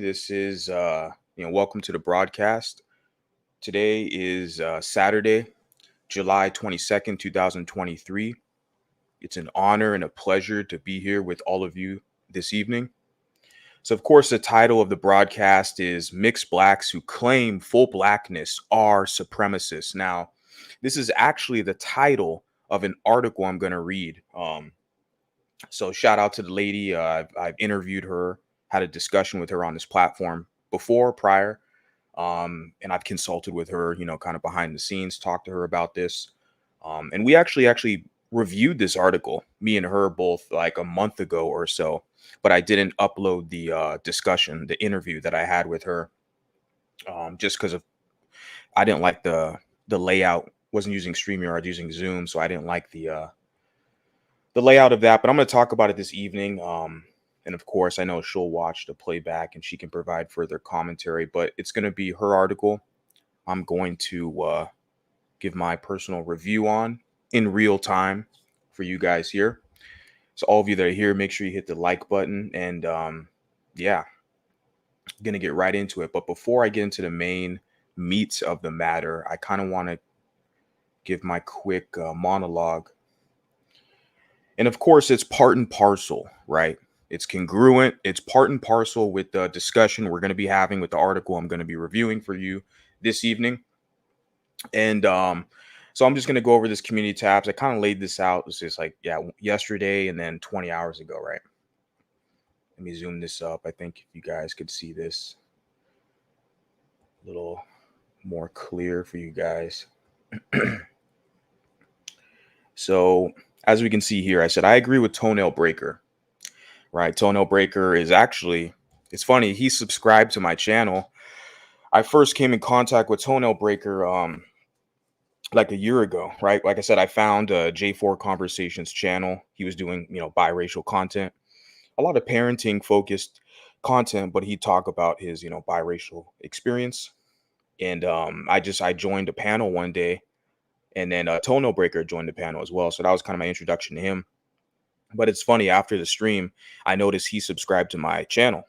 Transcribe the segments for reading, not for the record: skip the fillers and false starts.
This is welcome to the broadcast. Today is Saturday, July 22nd, 2023. It's an honor and a pleasure to be here with all of you this evening. So, of course, the title of the broadcast is Mixed Blacks Who Claim Full Blackness Are Supremacists. Now, this is actually the title of an article I'm going to read. So shout out to the lady. I've interviewed her, had a discussion with her on this platform prior, and I've consulted with her, kind of behind the scenes, talked to her about this, and we actually reviewed this article, me and her both, like a month ago or so. But I didn't upload the discussion, the interview that I had with her, just because of I didn't like the layout. Wasn't using StreamYard, using Zoom, so I didn't like the layout of that, but I'm going to talk about it this evening. And of course, I know she'll watch the playback and she can provide further commentary, but it's going to be her article. I'm going to give my personal review on in real time for you guys here. So all of you that are here, make sure you hit the like button and yeah, going to get right into it. But before I get into the main meat of the matter, I kind of want to give my quick monologue. And of course, it's part and parcel, right? It's congruent. It's part and parcel with the discussion we're going to be having with the article I'm going to be reviewing for you this evening. And so I'm just going to go over this community tabs. I kind of laid this out. It's just like, yesterday and then 20 hours ago, right? Let me zoom this up. I think if you guys could see this a little more clear for you guys. So as we can see here, I said, I agree with Toenail Breaker, right? Toenail Breaker is actually, it's funny, he subscribed to my channel. I first came in contact with Toenail Breaker like a year ago, right? Like I said, I found J4 Conversations channel. He was doing, biracial content, a lot of parenting focused content, but he'd talk about his, biracial experience. And I joined a panel one day. And then Toenail Breaker joined the panel as well. So that was kind of my introduction to him. But it's funny, after the stream, I noticed he subscribed to my channel.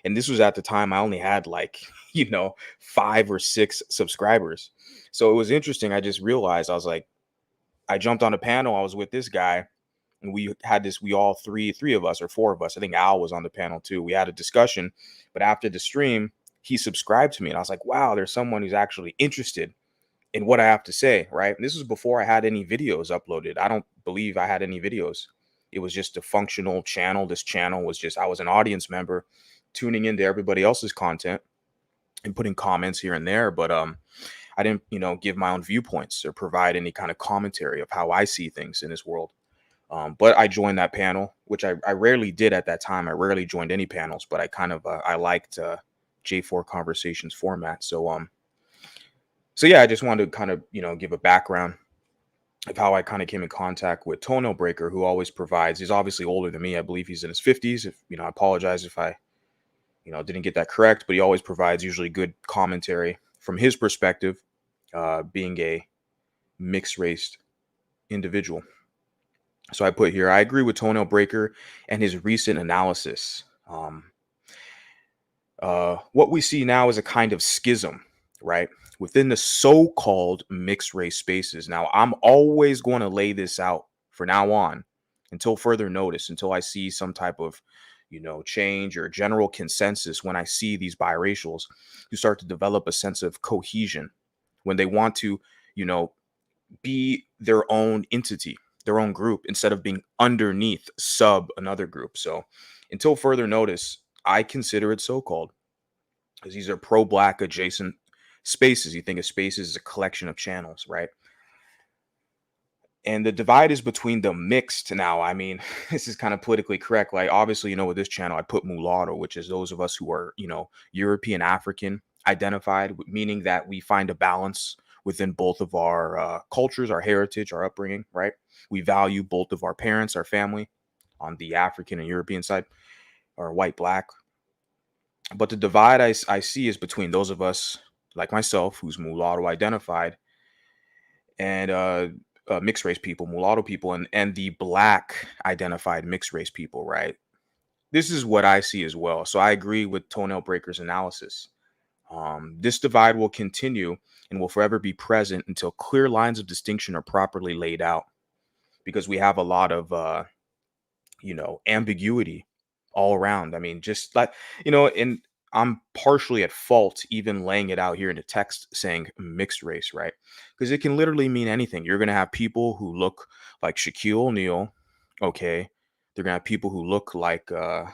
And this was at the time I only had like, 5 or 6 subscribers. So it was interesting. I just realized, I was like, I jumped on a panel. I was with this guy and we all three of us or 4 of us, I think Al was on the panel too. We had a discussion, but after the stream, he subscribed to me and I was like, wow, there's someone who's actually interested in what I have to say, right? And this was before I had any videos uploaded. I don't believe I had any videos. It was just a functional channel. This channel was just, I was an audience member tuning into everybody else's content and putting comments here and there. But I didn't, give my own viewpoints or provide any kind of commentary of how I see things in this world. But I joined that panel, which I rarely did at that time. I rarely joined any panels, but I kind of, I liked J4 Conversations format. So yeah, I just wanted to kind of, give a background of how I kind of came in contact with Toenail Breaker, who always provides, he's obviously older than me. I believe he's in his 50s. If, I apologize if I, didn't get that correct, but he always provides usually good commentary from his perspective, being a mixed race individual. So I put here, I agree with Toenail Breaker and his recent analysis. What we see now is a kind of schism, right, within the so-called mixed race spaces. Now, I'm always going to lay this out for now on until further notice, until I see some type of, change or general consensus. When I see these biracials who start to develop a sense of cohesion, when they want to, be their own entity, their own group, instead of being underneath another group. So until further notice, I consider it so-called, because these are pro-black adjacent spaces. You think of spaces as a collection of channels, right? And the divide is between the mixed. Now, I mean, this is kind of politically correct. Like, obviously, with this channel, I put mulatto, which is those of us who are, European African identified, meaning that we find a balance within both of our cultures, our heritage, our upbringing, right? We value both of our parents, our family on the African and European side, or white, black. But the divide I see is between those of us like myself, who's mulatto identified, and mixed race people, mulatto people, and the black identified mixed race people, right? this is what I see as well. So I agree with Toenail Breaker's analysis. This divide will continue and will forever be present until clear lines of distinction are properly laid out, because we have a lot of ambiguity all around. I mean, just like, and I'm partially at fault even laying it out here in the text saying mixed race, right? Because it can literally mean anything. You're going to have people who look like Shaquille O'Neal, okay? They're going to have people who look like Lupita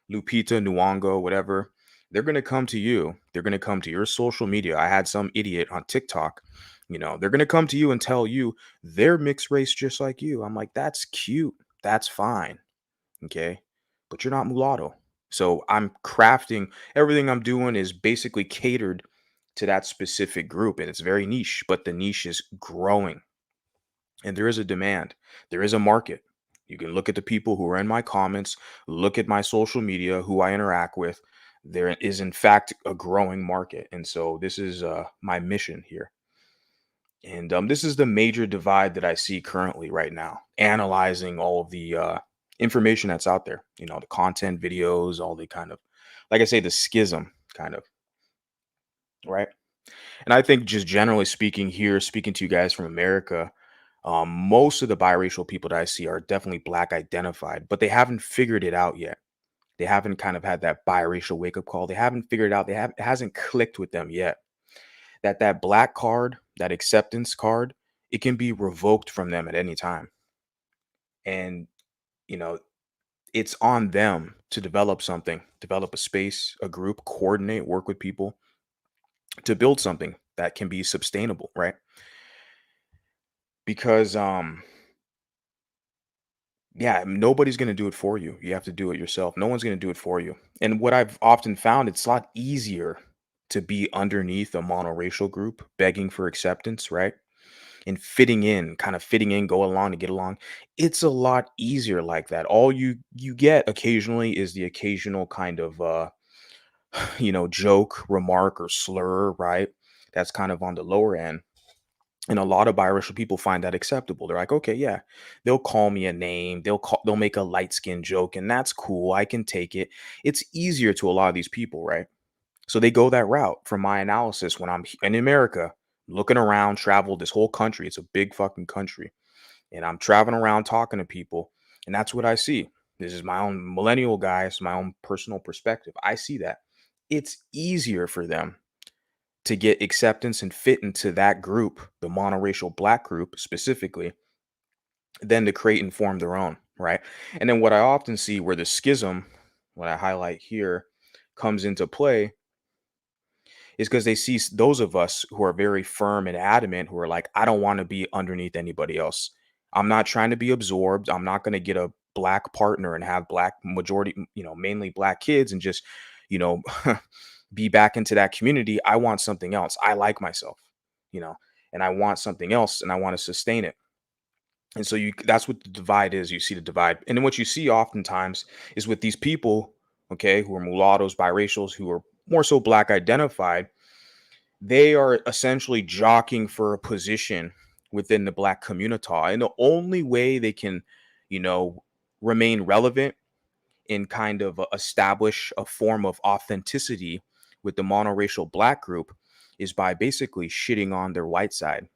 Nyong'o, whatever. They're going to come to you. They're going to come to your social media. I had some idiot on TikTok, they're going to come to you and tell you they're mixed race just like you. I'm like, that's cute. That's fine. Okay. But you're not mulatto. So I'm crafting, everything I'm doing is basically catered to that specific group. And it's very niche, but the niche is growing. And there is a demand, there is a market. You can look at the people who are in my comments, look at my social media, who I interact with. There is, in fact, a growing market. And so this is my mission here. And this is the major divide that I see currently right now, analyzing all of the information that's out there, the content videos, all the kind of, like I say, the schism kind of, right? And I think just generally speaking here, speaking to you guys from America, most of the biracial people that I see are definitely black identified, but they haven't figured it out yet. They haven't kind of had that biracial wake up call. They haven't figured it out. It hasn't clicked with them yet. That black card, that acceptance card, it can be revoked from them at any time. And, you know, it's on them to develop something, develop a space, a group, coordinate, work with people to build something that can be sustainable, right? Because yeah, nobody's going to do it for you. You have to do it yourself. No one's going to do it for you. And what I've often found, it's a lot easier to be underneath a monoracial group begging for acceptance, right? And fitting in, kind of fitting in, go along to get along. It's a lot easier like that. All you get occasionally is the occasional kind of joke, remark, or slur, right? That's kind of on the lower end. And a lot of biracial people find that acceptable. They're like, okay, yeah, they'll call me a name, they'll make a light skin joke, and that's cool. I can take it. It's easier to a lot of these people, right? So they go that route. From my analysis, when I'm in America, looking around, traveled this whole country, it's a big fucking country, and I'm traveling around talking to people, and that's what I see. This is my own millennial guy, it's my own personal perspective. I see that it's easier for them to get acceptance and fit into that group, the monoracial black group specifically, than to create and form their own, right? And then what I often see where the schism, what I highlight here, comes into play is because they see those of us who are very firm and adamant, who are like, I don't want to be underneath anybody else. I'm not trying to be absorbed. I'm not going to get a black partner and have black majority, mainly black kids and just, you know, be back into that community. I want something else. I like myself, you know, and I want something else and I want to sustain it. And so that's what the divide is. You see the divide. And then what you see oftentimes is with these people, okay, who are mulattoes, biracials, who are more so black identified, they are essentially jockeying for a position within the black community. And the only way they can, you know, remain relevant and kind of establish a form of authenticity with the monoracial black group is by basically shitting on their white side,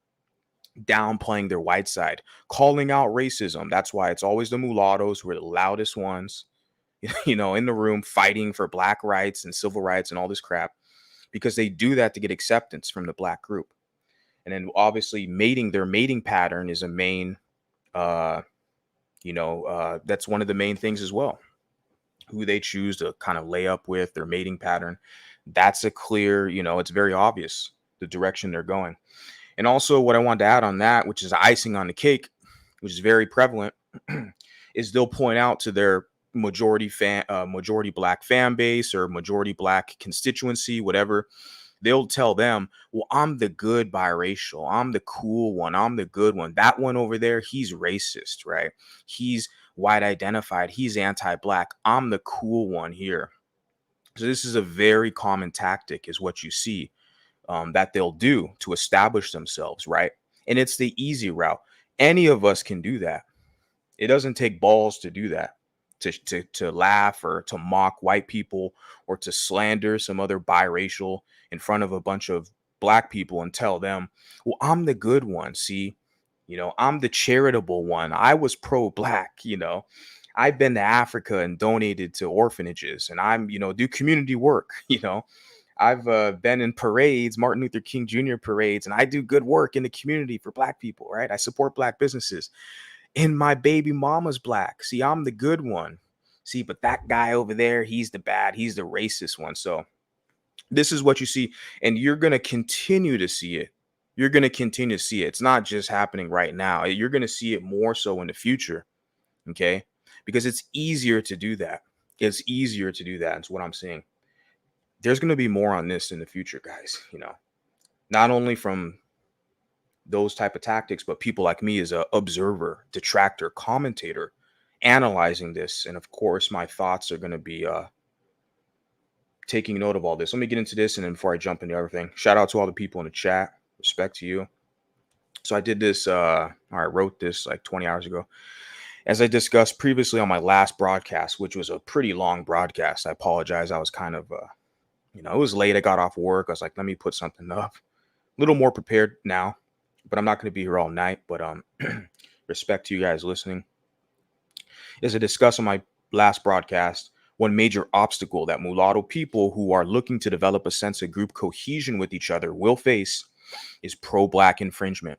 downplaying their white side, calling out racism. That's why it's always the mulattoes who are the loudest ones, in the room fighting for black rights and civil rights and all this crap, because they do that to get acceptance from the black group. And then obviously their mating pattern is a main, that's one of the main things as well. Who they choose to kind of lay up with, their mating pattern. That's a clear, it's very obvious the direction they're going. And also, what I wanted to add on that, which is icing on the cake, which is very prevalent, is they'll point out to their majority black fan base or majority black constituency, whatever. They'll tell them, well, I'm the good biracial. I'm the cool one. I'm the good one. That one over there, he's racist, right? He's white identified. He's anti-black. I'm the cool one here. So this is a very common tactic, is what you see, that they'll do to establish themselves, right? And it's the easy route. Any of us can do that. It doesn't take balls to do that. to laugh or to mock white people or to slander some other biracial in front of a bunch of black people and tell them, well, I'm the good one. See, I'm the charitable one. I was pro black, I've been to Africa and donated to orphanages, and I'm, do community work, I've been in parades, Martin Luther King Jr. parades, and I do good work in the community for black people, right? I support black businesses. And my baby mama's black. See, I'm the good one. See, but that guy over there, he's the bad, he's the racist one. So this is what you see, and you're going to continue to see it. You're going to continue to see it. It's not just happening right now. You're going to see it more so in the future, okay? Because it's easier to do that. It's easier to do that. That's what I'm saying. There's going to be more on this in the future, guys, not only from those type of tactics, but people like me as a observer, detractor, commentator, analyzing this. And of course, my thoughts are going to be taking note of all this. Let me get into this, and then before I jump into everything, shout out to all the people in the chat. Respect to you. So I did this, I wrote this like 20 hours ago. As I discussed previously on my last broadcast, which was a pretty long broadcast. I apologize. I was kind of, it was late. I got off work. I was like, let me put something up. A little more prepared now, but I'm not going to be here all night. But respect to you guys listening. As I discussed on my last broadcast, one major obstacle that mulatto people who are looking to develop a sense of group cohesion with each other will face is pro-black infringement.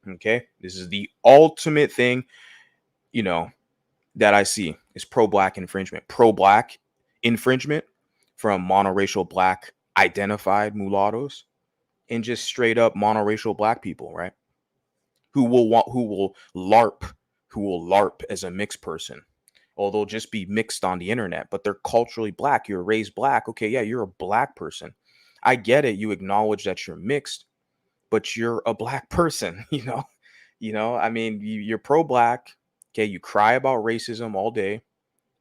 Okay, this is the ultimate thing, that I see is pro-black infringement. Pro-black infringement from monoracial black identified mulattoes and just straight up monoracial black people, right? Who will LARP as a mixed person. Or they'll just be mixed on the internet, but they're culturally black. You're raised black. Okay, yeah, you're a black person. I get it. You acknowledge that you're mixed, but you're a black person, I mean, you're pro-black. Okay, you cry about racism all day.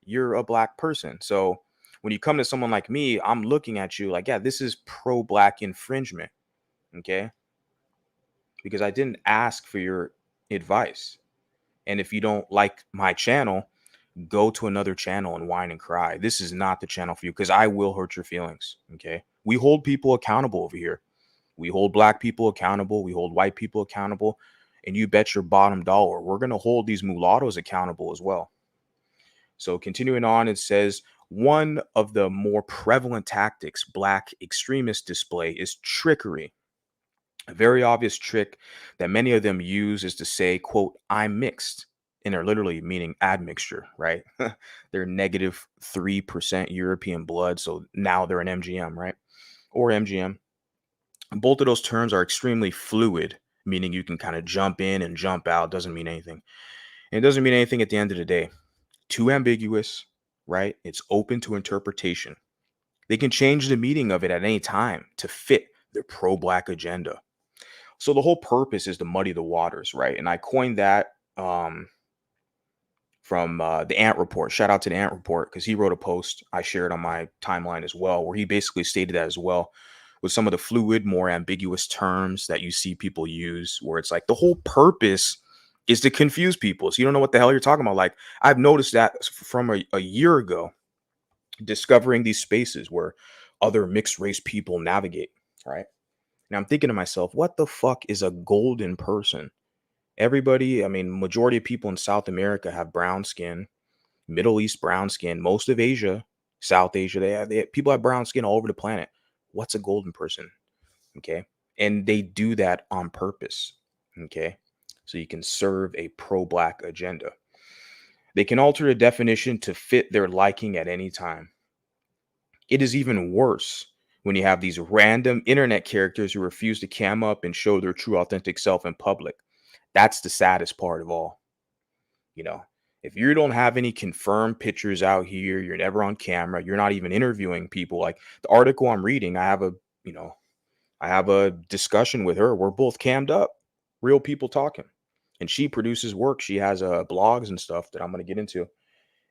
You're a black person. So when you come to someone like me, I'm looking at you like, yeah, this is pro-black infringement. Okay, because I didn't ask for your advice. And if you don't like my channel, go to another channel and whine and cry. This is not the channel for you, because I will hurt your feelings. Okay, we hold people accountable over here. We hold black people accountable. We hold white people accountable. And you bet your bottom dollar, we're going to hold these mulattoes accountable as well. So continuing on, it says, one of the more prevalent tactics black extremists display is trickery. A very obvious trick that many of them use is to say, quote, I'm mixed. And they're literally meaning admixture, right? They're negative 3% European blood. So now they're an MGM, right? Or MGM. Both of those terms are extremely fluid, meaning you can kind of jump in and jump out. Doesn't mean anything. And it doesn't mean anything at the end of the day. Too ambiguous, right? It's open to interpretation. They can change the meaning of it at any time to fit their pro-black agenda. So the whole purpose is to muddy the waters, right? And I coined that from the Ant Report. Shout out to the Ant Report, because he wrote a post I shared on my timeline as well, where he basically stated that as well, with some of the fluid, more ambiguous terms that you see people use, where it's like the whole purpose is to confuse people. So you don't know what the hell you're talking about. Like, I've noticed that from a year ago, discovering these spaces where other mixed race people navigate, right? And I'm thinking to myself, what the fuck is a golden person? Everybody, I mean, majority of people in South America have brown skin, Middle East brown skin, most of Asia, South Asia, people have brown skin all over the planet. What's a golden person? Okay. And they do that on purpose. Okay. So you can serve a pro-black agenda. They can alter the definition to fit their liking at any time. It is even worse when you have these random internet characters who refuse to cam up and show their true authentic self in public. That's the saddest part of all. If you don't have any confirmed pictures out here, you're never on camera, you're not even interviewing people. Like the article I'm reading, I have a discussion with her. We're both cammed up, real people talking. And she produces work. She has blogs and stuff that I'm going to get into.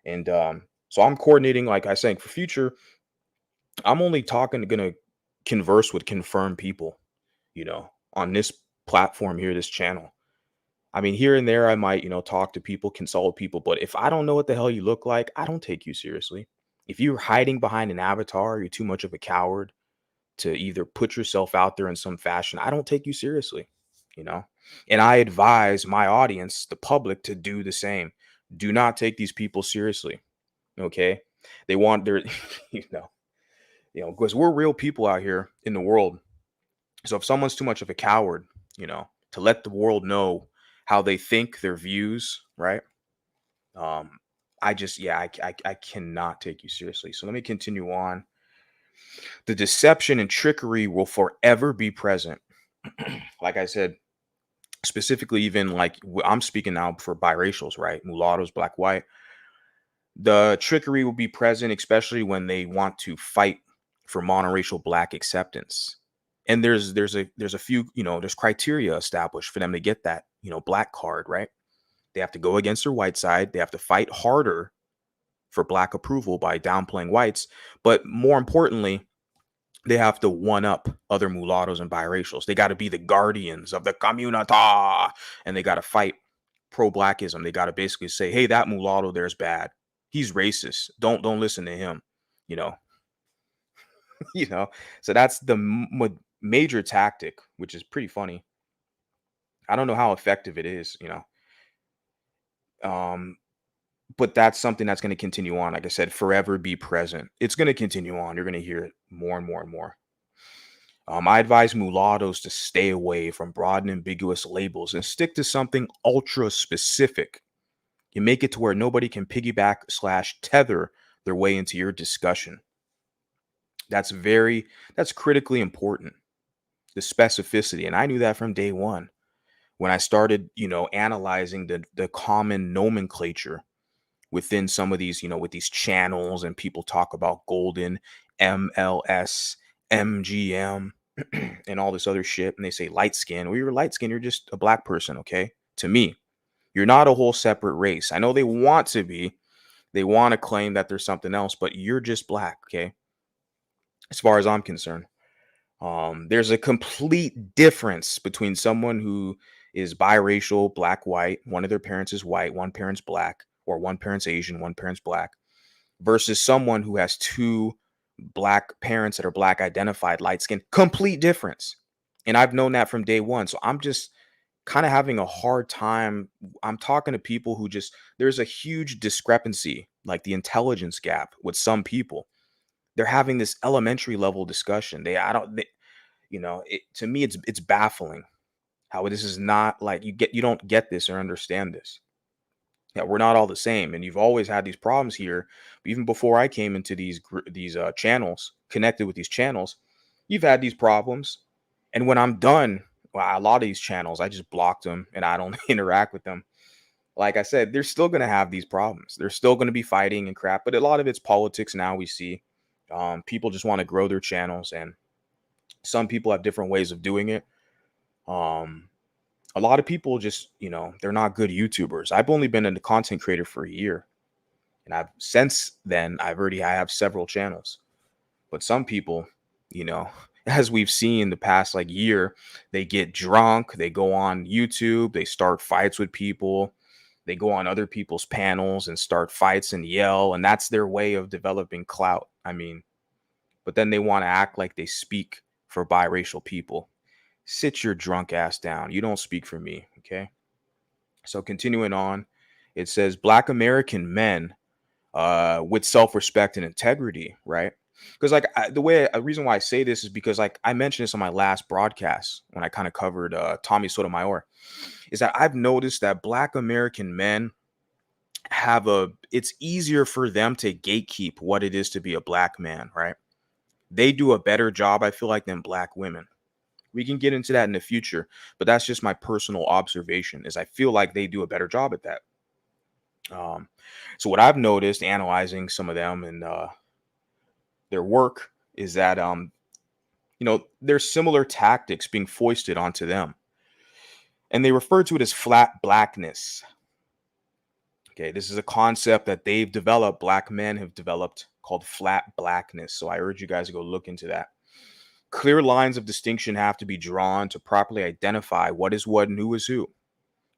And so I'm coordinating, like I said, for future, I'm only going to converse with confirmed people, on this platform here, this channel. I mean, here and there, I might, talk to people, consult people, but if I don't know what the hell you look like, I don't take you seriously. If you're hiding behind an avatar, you're too much of a coward to either put yourself out there in some fashion. I don't take you seriously, you know? And I advise my audience, the public, to do the same. Do not take these people seriously. Okay. They want their, you know, because we're real people out here in the world. So if someone's too much of a coward, to let the world know how they think, their views, right? Um, I just, yeah, I cannot take you seriously. So let me continue on. The deception and trickery will forever be present. Like I said, specifically, even like I'm speaking now for biracials, right? Mulattoes, black, white. The trickery will be present, especially when they want to fight for monoracial black acceptance. And there's a few, there's criteria established for them to get that, black card, right? They have to go against their white side. They have to fight harder for black approval by downplaying whites. But more importantly, they have to one up other mulattoes and biracials. They got to be the guardians of the community, and they got to fight pro-blackism. They got to basically say, "Hey, that mulatto there's bad. He's racist. Don't listen to him." You know, you know. So that's the major tactic, which is pretty funny. I don't know how effective it is, Um, but that's something that's going to continue on. Like I said, forever be present. It's going to continue on. You're going to hear it more and more and more. I advise mulattoes to stay away from broad and ambiguous labels and stick to something ultra specific. You make it to where nobody can piggyback slash tether their way into your discussion. That's critically important. The specificity. And I knew that from day one when I started, analyzing the common nomenclature within some of these, with these channels, and people talk about golden, MLS, MGM, and all this other shit. And they say light skin. Well, you're light skin. You're just a black person. Okay. To me, you're not a whole separate race. I know they want to be, they want to claim that there's something else, but you're just black. Okay. As far as I'm concerned, there's a complete difference between someone who is biracial, black, white, one of their parents is white, one parent's black, or one parent's Asian, one parent's black, versus someone who has two black parents that are black identified, light skin. Complete difference. And I've known that from day one. So I'm just kind of having a hard time. I'm talking to people who there's a huge discrepancy, like the intelligence gap with some people. They're having this elementary level discussion. I don't, they, to me, it's baffling how this is not like you don't get this or understand this. Yeah, we're not all the same, and you've always had these problems here. Even before I came into these channels, connected with these channels, you've had these problems. And when I'm done, well, a lot of these channels, I just blocked them and I don't interact with them. Like I said, they're still going to have these problems. They're still going to be fighting and crap, but a lot of it's politics now. We see people just want to grow their channels, and some people have different ways of doing it. Um, a lot of people just, they're not good YouTubers. I've only been a content creator for a year, and since then I have several channels. But some people, you know, as we've seen the past like year, they get drunk, they go on YouTube, they start fights with people, they go on other people's panels and start fights and yell, and that's their way of developing clout. I mean, but then they want to act like they speak for biracial people. Sit your drunk ass down. You don't speak for me, okay? So continuing on, it says black American men with self-respect and integrity, right? Because like a reason why I say this is because like I mentioned this on my last broadcast when I kind of covered Tommy Sotomayor, is that I've noticed that black American men it's easier for them to gatekeep what it is to be a black man, right? They do a better job, I feel like, than black women. We can get into that in the future, but that's just my personal observation, is I feel like they do a better job at that. So what I've noticed analyzing some of them and their work is that there's similar tactics being foisted onto them, and they refer to it as flat blackness. Okay, this is a concept that they've developed, black men have developed, called flat blackness. So I urge you guys to go look into that. Clear lines of distinction have to be drawn to properly identify what is what and who is who.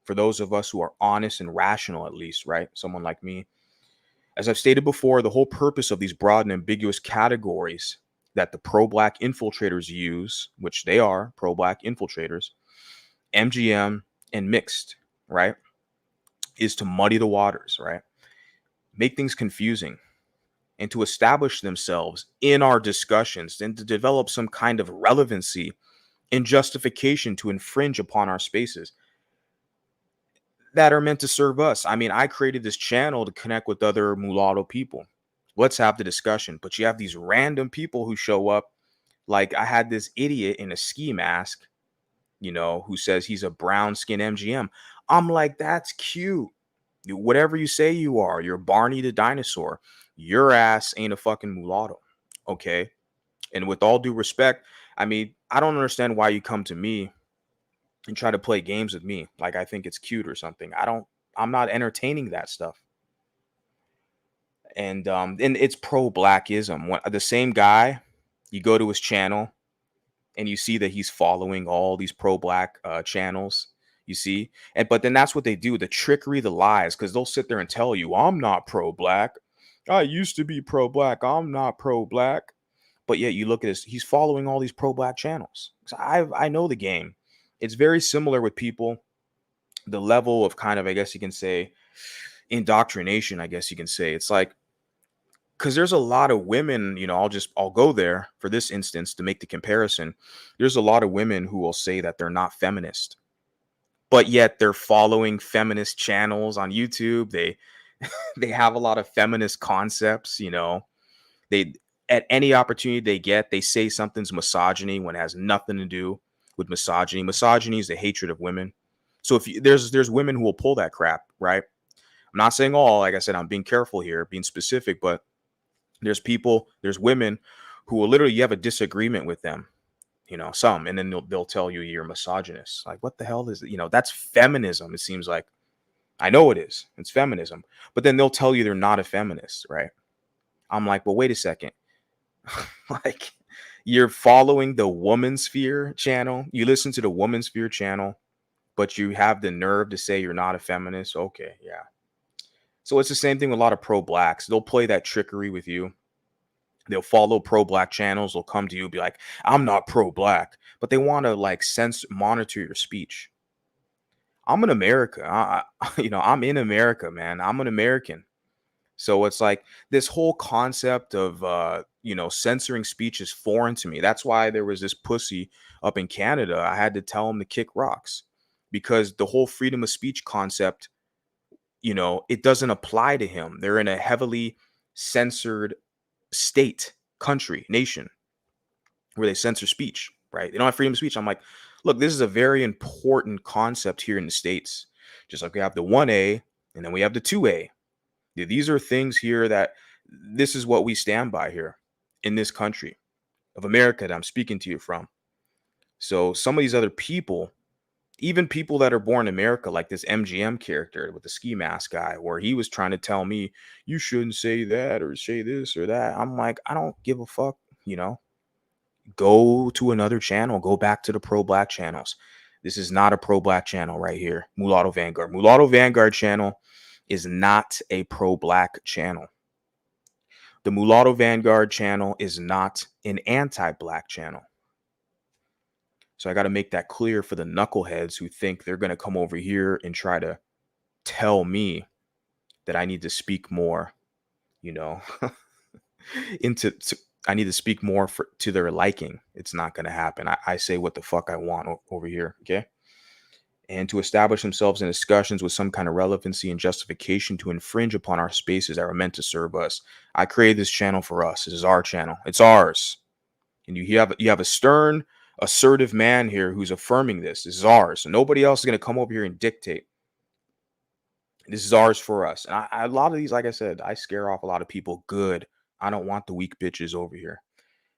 For those of us who are honest and rational, at least, right? Someone like me. As I've stated before, the whole purpose of these broad and ambiguous categories that the pro-black infiltrators use, which they are pro-black infiltrators, MGM and mixed, right, is to muddy the waters, right? Make things confusing and to establish themselves in our discussions and to develop some kind of relevancy and justification to infringe upon our spaces that are meant to serve us. I mean, I created this channel to connect with other mulatto people. Let's have the discussion. But you have these random people who show up. Like I had this idiot in a ski mask, who says he's a brown skin MGM. I'm like, that's cute. Whatever you say you are, you're Barney the dinosaur. Your ass ain't a fucking mulatto. Okay. And with all due respect, I mean, I don't understand why you come to me and try to play games with me. Like I think it's cute or something. I'm not entertaining that stuff. And it's pro-blackism. The same guy, you go to his channel and you see that he's following all these pro-black channels. You see, but then that's what they do, the trickery, the lies, because they'll sit there and tell you, I'm not pro-black. I used to be pro-black. I'm not pro-black. But yet you look at this, he's following all these pro-black channels. So I know the game. It's very similar with people, the level of kind of, I guess you can say, indoctrination, I guess you can say. It's like, because there's a lot of women, I'll go there for this instance to make the comparison. There's a lot of women who will say that they're not feminist, but yet they're following feminist channels on YouTube. They have a lot of feminist concepts. They, at any opportunity they get, they say something's misogyny when it has nothing to do with misogyny. Misogyny is the hatred of women. So if there's women who will pull that crap, right? I'm not saying all, like I said, I'm being careful here, being specific, but there's women who will literally, you have a disagreement with them, some, and then they'll tell you you're misogynist. Like, what the hell is it? That's feminism. It seems like, I know it is. It's feminism, but then they'll tell you they're not a feminist, right? I'm like, well, wait a second. Like, you're following the Woman Sphere channel. You listen to the Woman Sphere channel, but you have the nerve to say you're not a feminist. Okay, yeah. So it's the same thing with a lot of pro-blacks. They'll play that trickery with you. They'll follow pro-black channels. They'll come to you and be like, I'm not pro-black, but they want to like monitor your speech. I'm in America. I'm in America, man. I'm an American. So it's like this whole concept of, censoring speech is foreign to me. That's why there was this pussy up in Canada. I had to tell him to kick rocks because the whole freedom of speech concept, it doesn't apply to him. They're in a heavily censored state, country, nation where they censor speech, right? They don't have freedom of speech. I'm like, look, this is a very important concept here in the States. Just like we have the 1A and then we have the 2A. These are things here that this is what we stand by here in this country of America that I'm speaking to you from. So some of these other people, even people that are born in America, like this MGM character with the ski mask guy, where he was trying to tell me, you shouldn't say that or say this or that. I'm like, I don't give a fuck, go to another channel, go back to the pro-black channels. This is not a pro-black channel right here. Mulatto Vanguard. Mulatto Vanguard channel is not a pro-black channel. The Mulatto Vanguard channel is not an anti-black channel. So I got to make that clear for the knuckleheads who think they're going to come over here and try to tell me that I need to speak more, I need to speak more to their liking. It's not going to happen. I say what the fuck I want over here. Okay. And to establish themselves in discussions with some kind of relevancy and justification to infringe upon our spaces that are meant to serve us. I created this channel for us. This is our channel. It's ours. And you have a stern, assertive man here who's affirming this. This is ours. So nobody else is going to come over here and dictate. This is ours for us. And a lot of these, like I said, I scare off a lot of people. Good. I don't want the weak bitches over here.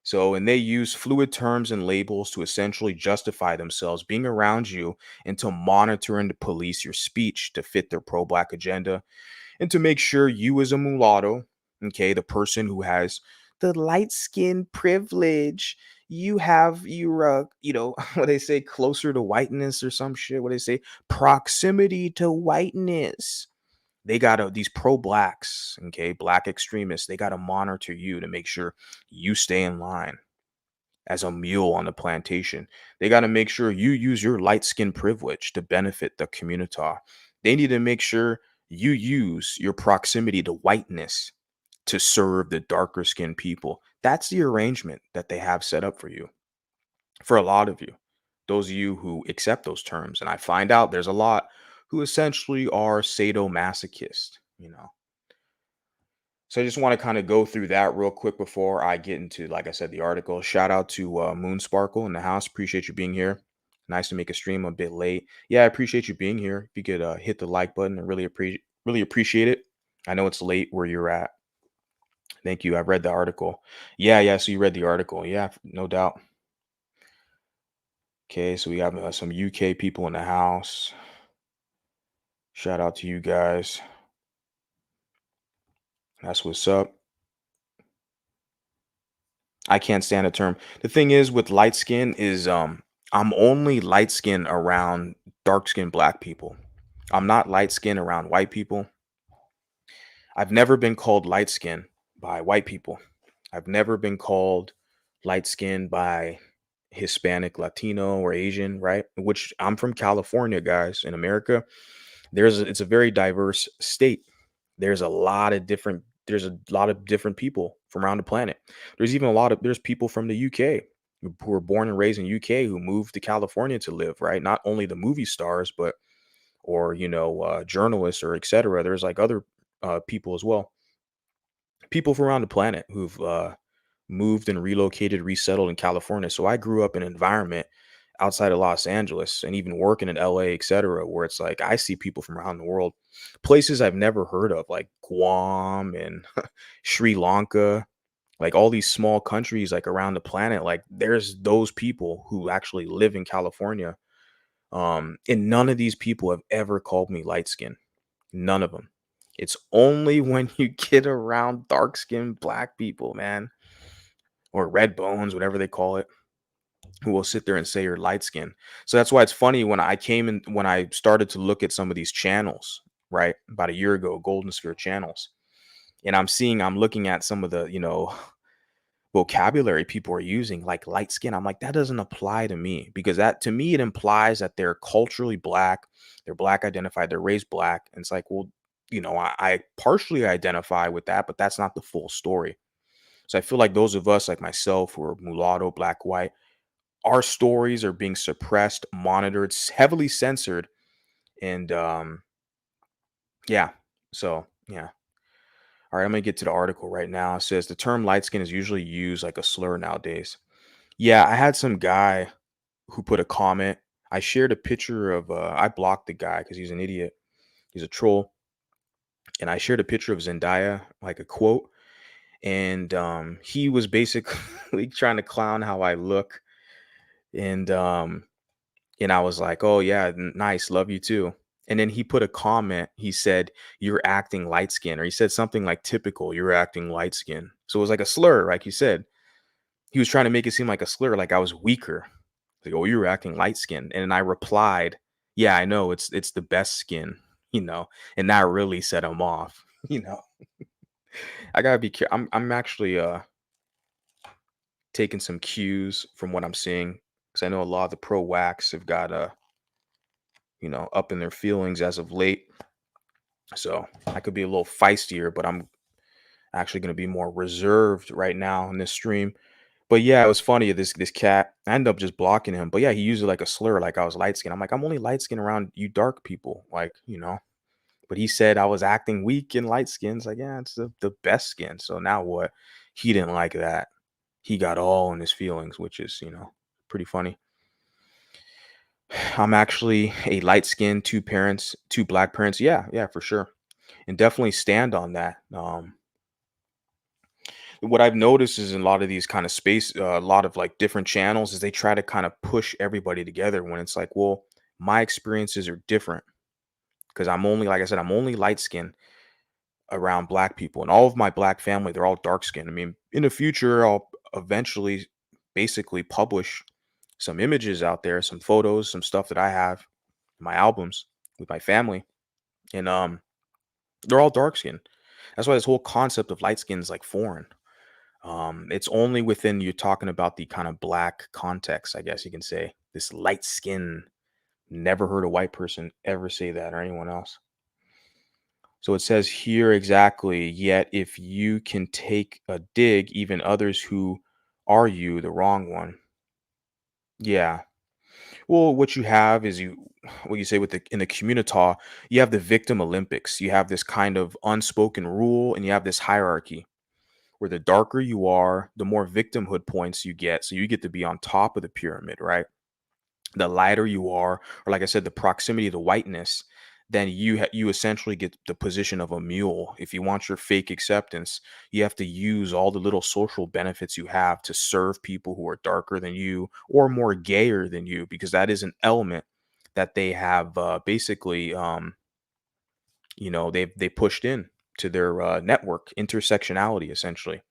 So, and they use fluid terms and labels to essentially justify themselves being around you and to monitor and to police your speech to fit their pro-black agenda and to make sure you as a mulatto, okay, the person who has the light skin privilege, you have your what they say, closer to whiteness or some shit. What they say, proximity to whiteness. They gotta, these pro-blacks, okay, black extremists, they gotta monitor you to make sure you stay in line as a mule on the plantation. They gotta make sure you use your light skin privilege to benefit the community. They need to make sure you use your proximity to whiteness to serve the darker skinned people. That's the arrangement that they have set up for you. For a lot of you, those of you who accept those terms, and I find out there's a lot who essentially are sadomasochist, you know. So I just want to kind of go through that real quick before I get into, like I said, the article. Shout out to Moon Sparkle in the house. Appreciate you being here. Nice to make a stream a bit late. Yeah, I appreciate you being here. If you could hit the like button, I really appreciate it. I know it's late where you're at. Thank you. I've read the article. Yeah, yeah. So you read the article. Yeah, no doubt. Okay, so we have some UK people in the house. Shout out to you guys. That's what's up. I can't stand the term. The thing is with light skin is I'm only light skin around dark skinned black people. I'm not light skin around white people. I've never been called light skin by white people. I've never been called light skin by Hispanic, Latino, or Asian, right? Which I'm from California, guys, in America. It's a very diverse state. There's a lot of different people from around the planet. There's people from the UK who were born and raised in UK who moved to California to live, right? Not only the movie stars, but or journalists or etc. There's like other people as well. People from around the planet who've moved and relocated, resettled in California. So I grew up in an environment outside of Los Angeles and even working in LA, et cetera, where it's like I see people from around the world, places I've never heard of, like Guam and Sri Lanka, like all these small countries like around the planet. Like there's those people who actually live in California. And none of these people have ever called me light skin. None of them. It's only when you get around dark skinned black people, man, or red bones, whatever they call it, who will sit there and say you're light skinned. So that's why it's funny when I started to look at some of these channels, right? About a year ago, Golden Sphere channels. And I'm looking at some of the, vocabulary people are using, like light skin. I'm like, that doesn't apply to me because that to me it implies that they're culturally black, they're black identified, they're raised black. And it's like, well, I partially identify with that, but that's not the full story. So I feel like those of us like myself who are mulatto, black, white, our stories are being suppressed, monitored, heavily censored, and yeah. So yeah. All right, I'm gonna get to the article right now. It says the term light skin is usually used like a slur nowadays. Yeah, I had some guy who put a comment. I shared a picture of I blocked the guy because he's an idiot. He's a troll. And I shared a picture of Zendaya, like a quote. And he was basically trying to clown how I look. And I was like, "Oh yeah, nice, love you too." And then he put a comment. He said, "You're acting light skin," or he said something like typical, "You're acting light skin." So it was like a slur, like you said. He was trying to make it seem like a slur, like I was weaker. Like, "Oh, you're acting light skin." And I replied, "Yeah, I know, it's the best skin," and that really set him off, you know. I gotta be careful. I'm actually taking some cues from what I'm seeing because I know a lot of the pro wax have got up in their feelings as of late. So I could be a little feistier, but I'm actually going to be more reserved right now in this stream. But yeah, it was funny. This cat, I ended up just blocking him. But yeah, he used it like a slur, like I was light skinned. I'm like, I'm only light skinned around you dark people, like. But he said I was acting weak and light skinned. It's like, yeah, it's the best skin. So now what? He didn't like that. He got all in his feelings, which is pretty funny. I'm actually a light skinned, two parents, two black parents. Yeah, yeah, for sure. And definitely stand on that. What I've noticed is in a lot of these kind of space, a lot of like different channels, is they try to kind of push everybody together when it's like, well, my experiences are different because I'm only, like I said, I'm only light skinned around black people, and all of my black family, they're all dark skinned. I mean, in the future, I'll eventually basically publish some images out there, some photos, some stuff that I have in my albums with my family, and they're all dark skinned. That's why this whole concept of light skin is like foreign. It's only within you talking about the kind of black context, I guess you can say. This light skin. Never heard a white person ever say that or anyone else. So it says here exactly, yet if you can take a dig, even others who are you, the wrong one. Yeah. Well, what you have is what you say with the in the communita, you have the victim Olympics. You have this kind of unspoken rule and you have this hierarchy where the darker you are, the more victimhood points you get. So you get to be on top of the pyramid, right? The lighter you are, or like I said, the proximity to whiteness, then you essentially get the position of a mule. If you want your fake acceptance, you have to use all the little social benefits you have to serve people who are darker than you or more gayer than you, because that is an element that they have basically, they pushed in to their network intersectionality essentially.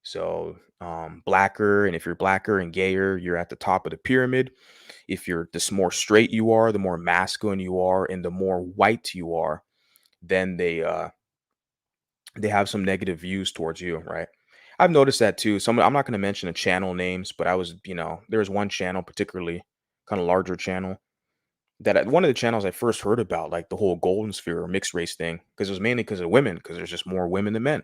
So blacker, and if you're blacker and gayer, you're at the top of the pyramid. If you're the more straight you are, the more masculine you are, and the more white you are, then they have some negative views towards you, right? I've noticed that too. I'm not going to mention the channel names, but there was one channel, particularly kind of larger channel, that one of the channels I first heard about, like the whole golden sphere or mixed race thing, because it was mainly because of women, because there's just more women than men.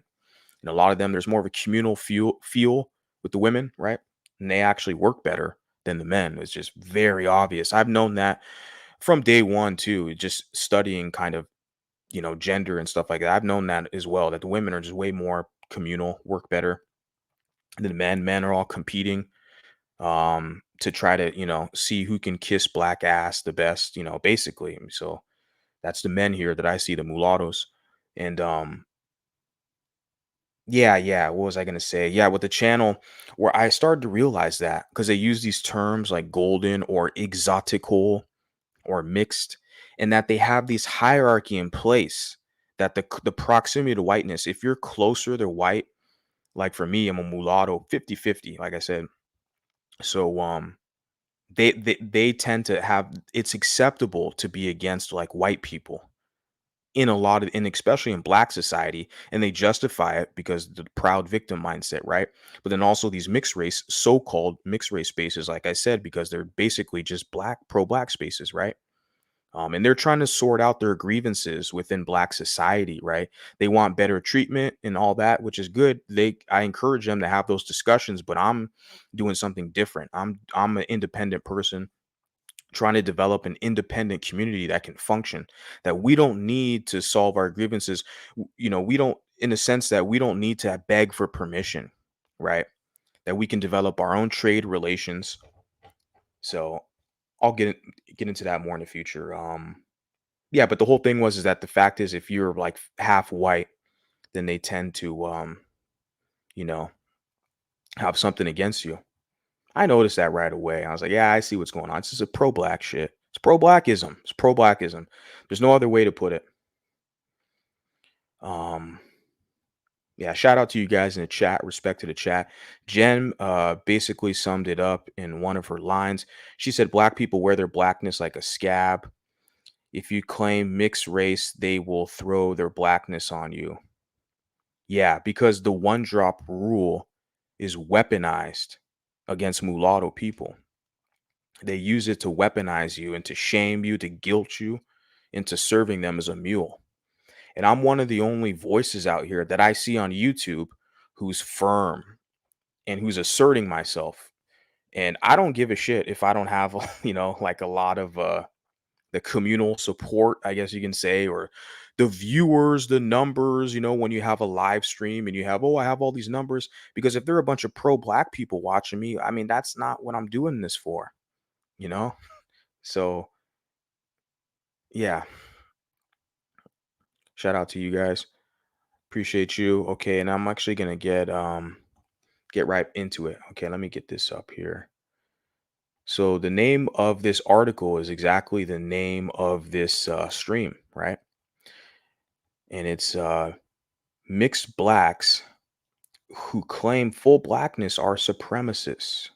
And a lot of them, there's more of a communal feel with the women, right? And they actually work better than the men. It's just very obvious. I've known that from day one too, just studying kind of, gender and stuff like that. I've known that as well, that the women are just way more communal, work better than the men. Men are all competing to try to, see who can kiss black ass the best, basically. So that's the men here that I see, the mulattoes. And yeah, yeah. What was I gonna say? Yeah, with the channel where I started to realize that because they use these terms like golden or exotical or mixed, and that they have these hierarchy in place that the proximity to whiteness, if you're closer to white, like for me, I'm a mulatto 50-50, like I said. So they tend to have it's acceptable to be against like white people in a lot of and especially in black society, and they justify it because the proud victim mindset, right? But then also these mixed race, so-called mixed race spaces, like I said, because they're basically just pro-black spaces, right? And they're trying to sort out their grievances within black society, right? They want better treatment and all that, which is good. I encourage them to have those discussions, but I'm doing something different. I'm an independent person trying to develop an independent community that can function, that we don't need to solve our grievances. We don't, in a sense that we don't need to beg for permission, right? That we can develop our own trade relations. So I'll get into that more in the future. Yeah, but the whole thing was is that the fact is if you're like half white, then they tend to you know, have something against you. I noticed that right away. I was like, yeah, I see what's going on. This is a pro-black shit. It's pro-blackism. It's pro-blackism. There's no other way to put it. Um, yeah, shout out to you guys in the chat. Respect to the chat. Jen basically summed it up in one of her lines. She said, "Black people wear their blackness like a scab. If you claim mixed race, they will throw their blackness on you." Yeah, because the one drop rule is weaponized against mulatto people. They use it to weaponize you and to shame you, to guilt you into serving them as a mule. And I'm one of the only voices out here that I see on YouTube who's firm and who's asserting myself. And I don't give a shit if I don't have, like a lot of the communal support, I guess you can say, or the viewers, the numbers, when you have a live stream and you have, oh, I have all these numbers. Because if there are a bunch of pro black people watching me, I mean, that's not what I'm doing this for, you know? So, yeah, shout out to you guys. Appreciate you. Okay, and I'm actually gonna get right into it. Okay, let me get this up here. So the name of this article is exactly the name of this stream, right? And it's mixed blacks who claim full blackness are supremacists.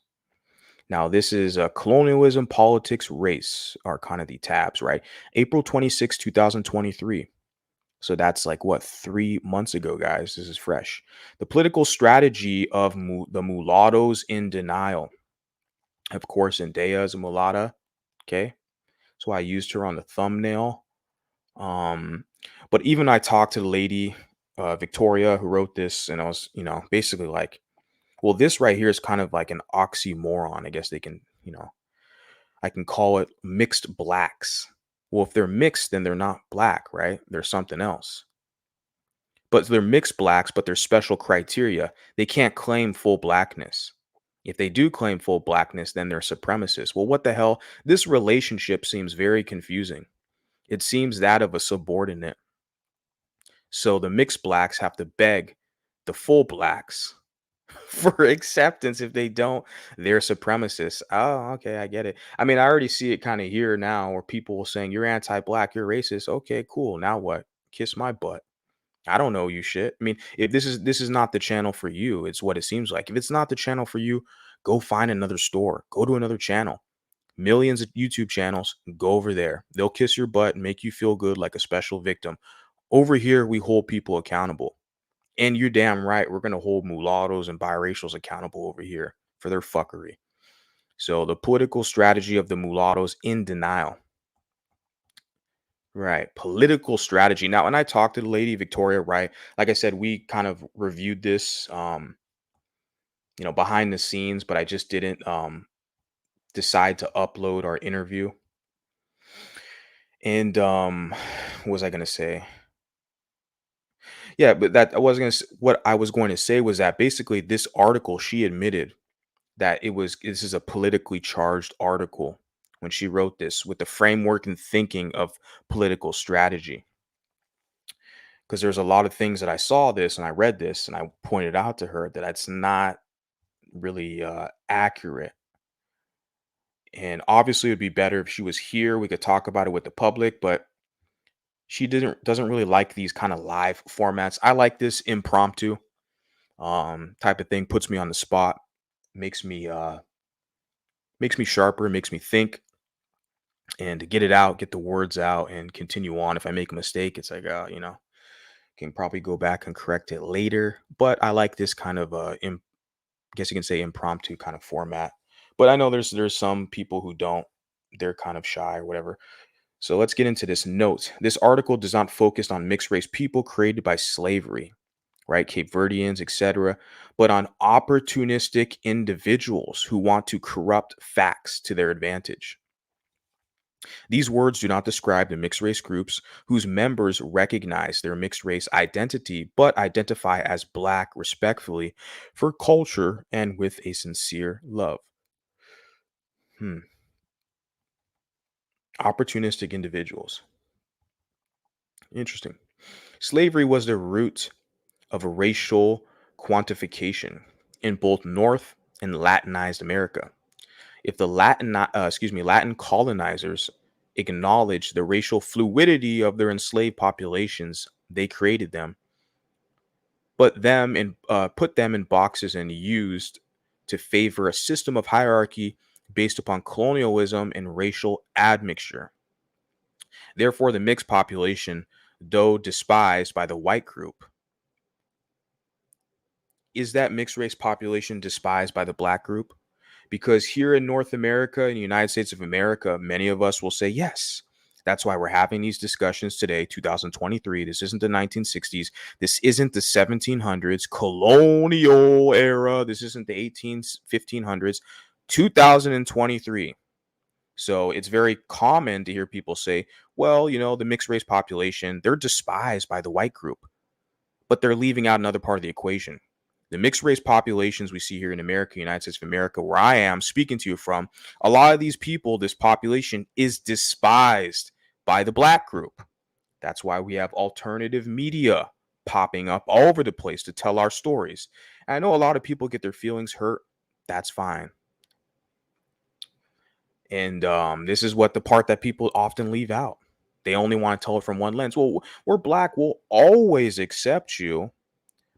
Now, this is colonialism, politics, race are kind of the tabs, right? April 26, 2023. So that's like what, 3 months ago, guys. This is fresh. The political strategy of the mulattoes in denial. Of course, Zendaya is a mulatta. Okay. So I used her on the thumbnail. Um, but even I talked to the lady, Victoria, who wrote this, and I was, basically like, well, this right here is kind of like an oxymoron. I guess they can, I can call it mixed blacks. Well, if they're mixed, then they're not black, right? They're something else. But they're mixed blacks, but there's special criteria. They can't claim full blackness. If they do claim full blackness, then they're supremacists. Well, what the hell? This relationship seems very confusing. It seems that of a subordinate. So the mixed blacks have to beg the full blacks for acceptance. If they don't, they're supremacists. Oh, okay, I get it. I mean, I already see it kind of here now where people will saying you're anti-black, you're racist. Okay, cool. Now what? Kiss my butt. I don't know you shit. I mean, if this is not the channel for you, it's what it seems like. If it's not the channel for you, go find another store. Go to another channel. Millions of YouTube channels, go over there. They'll kiss your butt and make you feel good like a special victim. Over here, we hold people accountable. And you're damn right, we're going to hold mulattoes and biracials accountable over here for their fuckery. So the political strategy of the mulattoes in denial. Right. Political strategy. Now, and I talked to the lady Victoria, right? Like I said, we kind of reviewed this behind the scenes, but I just didn't decide to upload our interview. And what was I gonna say? Yeah, but that I was gonna what I was going to say was that basically this article, she admitted that this is a politically charged article when she wrote this with the framework and thinking of political strategy. Because there's a lot of things that I saw this and I read this and I pointed out to her that it's not really accurate. And obviously, it would be better if she was here. We could talk about it with the public, but she doesn't really like these kind of live formats. I like this impromptu type of thing. Puts me on the spot, makes me sharper, makes me think, and to get it out, get the words out, and continue on. If I make a mistake, it's like can probably go back and correct it later. But I like this kind of guess you can say impromptu kind of format. But I know there's some people who don't. They're kind of shy or whatever. So let's get into this note. This article does not focus on mixed race people created by slavery, right? Cape Verdeans, etc., but on opportunistic individuals who want to corrupt facts to their advantage. These words do not describe the mixed race groups whose members recognize their mixed race identity but identify as Black respectfully for culture and with a sincere love. Hmm. Opportunistic individuals. Interesting. Slavery was the root of a racial quantification in both North and Latinized America. If the Latin colonizers acknowledged the racial fluidity of their enslaved populations, they created them, but them and put them in boxes and used to favor a system of hierarchy based upon colonialism and racial admixture. Therefore, the mixed population, though despised by the white group, is that mixed race population despised by the Black group? Because here in North America, in the United States of America, many of us will say yes. That's why we're having these discussions today, 2023. This isn't the 1960s. This isn't the 1700s, colonial era. This isn't the 1500s, 2023. So it's very common to hear people say, well, the mixed race population, they're despised by the white group, but they're leaving out another part of the equation. The mixed race populations we see here in America, United States of America, where I am speaking to you from, a lot of these people, this population is despised by the Black group. That's why we have alternative media popping up all over the place to tell our stories. And I know a lot of people get their feelings hurt. That's fine. And this is what the part that people often leave out. They only want to tell it from one lens. Well, we're Black. We'll always accept you,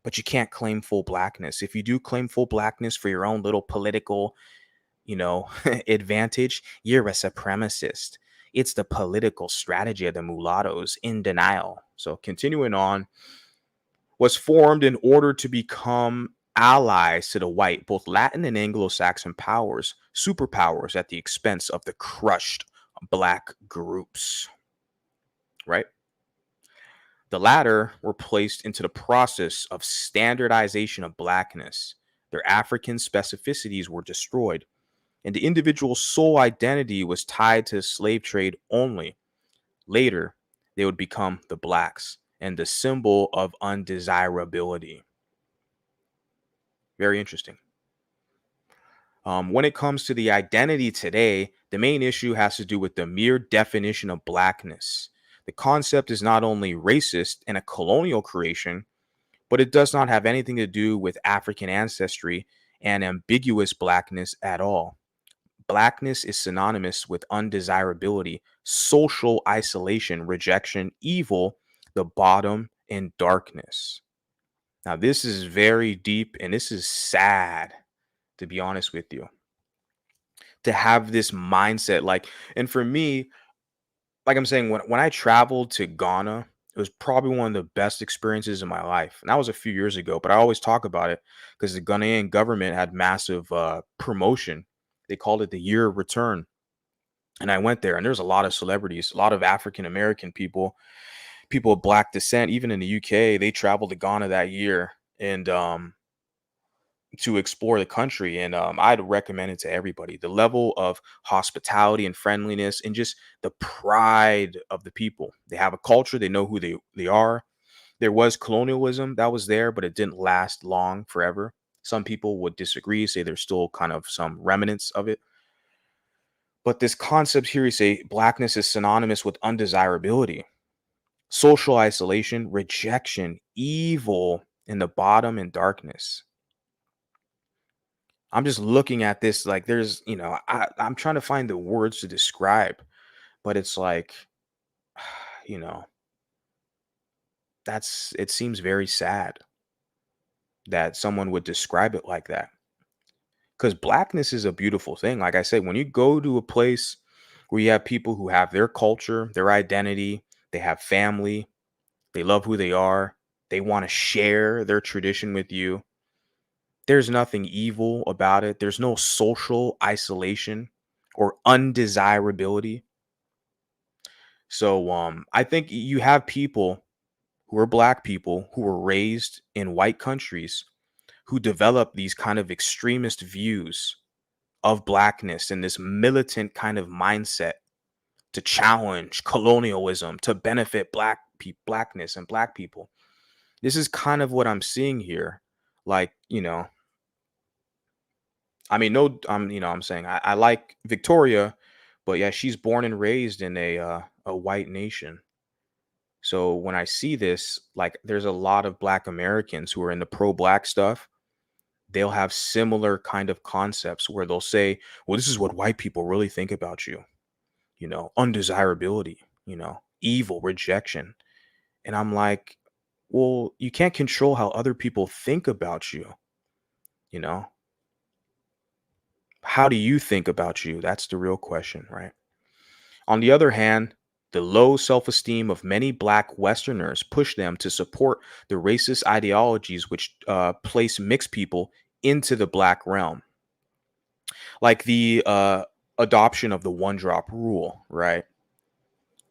but you can't claim full Blackness. If you do claim full Blackness for your own little political, advantage, you're a supremacist. It's the political strategy of the mulattoes in denial. So continuing on, was formed in order to become allies to the white, both Latin and Anglo-Saxon powers, superpowers at the expense of the crushed black groups, right? The latter were placed into the process of standardization of blackness. Their African specificities were destroyed, and the individual's sole identity was tied to the slave trade only. Later, they would become the blacks and the symbol of undesirability. Very interesting. When it comes to the identity today, the main issue has to do with the mere definition of blackness. The concept is not only racist and a colonial creation, but it does not have anything to do with African ancestry and ambiguous blackness at all. Blackness is synonymous with undesirability, social isolation, rejection, evil, the bottom, and darkness. Now, this is very deep and this is sad, to be honest with you, to have this mindset. And for me, like I'm saying, when I traveled to Ghana, it was probably one of the best experiences in my life. And that was a few years ago, but I always talk about it because the Ghanaian government had massive promotion. They called it the year of return. And I went there, and there's a lot of celebrities, a lot of African American people, people of black descent. Even in the UK, they traveled to Ghana that year and to explore the country. And I'd recommend it to everybody. The level of hospitality and friendliness, and just the pride of the people. They have a culture. They know who they are. There was colonialism that was there, but it didn't last long forever. Some people would disagree, say there's still kind of some remnants of it. But this concept here, you say blackness is synonymous with undesirability, social isolation, rejection, evil in the bottom, and darkness. I'm just looking at this like there's, I'm trying to find the words to describe, but it's like, you know, it seems very sad that someone would describe it like that. Because blackness is a beautiful thing. Like I said, when you go to a place where you have people who have their culture, their identity, they have family, they love who they are, they want to share their tradition with you. There's nothing evil about it. There's no social isolation or undesirability. So I think you have people who are black people who were raised in white countries who develop these kind of extremist views of blackness and this militant kind of mindset to challenge colonialism to benefit blackness and black people. This is kind of what I'm seeing here. Like, I mean, no, I'm saying I like Victoria, but yeah, she's born and raised in a white nation. So when I see this, like, there's a lot of black Americans who are in the pro-black stuff. They'll have similar kind of concepts where they'll say, well, this is what white people really think about you, undesirability, evil, rejection. And I'm like, well, you can't control how other people think about you, you know? How do you think about you? That's the real question, right? On the other hand, the low self esteem of many black Westerners push them to support the racist ideologies which place mixed people into the black realm, like the adoption of the one drop rule, right?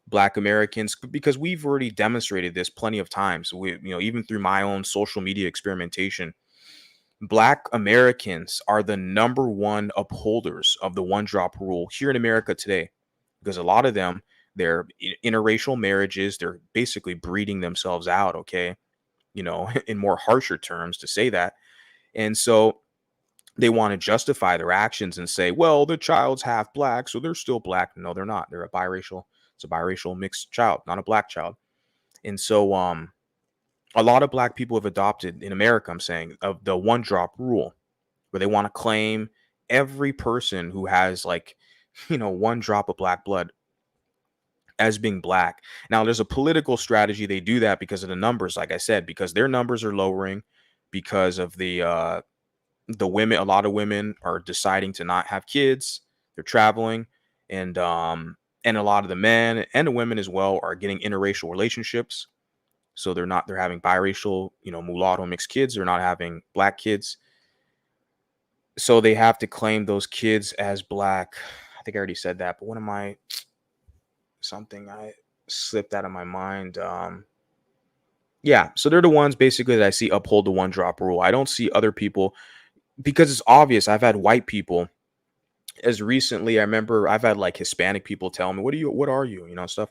Black Americans, because we've already demonstrated this plenty of times. Even through my own social media experimentation, Black Americans are the number one upholders of the one drop rule here in America today, because a lot of them, they're interracial marriages, they're basically breeding themselves out, okay? In more harsher terms to say that. And so they want to justify their actions and say, well, the child's half black, so they're still black. No, they're not. They're a biracial. It's a biracial mixed child, not a black child. And so a lot of black people have adopted in America, I'm saying, of the one drop rule, where they want to claim every person who has one drop of black blood as being black. Now, there's a political strategy. They do that because of the numbers, like I said, because their numbers are lowering because of the The women, a lot of women are deciding to not have kids. They're traveling, and a lot of the men and the women as well are getting interracial relationships. So they're having biracial, mulatto mixed kids. They're not having black kids. So they have to claim those kids as black. I think I already said that, but what am I? Something I slipped out of my mind. Yeah, so they're the ones basically that I see uphold the one drop rule. I don't see other people because it's obvious. I've had white people as recently. I remember I've had like Hispanic people tell me, what are you?" Stuff.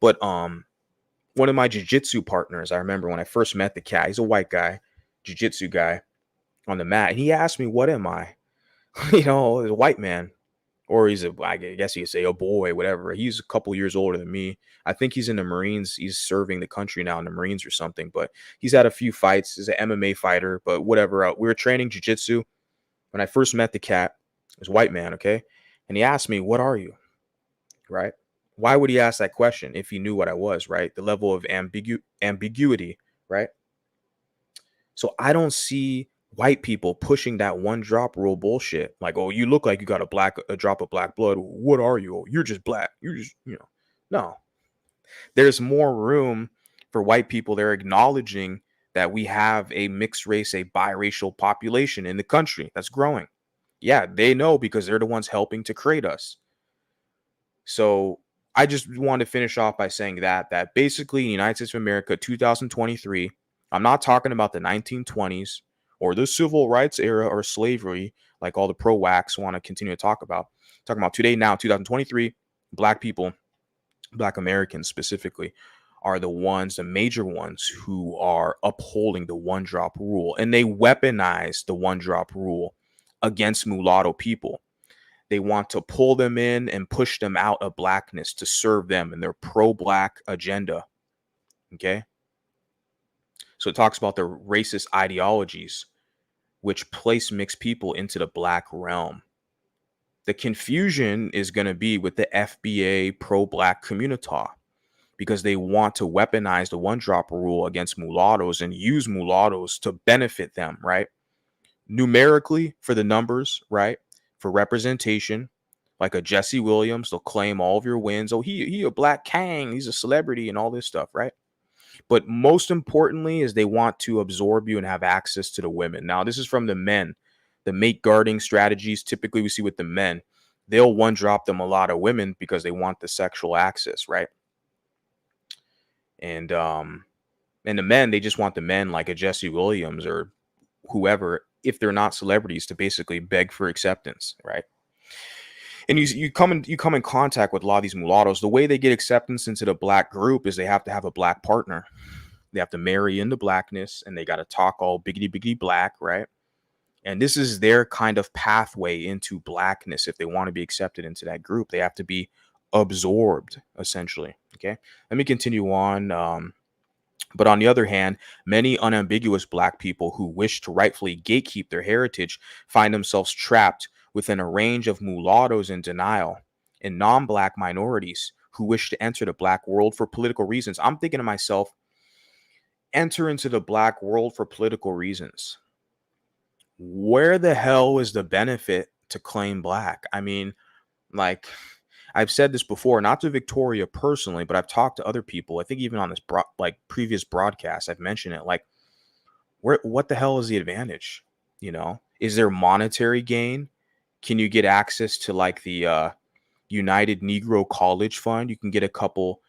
But one of my jujitsu partners, I remember when I first met the cat. He's a white guy, jujitsu guy on the mat, and he asked me, "What am I?" He's a white man, or I guess you could say a boy, whatever. He's a couple years older than me. I think he's in the Marines. He's serving the country now in the Marines or something. But he's had a few fights. He's an MMA fighter. But whatever. We were training jujitsu when I first met the cat. It was a white man, okay, and he asked me, "What are you?" Right? Why would he ask that question if he knew what I was? Right? The level of ambiguity, right? So I don't see white people pushing that one drop rule bullshit. Like, "Oh, you look like you got a drop of black blood. What are you? Oh, you're just black. You're just. No. There's more room for white people. They're acknowledging that we have a mixed race, a biracial population in the country that's growing. Yeah, they know because they're the ones helping to create us. So I just want to finish off by saying that basically in the United States of America, 2023, I'm not talking about the 1920s or the civil rights era or slavery, like all the pro-wax want to continue to talk about. I'm talking about today, now, 2023, black people, black Americans specifically, are the major ones who are upholding the one drop rule. And they weaponize the one drop rule against mulatto people. They want to pull them in and push them out of blackness to serve them and their pro-black agenda. Okay. So it talks about the racist ideologies which place mixed people into the black realm. The confusion is going to be with the FBA pro-black community because they want to weaponize the one drop rule against mulattoes and use mulattoes to benefit them, right? Numerically for the numbers, right? For representation, like a Jesse Williams, they'll claim all of your wins. Oh, he a black king, he's a celebrity and all this stuff, right? But most importantly is they want to absorb you and have access to the women. Now, this is from the men. The mate guarding strategies typically we see with the men. They'll one drop them a lot of women because they want the sexual access, right? And the men, they just want the men like a Jesse Williams or whoever, if they're not celebrities, to basically beg for acceptance, right? And you come in contact with a lot of these mulattoes. The way they get acceptance into the black group is they have to have a black partner. They have to marry into blackness, and they got to talk all biggity biggity black, right? And this is their kind of pathway into blackness. If they want to be accepted into that group, they have to be absorbed, essentially. Okay, let me continue on. But on the other hand, many unambiguous black people who wish to rightfully gatekeep their heritage find themselves trapped within a range of mulattoes in denial and non-black minorities who wish to enter the black world for political reasons. I'm thinking to myself, enter into the black world for political reasons. Where the hell is the benefit to claim black? I mean, like, I've said this before, not to Victoria personally, but I've talked to other people. I think even on this previous broadcast, I've mentioned it. Like, what the hell is the advantage? Is there monetary gain? Can you get access to like the United Negro College Fund? You can get a couple,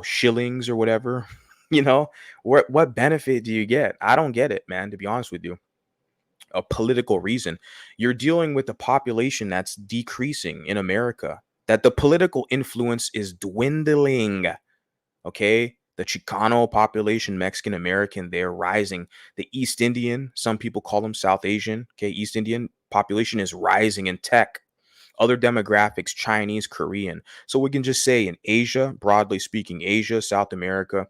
shillings or whatever. What benefit do you get? I don't get it, man. To be honest with you, a political reason. You're dealing with a population that's decreasing in America, that the political influence is dwindling. Okay. The Chicano population, Mexican American, they're rising. The East Indian, some people call them South Asian. Okay. East Indian population is rising in tech. Other demographics, Chinese, Korean. So we can just say in Asia, broadly speaking, Asia, South America,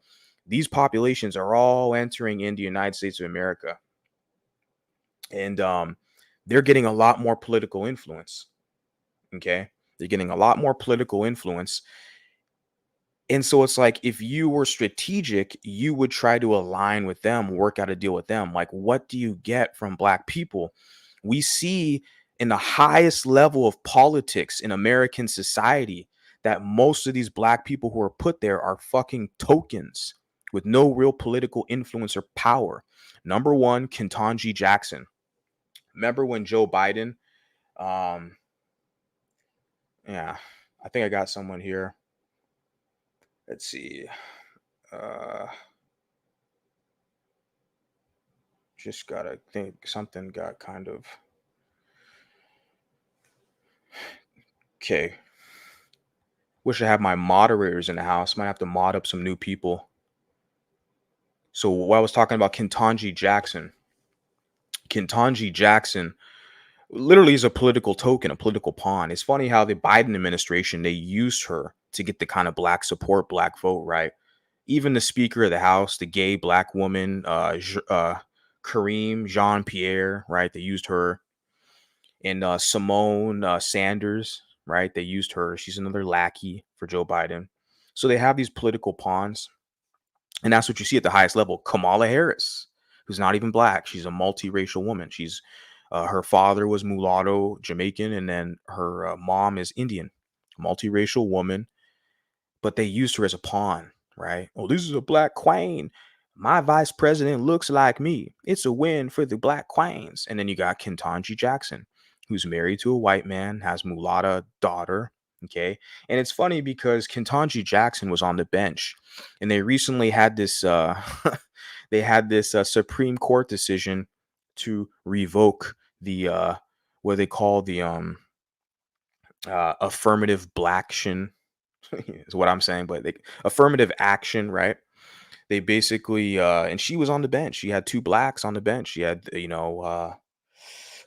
these populations are all entering in the United States of America. And they're getting a lot more political influence. Okay. They're getting a lot more political influence. And so it's like, if you were strategic, you would try to align with them, work out a deal with them. Like, what do you get from black people We see in the highest level of politics in American society that most of these black people who are put there are fucking tokens with no real political influence or power. Number one, Ketanji Jackson. Remember when Joe Biden, um, yeah, I think I got someone here. Let's see. Uh, just gotta think something got kind of okay. Wish I had my moderators in the house. Might have to mod up some new people. So while I was talking about Ketanji Jackson literally is a political token, a political pawn. It's funny how the Biden administration, they used her to get the kind of black support, black vote, right? Even the Speaker of the House, the gay black woman, Kareem Jean Pierre, right? They used her. And Simone Sanders, right? They used her. She's another lackey for Joe Biden. So they have these political pawns. And that's what you see at the highest level. Kamala Harris, who's not even black. She's a multiracial woman. She's her father was mulatto Jamaican, and then her mom is Indian. Multiracial woman, but they used her as a pawn, right? Oh, this is a black queen. My vice president looks like me. It's a win for the black queens. And then you got Ketanji Jackson, who's married to a white man, has mulatto daughter. Okay. And it's funny because Ketanji Jackson was on the bench, and they recently had this they had this Supreme Court decision to revoke the what they call the affirmative blaction is what I'm saying, but affirmative action, right? They basically and she was on the bench. She had two blacks on the bench. She had,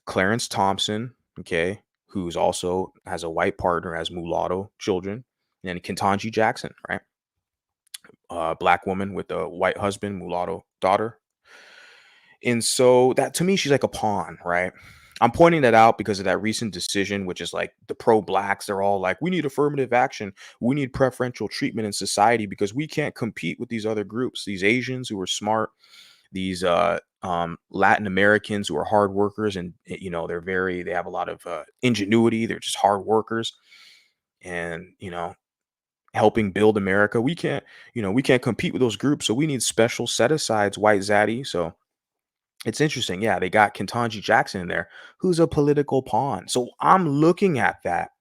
Clarence Thompson, okay, who's also has a white partner, has mulatto children, and Ketanji Jackson, right? Black woman with a white husband, mulatto daughter. And so that to me, she's like a pawn, right? I'm pointing that out because of that recent decision, which is like the pro blacks, they're all like, we need affirmative action. We need preferential treatment in society because we can't compete with these other groups, these Asians who are smart, these Latin Americans who are hard workers. And, they have a lot of ingenuity. They're just hard workers and, helping build America. We can't compete with those groups. So we need special set asides, white zaddy. So it's interesting. Yeah, they got Ketanji Jackson in there, who's a political pawn. So I'm looking at that,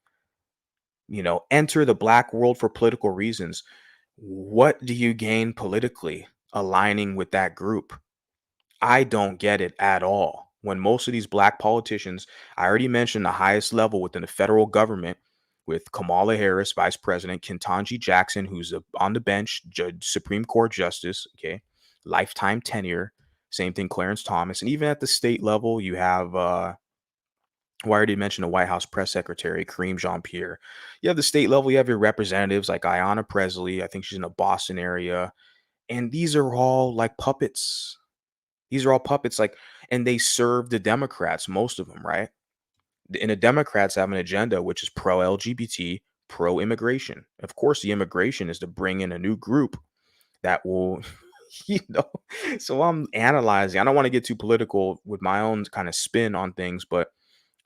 enter the black world for political reasons. What do you gain politically aligning with that group? I don't get it at all. When most of these black politicians, I already mentioned the highest level within the federal government with Kamala Harris, Vice President, Ketanji Jackson, who's on the bench, Supreme Court Justice, okay, lifetime tenure. Same thing, Clarence Thomas. And even at the state level, you have, well, I already mentioned the White House press secretary, Kareem Jean Pierre. You have the state level, you have your representatives like Ayanna Presley. I think she's in the Boston area. And these are all like puppets. These are all puppets, like, and they serve the Democrats, most of them, right? And the Democrats have an agenda which is pro LGBT, pro immigration. Of course, the immigration is to bring in a new group that will, you know. So I'm analyzing. I don't want to get too political with my own kind of spin on things, but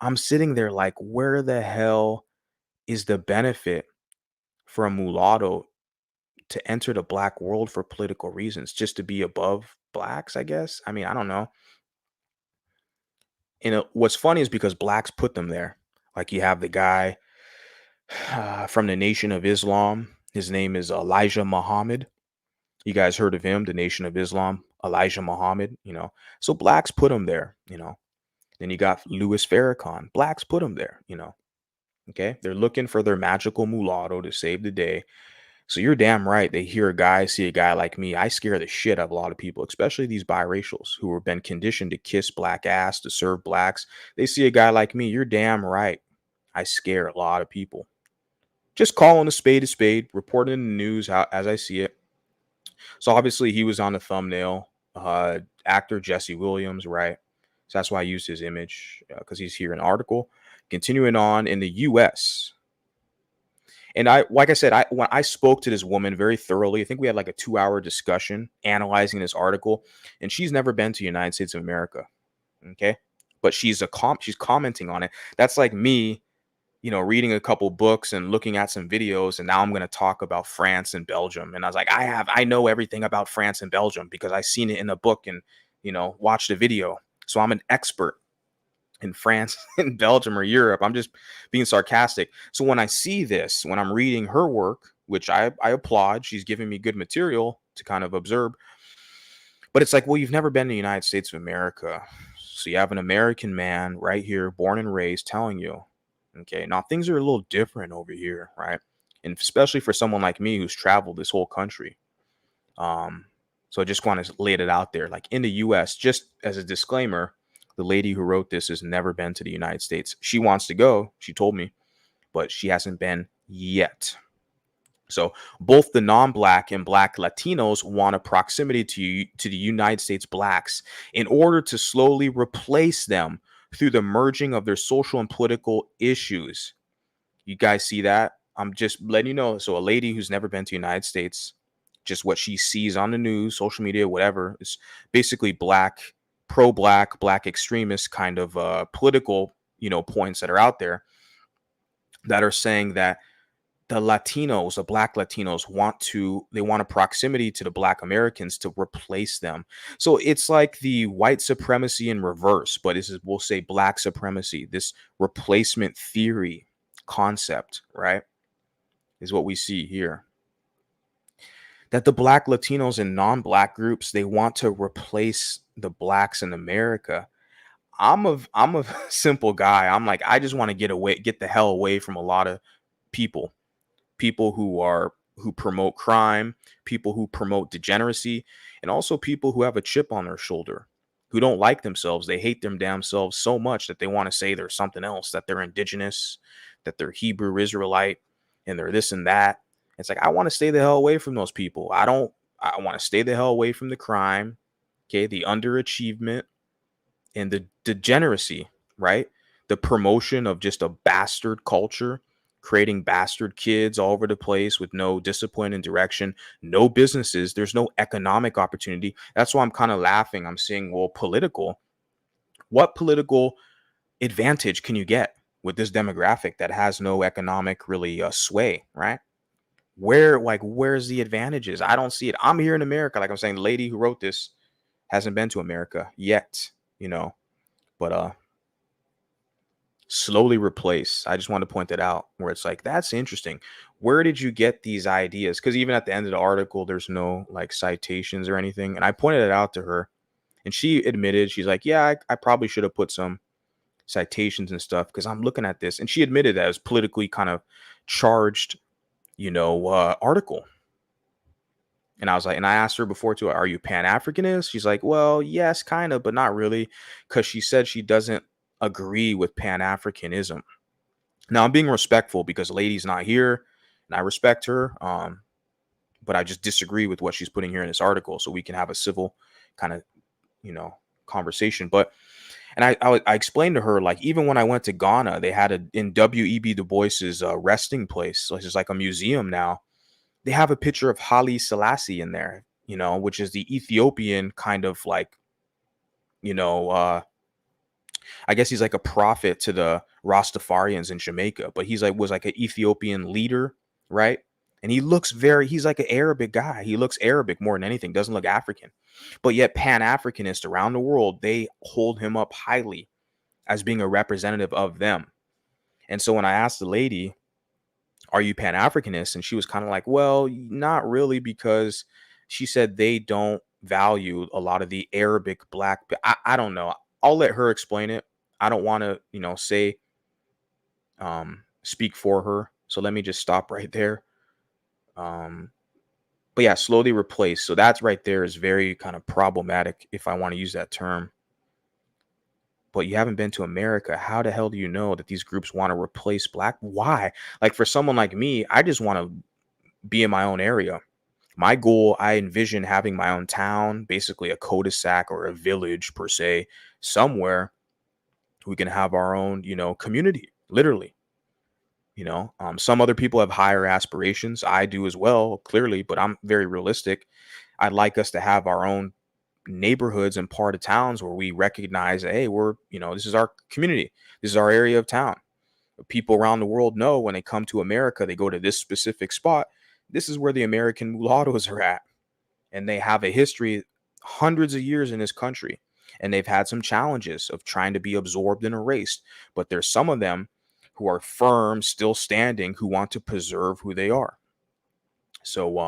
I'm sitting there like, where the hell is the benefit for a mulatto to enter the black world for political reasons, just to be above blacks, I guess? I mean, I don't know. And what's funny is because blacks put them there. Like you have the guy from the Nation of Islam. His name is Elijah Muhammad. You guys heard of him, the Nation of Islam, Elijah Muhammad, So blacks put him there. Then you got Louis Farrakhan. Blacks put him there. Okay. They're looking for their magical mulatto to save the day. So you're damn right. They hear a guy, see a guy like me. I scare the shit out of a lot of people, especially these biracials who have been conditioned to kiss black ass, to serve blacks. They see a guy like me. You're damn right. I scare a lot of people. Just calling a spade, reporting in the news as I see it. So obviously he was on the thumbnail. Actor Jesse Williams, right? So that's why I used his image because he's here in an article. Continuing on in the U.S. And like I said, when I spoke to this woman very thoroughly, I think we had like a 2-hour discussion analyzing this article, and she's never been to the United States of America. Okay. but she's commenting on it. That's like me, reading a couple books and looking at some videos, and now I'm going to talk about France and Belgium. And I was like, I know everything about France and Belgium because I seen it in a book and, watched a video. So I'm an expert in France and Belgium or Europe. I'm just being sarcastic. So when I see this, when I'm reading her work, which I applaud, she's giving me good material to kind of observe. But it's like, well, you've never been to the United States of America. So you have an American man right here, born and raised, telling you, okay, now things are a little different over here, right? And especially for someone like me who's traveled this whole country. So I just want to lay it out there. Like in the US, just as a disclaimer, the lady who wrote this has never been to the United States. She wants to go, she told me, but she hasn't been yet. So both the non-black and black Latinos want a proximity to the United States blacks in order to slowly replace them through the merging of their social and political issues. You guys see that? I'm just letting you know. So a lady who's never been to the United States, just what she sees on the news, social media, whatever, is basically black, pro-black, black extremist kind of political, points that are out there that are saying that the Latinos, the black Latinos they want a proximity to the black Americans to replace them. So it's like the white supremacy in reverse, but we'll say black supremacy, this replacement theory concept, right? Is what we see here. That the black Latinos and non-black groups, they want to replace the blacks in America. I'm a simple guy. I'm like, I just want to get the hell away from a lot of people who promote crime, people who promote degeneracy, and also people who have a chip on their shoulder, who don't like themselves. They hate them damn selves so much that they want to say they're something else, that they're indigenous, that they're Hebrew Israelite, and they're this and that. It's like, I want to stay the hell away from those people. I want to stay the hell away from the crime, okay, the underachievement, and the degeneracy, right? The promotion of just a bastard culture, creating bastard kids all over the place with no discipline and direction, no businesses. There's no economic opportunity. That's why I'm kind of laughing. I'm saying, well, what political advantage can you get with this demographic that has no economic really sway, right? Where's the advantages? I don't see it. I'm here in America. Like I'm saying, the lady who wrote this hasn't been to America yet, but slowly replace. I just want to point that out where it's like, that's interesting. Where did you get these ideas? Because even at the end of the article, there's no like citations or anything. And I pointed it out to her and she admitted, she's like, yeah, I probably should have put some citations and stuff because I'm looking at this. And she admitted that it was politically kind of charged, article. And I was like, and I asked her before too, are you Pan-Africanist? She's like, well, yes, kind of, but not really. Because she said she doesn't agree with Pan-Africanism. Now I'm being respectful because the lady's not here and I respect her. But I just disagree with what she's putting here in this article. So we can have a civil kind of, conversation. But, and I explained to her, like, even when I went to Ghana, they had in W.E.B. Du Bois's resting place. So it's just like a museum now. They have a picture of Haile Selassie in there, which is the Ethiopian kind of like, I guess he's like a prophet to the Rastafarians in Jamaica, but was like an Ethiopian leader, right? And he's like an Arabic guy. He looks Arabic more than anything, doesn't look African. But yet Pan-Africanists around the world, they hold him up highly as being a representative of them. And so when I asked the lady, are you Pan-Africanist? And she was kind of like, well, not really, because she said they don't value a lot of the Arabic black. I don't know. I'll let her explain it. I don't want to, speak for her. So let me just stop right there. But yeah, slowly replace. So that's right there is very kind of problematic if I want to use that term. But you haven't been to America. How the hell do you know that these groups want to replace black? Why? Like for someone like me, I just want to be in my own area. My goal, I envision having my own town, basically a cul-de-sac or a village per se, somewhere we can have our own, community, literally. Some other people have higher aspirations. I do as well, clearly, but I'm very realistic. I'd like us to have our own, neighborhoods and part of towns where we recognize, hey, this is our community, this is our area of town. People around the world know when they come to America, they go to this specific spot. This is where the American mulattoes are at. And they have a history, hundreds of years in this country. And they've had some challenges of trying to be absorbed and erased. But there's some of them who are firm, still standing, who want to preserve who they are. So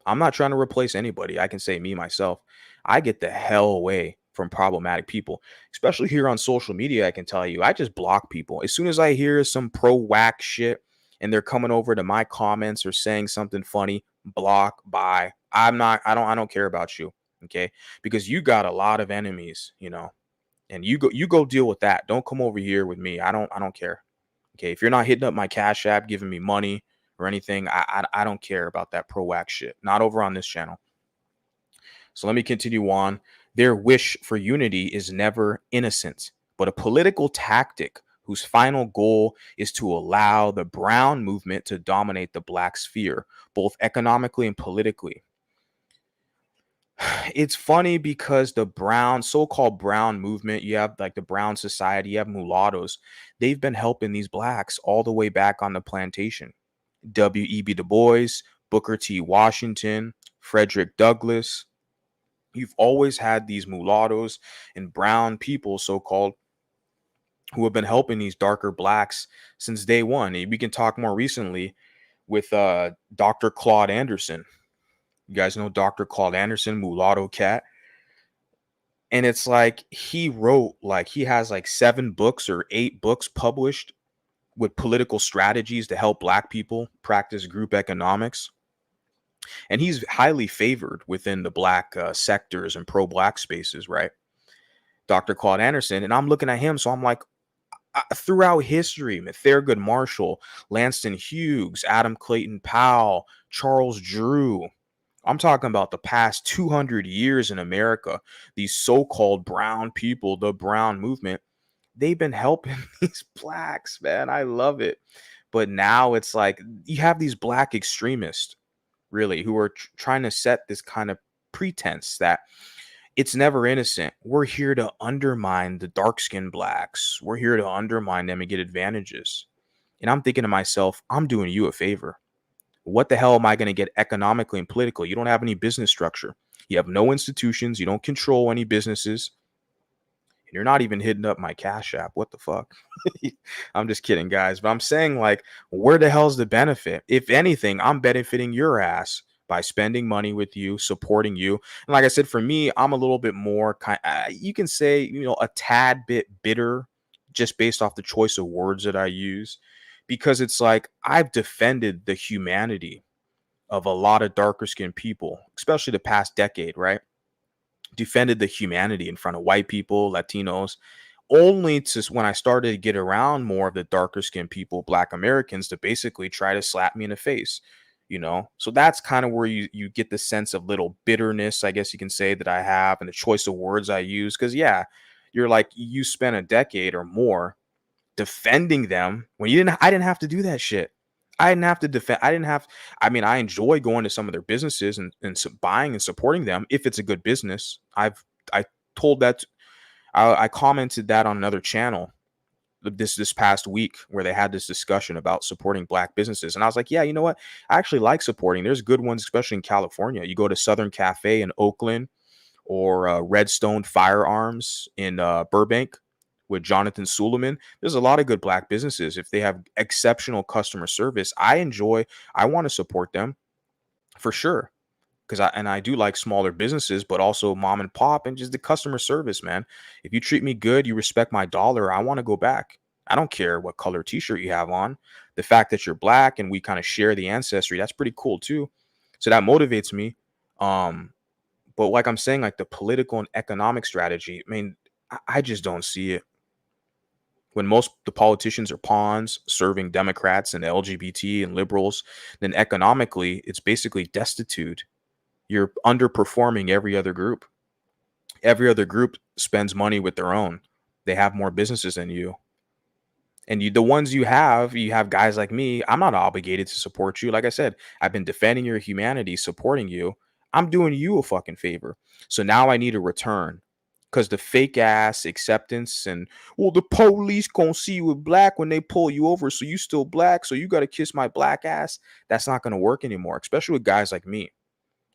I'm not trying to replace anybody. I can say me myself. I get the hell away from problematic people, especially here on social media. I can tell you, I just block people as soon as I hear some pro whack shit and they're coming over to my comments or saying something funny. Block, bye. I don't care about you. Okay, because you got a lot of enemies, and you go deal with that. Don't come over here with me. I don't care. Okay, if you're not hitting up my Cash App, giving me money or anything, I don't care about that pro whack shit. Not over on this channel. So let me continue on. Their wish for unity is never innocent, but a political tactic whose final goal is to allow the brown movement to dominate the black sphere, both economically and politically. It's funny because the so-called brown movement, you have like the brown society, you have mulattoes. They've been helping these blacks all the way back on the plantation. W.E.B. Du Bois, Booker T. Washington, Frederick Douglass. You've always had these mulattoes and brown people, so-called, who have been helping these darker blacks since day one. We can talk more recently with Dr. Claude Anderson. You guys know Dr. Claude Anderson, mulatto cat. And it's like he has like 7 books or 8 books published with political strategies to help black people practice group economics. And he's highly favored within the black sectors and pro-black spaces, right? Dr. Claude Anderson. And I'm looking at him, so I'm like, throughout history, Thurgood Marshall, Langston Hughes, Adam Clayton Powell, Charles Drew. I'm talking about the past 200 years in America. These so-called brown people, the brown movement, they've been helping these blacks, man. I love it. But now it's like you have these black extremists, really, who are trying to set this kind of pretense that it's never innocent. We're here to undermine the dark-skinned blacks. We're here to undermine them and get advantages. And I'm thinking to myself, I'm doing you a favor. What the hell am I going to get economically and politically? You don't have any business structure. You have no institutions. You don't control any businesses. And you're not even hitting up my Cash App. What the fuck? I'm just kidding, guys. But I'm saying, like, where the hell's the benefit? If anything, I'm benefiting your ass by spending money with you, supporting you. And like I said, for me, I'm a little bit more you can say, a tad bit bitter just based off the choice of words that I use, because it's like I've defended the humanity of a lot of darker skinned people, especially the past decade, right? Defended the humanity in front of white people, Latinos, only to when I started to get around more of the darker skinned people, black Americans, to basically try to slap me in the face. So that's kind of where you get the sense of little bitterness, I guess you can say, that I have, and the choice of words I use. Because you're like, you spent a decade or more defending them when I didn't have to do that shit. I didn't have to defend. I enjoy going to some of their businesses and buying and supporting them if it's a good business. I told that, I commented that on another channel this past week, where they had this discussion about supporting black businesses. And I was like, yeah, you know what? I actually like supporting. There's good ones, especially in California. You go to Southern Cafe in Oakland, or Redstone Firearms in Burbank with Jonathan Suleiman. There's a lot of good black businesses. If they have exceptional customer service, I want to support them for sure. Because I do like smaller businesses, but also mom and pop, and just the customer service, man. If you treat me good, you respect my dollar, I want to go back. I don't care what color t-shirt you have on. The fact that you're black and we kind of share the ancestry, that's pretty cool too. So that motivates me. But like I'm saying, like the political and economic strategy, I just don't see it. When most the politicians are pawns serving Democrats and LGBT and liberals, then economically it's basically destitute. You're underperforming every other group. Every other group spends money with their own. They have more businesses than you. And the ones you have guys like me. I'm not obligated to support you. Like I said, I've been defending your humanity, supporting you. I'm doing you a fucking favor. So now I need a return. Because the fake ass acceptance and, well, the police gonna see you with black when they pull you over, so you still black, so you gotta kiss my black ass. That's not gonna work anymore, especially with guys like me.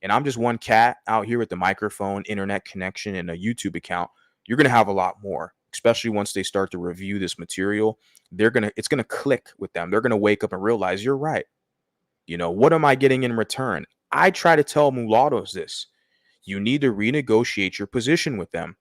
And I'm just one cat out here with the microphone, internet connection, and a YouTube account. You're gonna have a lot more, especially once they start to review this material. It's gonna click with them. They're gonna wake up and realize you're right. What am I getting in return? I try to tell mulattoes this. You need to renegotiate your position with them.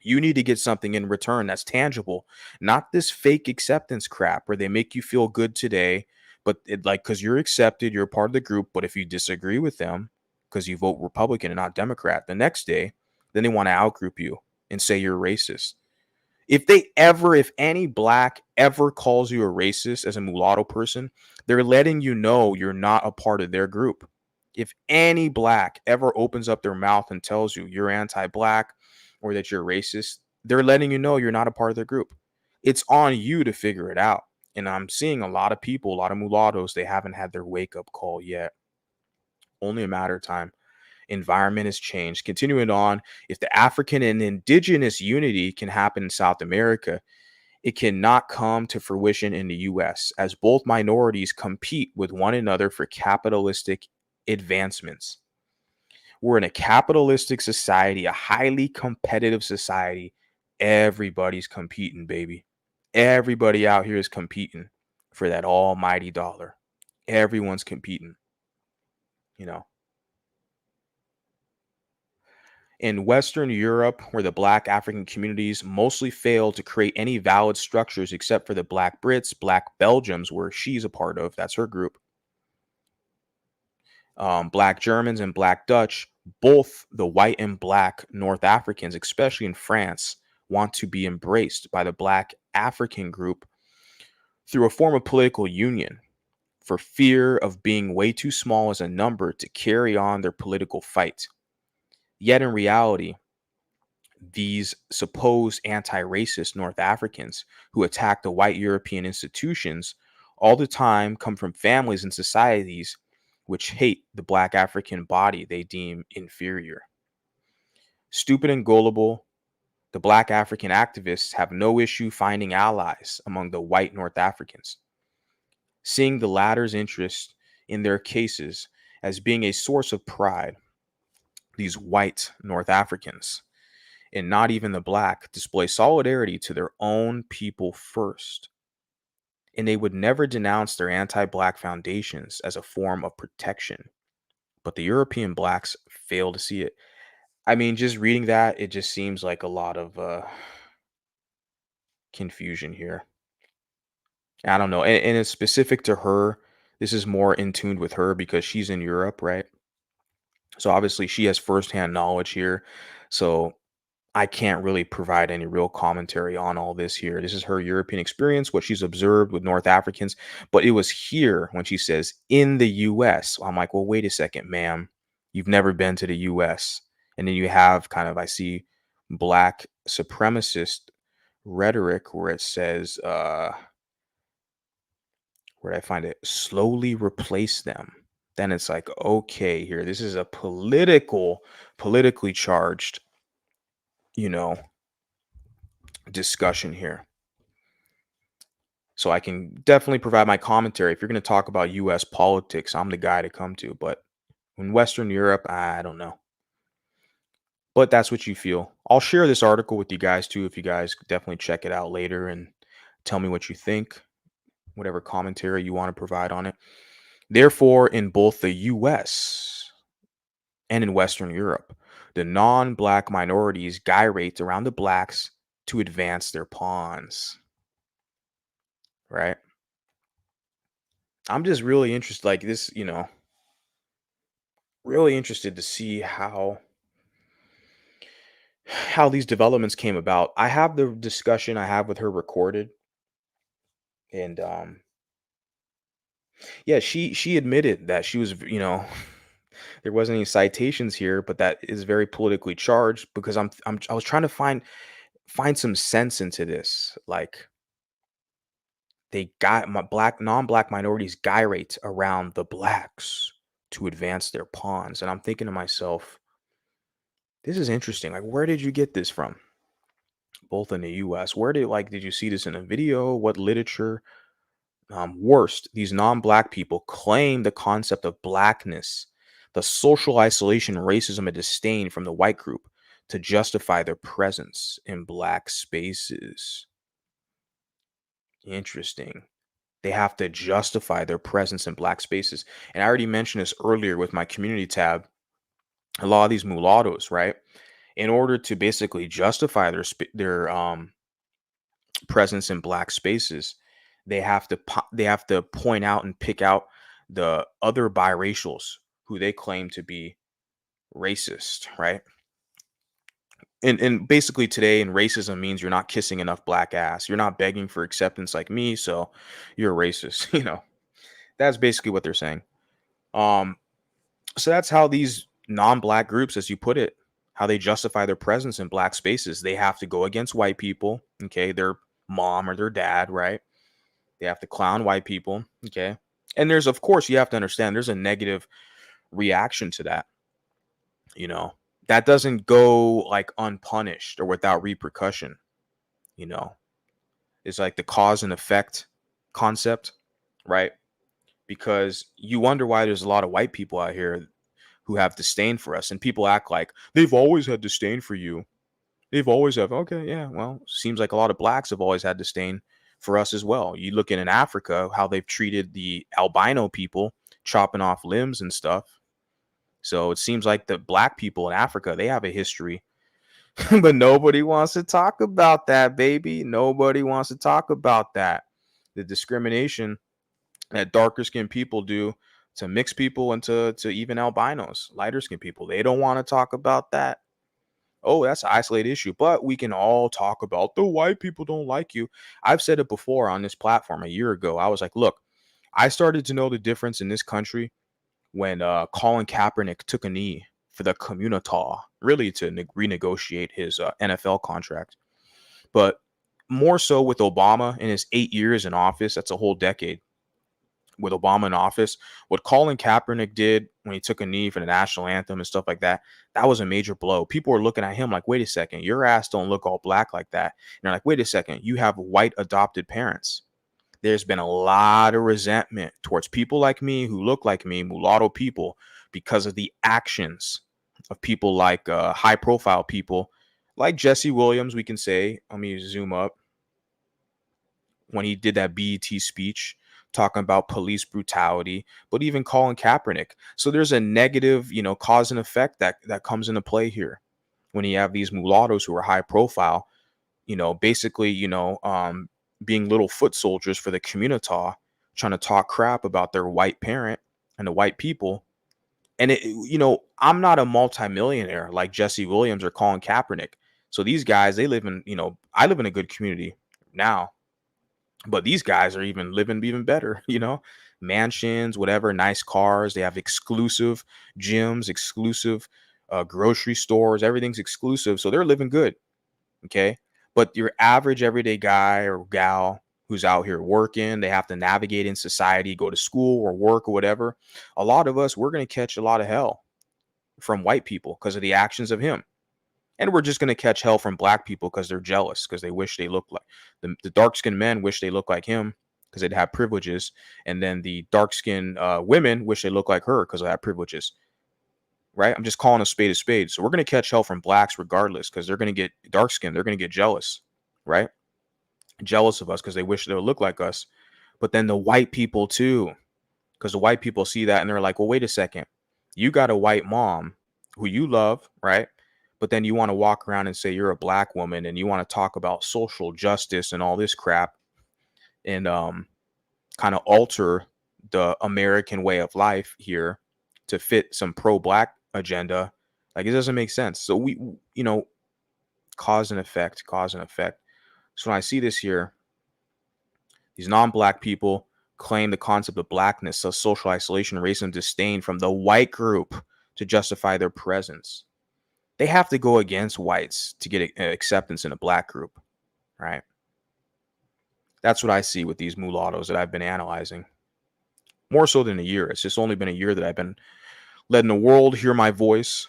You need to get something in return that's tangible, not this fake acceptance crap where they make you feel good today, but because you're accepted, you're a part of the group. But if you disagree with them because you vote Republican and not Democrat, the next day, then they want to outgroup you and say you're racist. If any black ever calls you a racist as a mulatto person, they're letting you know you're not a part of their group. If any black ever opens up their mouth and tells you you're anti-black or that you're racist, they're letting you know you're not a part of their group. It's on you to figure it out. And I'm seeing a lot of people, a lot of mulattoes, they haven't had their wake up call yet. Only a matter of time. Environment has changed. Continuing on, if the African and indigenous unity can happen in South America, it cannot come to fruition in the US as both minorities compete with one another for capitalistic advancements. We're in a capitalistic society, a highly competitive society. Everybody's competing, baby. Everybody out here is competing for that almighty dollar. Everyone's competing, you know. In Western Europe, where the Black African communities mostly failed to create any valid structures except for the Black Brits, Black Belgians, where she's a part of, that's her group, Black Germans, and Black Dutch, both the white and Black North Africans, especially in France, want to be embraced by the Black African group through a form of political union for fear of being way too small as a number to carry on their political fight. Yet in reality, these supposed anti-racist North Africans who attack the white European institutions all the time come from families and societies which hate the Black African body they deem inferior. Stupid and gullible, the Black African activists have no issue finding allies among the white North Africans, seeing the latter's interest in their cases as being a source of pride. These white North Africans, and not even the black, display solidarity to their own people first. And they would never denounce their anti black foundations as a form of protection. But the European blacks fail to see it. I mean, just reading that, it just seems like a lot of confusion here. I don't know. And it's specific to her. This is more in tune with her because she's in Europe, right? So obviously she has firsthand knowledge here. So I can't really provide any real commentary on all this here. This is her European experience, what she's observed with North Africans. But it was here when she says in the US. I'm like, well, wait a second, ma'am. You've never been to the US. And then you have kind of, I see black supremacist rhetoric where it says, where I find it, slowly replace them. Then it's like, okay, here, this is a politically charged, you know, discussion here. So I can definitely provide my commentary. If you're going to talk about US politics, I'm the guy to come to. But in Western Europe, I don't know. But that's what you feel. I'll share this article with you guys too, if you guys definitely check it out later and tell me what you think, whatever commentary you want to provide on it. Therefore, in both the US and in Western Europe, the non black minorities gyrate around the blacks to advance their pawns. Right? I'm just really interested, like this, really interested to see how these developments came about. I have the discussion I have with her recorded, and yeah, she admitted that she was, there wasn't any citations here, but that is very politically charged because I was trying to find some sense into this. Like they got my black non-black minorities gyrate around the blacks to advance their pawns. And I'm thinking to myself, this is interesting. Like, where did you get this from? Both in the US. Where did you see this in a video? What literature? Worst, these non-black people claim the concept of blackness, the social isolation, racism, and disdain from the white group to justify their presence in black spaces. Interesting. They have to justify their presence in black spaces. And I already mentioned this earlier with my community tab. A lot of these mulattoes, right? In order to basically justify their presence in black spaces, they have to point out and pick out the other biracials who they claim to be racist, right? And basically today, and racism means you're not kissing enough black ass. You're not begging for acceptance like me, so you're a racist. That's basically what they're saying. Um, so that's how these non-black groups, as you put it, how they justify their presence in black spaces. They have to go against white people, okay, their mom or their dad, right? They have to clown white people, okay? And there's, of course, you have to understand there's a negative reaction to that, you know. That doesn't go like unpunished or without repercussion, you know. It's like the cause and effect concept, right? Because you wonder why there's a lot of white people out here who have disdain for us, and people act like they've always had disdain for you. They've always have. Okay, yeah. Well, seems like a lot of blacks have always had disdain for us as well. You look in Africa, how they've treated the albino people, chopping off limbs and stuff. So it seems like the black people in Africa, they have a history, but nobody wants to talk about that, baby. Nobody wants to talk about that. The discrimination that darker skinned people do to mixed people and to even albinos, lighter skinned people. They don't want to talk about that. Oh, that's an isolated issue, but we can all talk about the white people don't like you. I've said it before on this platform a year ago. I was like, look, I started to know the difference in this country when Colin Kaepernick took a knee for the Communitaw, really to renegotiate his NFL contract. But more so with Obama in his 8 years in office, that's a whole decade with Obama in office. What Colin Kaepernick did when he took a knee for the national anthem and stuff like that, that was a major blow. People were looking at him like, wait a second, your ass don't look all black like that. And they're like, wait a second, you have white adopted parents. There's been a lot of resentment towards people like me who look like me, mulatto people, because of the actions of people like high profile people like Jesse Williams. We can say, let me zoom up, when he did that BET speech talking about police brutality, but even Colin Kaepernick. So there's a negative, cause and effect that comes into play here when you have these mulattoes who are high profile, basically, being little foot soldiers for the communitaw, trying to talk crap about their white parent and the white people. And I'm not a multimillionaire like Jesse Williams or Colin Kaepernick. So these guys, they live in, I live in a good community now, but these guys are even living even better, mansions, whatever, nice cars. They have exclusive gyms, exclusive grocery stores. Everything's exclusive. So they're living good. Okay. But your average everyday guy or gal who's out here working, they have to navigate in society, go to school or work or whatever. A lot of us, we're going to catch a lot of hell from white people because of the actions of him. And we're just going to catch hell from black people because they're jealous, because they wish they looked like the dark-skinned men wish they looked like him because they'd have privileges. And then the dark-skinned women wish they looked like her because they have privileges. Right? I'm just calling a spade a spade. So we're going to catch hell from blacks regardless, because they're going to get dark-skinned. They're going to get jealous. Right? Jealous of us because they wish they would look like us. But then the white people too, because the white people see that and they're like, well, wait a second. You got a white mom who you love, right? But then you want to walk around and say you're a black woman and you want to talk about social justice and all this crap and kind of alter the American way of life here to fit some pro-black agenda. Like, it doesn't make sense. So we, cause and effect, cause and effect. So when I see this here, these non-black people claim the concept of blackness, so social isolation, racism, disdain from the white group to justify their presence. They have to go against whites to get acceptance in a black group, right? That's what I see with these mulattoes that I've been analyzing. More so than a year. It's just only been a year that I've been letting the world hear my voice,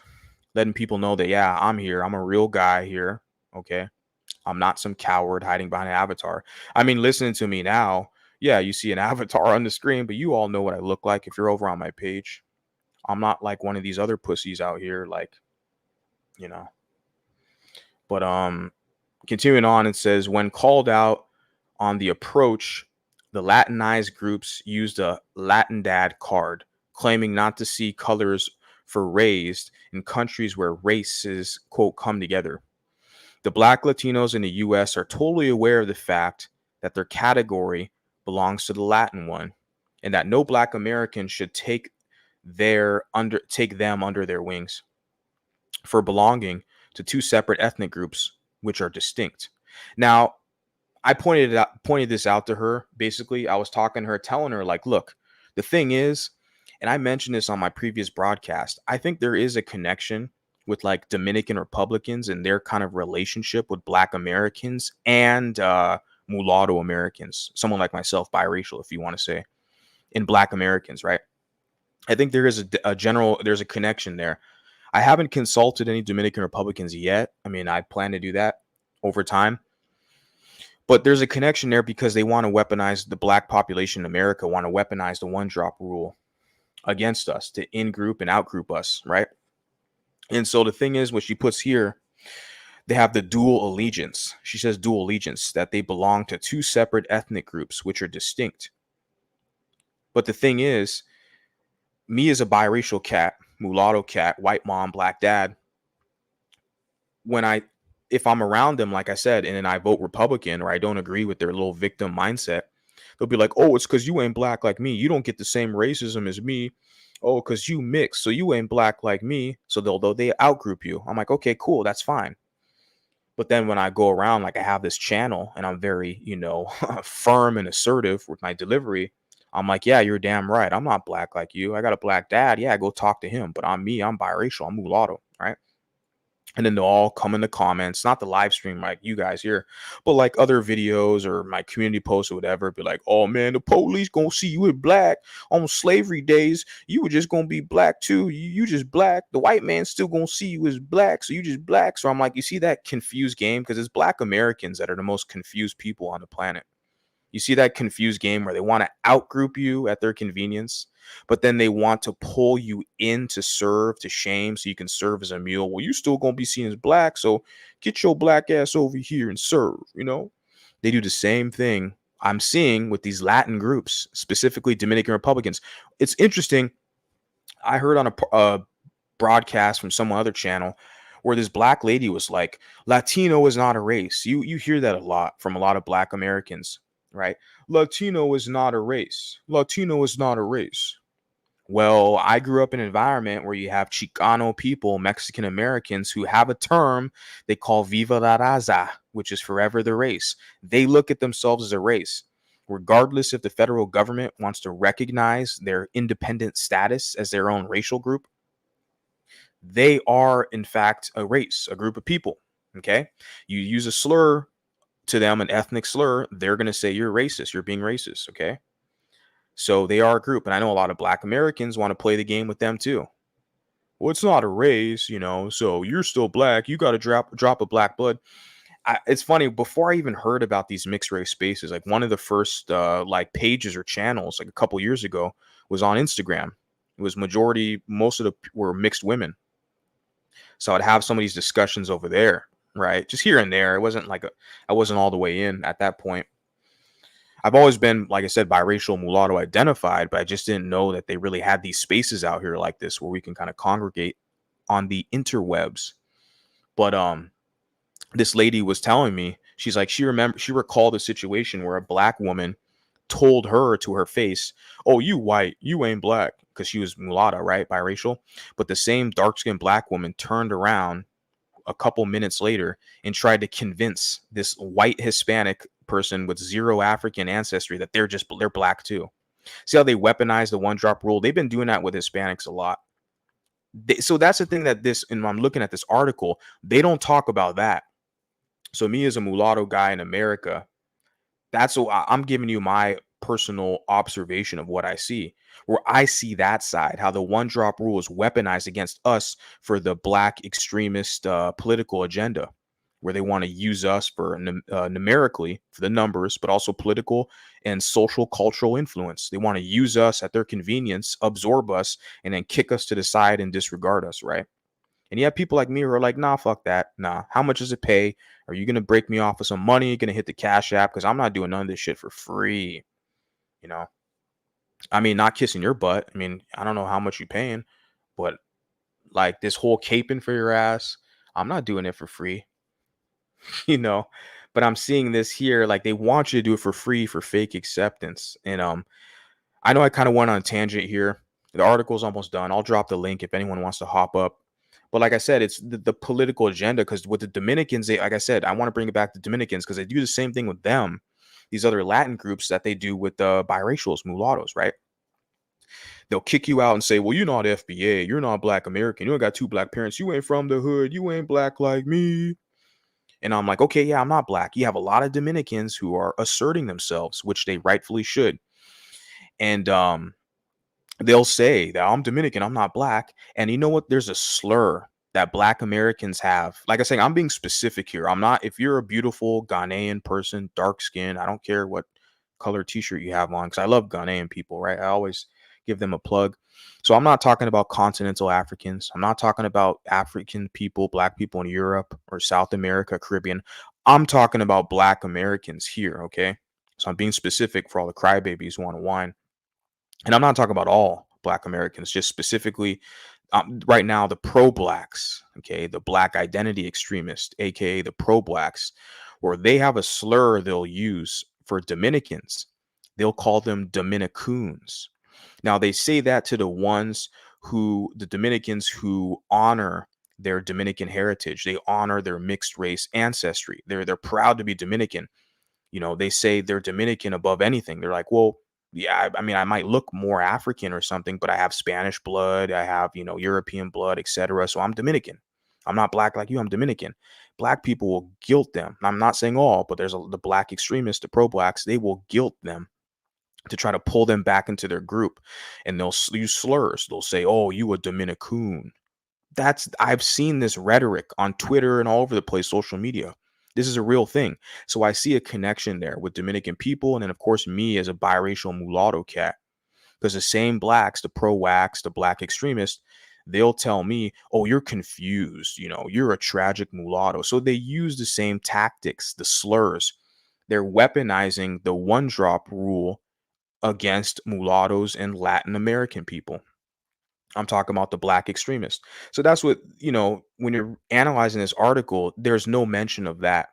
letting people know that, yeah, I'm here. I'm a real guy here. Okay. I'm not some coward hiding behind an avatar. I mean, listening to me now, yeah, you see an avatar on the screen, but you all know what I look like if you're over on my page. I'm not like one of these other pussies out here, like, you know. But continuing on, it says when called out on the approach, the Latinized groups used a Latin dad card, claiming not to see colors for raised in countries where races, quote, come together. The Black Latinos in the US are totally aware of the fact that their category belongs to the Latin one, and that no Black American should take them under their wings for belonging to two separate ethnic groups which are distinct. Now, I pointed this out to her. Basically, I was talking to her, telling her, like, look, the thing is, and I mentioned this on my previous broadcast, I think there is a connection with like Dominican Republicans and their kind of relationship with Black Americans and mulatto Americans, someone like myself, biracial, if you want to say, in Black Americans, right? I think there is there's a connection there. I haven't consulted any Dominican Republicans yet. I mean, I plan to do that over time. But there's a connection there because they want to weaponize the Black population in America, want to weaponize the one drop rule against us to in group and out group us, right? And so the thing is, what she puts here, they have the dual allegiance. She says dual allegiance, that they belong to two separate ethnic groups, which are distinct. But the thing is, me as a biracial cat, mulatto cat, white mom, black dad, if I'm around them, like I said, and then I vote Republican or I don't agree with their little victim mindset, they'll be like, oh, it's because you ain't black like me. You don't get the same racism as me. Oh, because you mix, so you ain't black like me. So they outgroup you. I'm like, okay, cool, that's fine. But then when I go around, like I have this channel and I'm very, firm and assertive with my delivery, I'm like, yeah, you're damn right. I'm not black like you. I got a black dad. Yeah, go talk to him. But I'm me. I'm biracial. I'm mulatto. Right. And then they'll all come in the comments, not the live stream like you guys here, but like other videos or my community posts or whatever, be like, oh man, the police gonna see you as black on slavery days. You were just gonna be black too. You just black. The white man's still gonna see you as black, so you just black. So I'm like, you see that confused game? Because it's Black Americans that are the most confused people on the planet. You see that confused game where they want to outgroup you at their convenience, but then they want to pull you in to serve, to shame, so you can serve as a mule. Well, you still gonna be seen as black, so get your black ass over here and serve. They do the same thing I'm seeing with these Latin groups, specifically Dominican Republicans. It's interesting. I heard on a broadcast from some other channel where this black lady was like, Latino is not a race. You hear that a lot from a lot of Black Americans, right? Latino is not a race. Latino is not a race. Well, I grew up in an environment where you have Chicano people, Mexican Americans, who have a term they call Viva la Raza, which is forever the race. They look at themselves as a race. Regardless if the federal government wants to recognize their independent status as their own racial group, they are, in fact, a race, a group of people. Okay. You use a slur to them, an ethnic slur, they're going to say you're racist. You're being racist. Okay. So they are a group. And I know a lot of Black Americans want to play the game with them too. Well, it's not a race, so you're still black. You got to drop a black blood. It's funny, before I even heard about these mixed race spaces, like one of the first like pages or channels like a couple years ago was on Instagram. It was most of the were mixed women. So I'd have some of these discussions over there, right? Just here and there. It wasn't like I wasn't all the way in at that point. I've always been, like I said, biracial mulatto identified, but I just didn't know that they really had these spaces out here like this where we can kind of congregate on the interwebs. But this lady was telling me, she's like, she recalled a situation where a black woman told her to her face, oh, you white, you ain't black, because she was mulatto, right? Biracial. But the same dark-skinned black woman turned around a couple minutes later and tried to convince this white Hispanic person with zero African ancestry that they're black too. See how they weaponize the one drop rule? They've been doing that with Hispanics a lot. So that's the thing and I'm looking at this article, they don't talk about that. So me as a mulatto guy in America, that's what I'm giving you my personal observation of what I see, where I see that side, how the one drop rule is weaponized against us for the black extremist political agenda, where they want to use us for numerically for the numbers, but also political and social cultural influence. They want to use us at their convenience, absorb us, and then kick us to the side and disregard us, right? And you have people like me who are like, nah, fuck that. Nah, how much does it pay? Are you going to break me off with some money? You're going to hit the Cash App? Because I'm not doing none of this shit for free. You know, I mean, not kissing your butt. I mean, I don't know how much you're paying, but like this whole caping for your ass, I'm not doing it for free, you know. But I'm seeing this here, like they want you to do it for free for fake acceptance. And I know I kind of went on a tangent here. The article's almost done. I'll drop the link if anyone wants to hop up. But like I said, it's the political agenda because with the Dominicans, they, like I said, I want to bring it back to Dominicans because they do the same thing with them, these other Latin groups that they do with the biracials, mulattoes, right? They'll kick you out and say, well, you're not FBA. You're not Black American. You ain't got two Black parents. You ain't from the hood. You ain't Black like me. And I'm like, okay, yeah, I'm not Black. You have a lot of Dominicans who are asserting themselves, which they rightfully should. And they'll say that I'm Dominican, I'm not Black. And you know what? There's a slur that Black Americans have. Like I say, I'm being specific here. I'm not, if you're a beautiful Ghanaian person, dark skin, I don't care what color t-shirt you have on, because I love Ghanaian people, right? I always give them a plug. So I'm not talking about continental Africans. I'm not talking about African people, Black people in Europe or South America, Caribbean. I'm talking about Black Americans here, okay? So I'm being specific for all the crybabies who want to whine. And I'm not talking about all Black Americans, just specifically right now, the pro-Blacks, okay, the Black identity extremists, aka the pro-Blacks, where they have a slur they'll use for Dominicans. They'll call them Dominicoons. Now, they say that to the ones who, the Dominicans who honor their Dominican heritage, they honor their mixed race ancestry. They're proud to be Dominican. You know, they say they're Dominican above anything. They're like, well, yeah, I mean, I might look more African or something, but I have Spanish blood, I have, you know, European blood, etc. So I'm Dominican. I'm not Black like you, I'm Dominican. Black people will guilt them. I'm not saying all, but there's the Black extremists, the pro-Blacks, they will guilt them to try to pull them back into their group. And they'll use slurs. They'll say, oh, you a Dominicoon. I've seen this rhetoric on Twitter and all over the place, social media. This is a real thing. So I see a connection there with Dominican people. And then, of course, me as a biracial mulatto cat, because the same Blacks, the pro-wax, the Black extremists, they'll tell me, oh, you're confused. You know, you're a tragic mulatto. So they use the same tactics, the slurs. They're weaponizing the one drop rule against mulattoes and Latin American people. I'm talking about the Black extremists. So that's what, you know, when you're analyzing this article, there's no mention of that,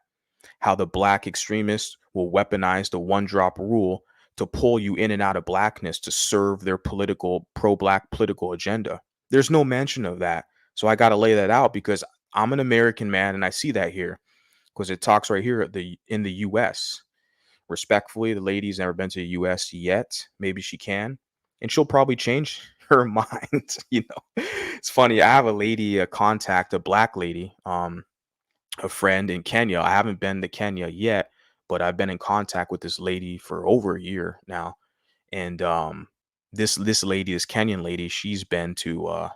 how the Black extremists will weaponize the one drop rule to pull you in and out of Blackness to serve their political, pro-Black political agenda. There's no mention of that. So I got to lay that out because I'm an American man and I see that here because it talks right here in the US. Respectfully, the lady's never been to the US yet. Maybe she can. And she'll probably change her mind. You know, it's funny. I have a lady, a contact, a Black lady, a friend in Kenya. I haven't been to Kenya yet, but I've been in contact with this lady for over a year now. And this lady, this Kenyan lady, she's been to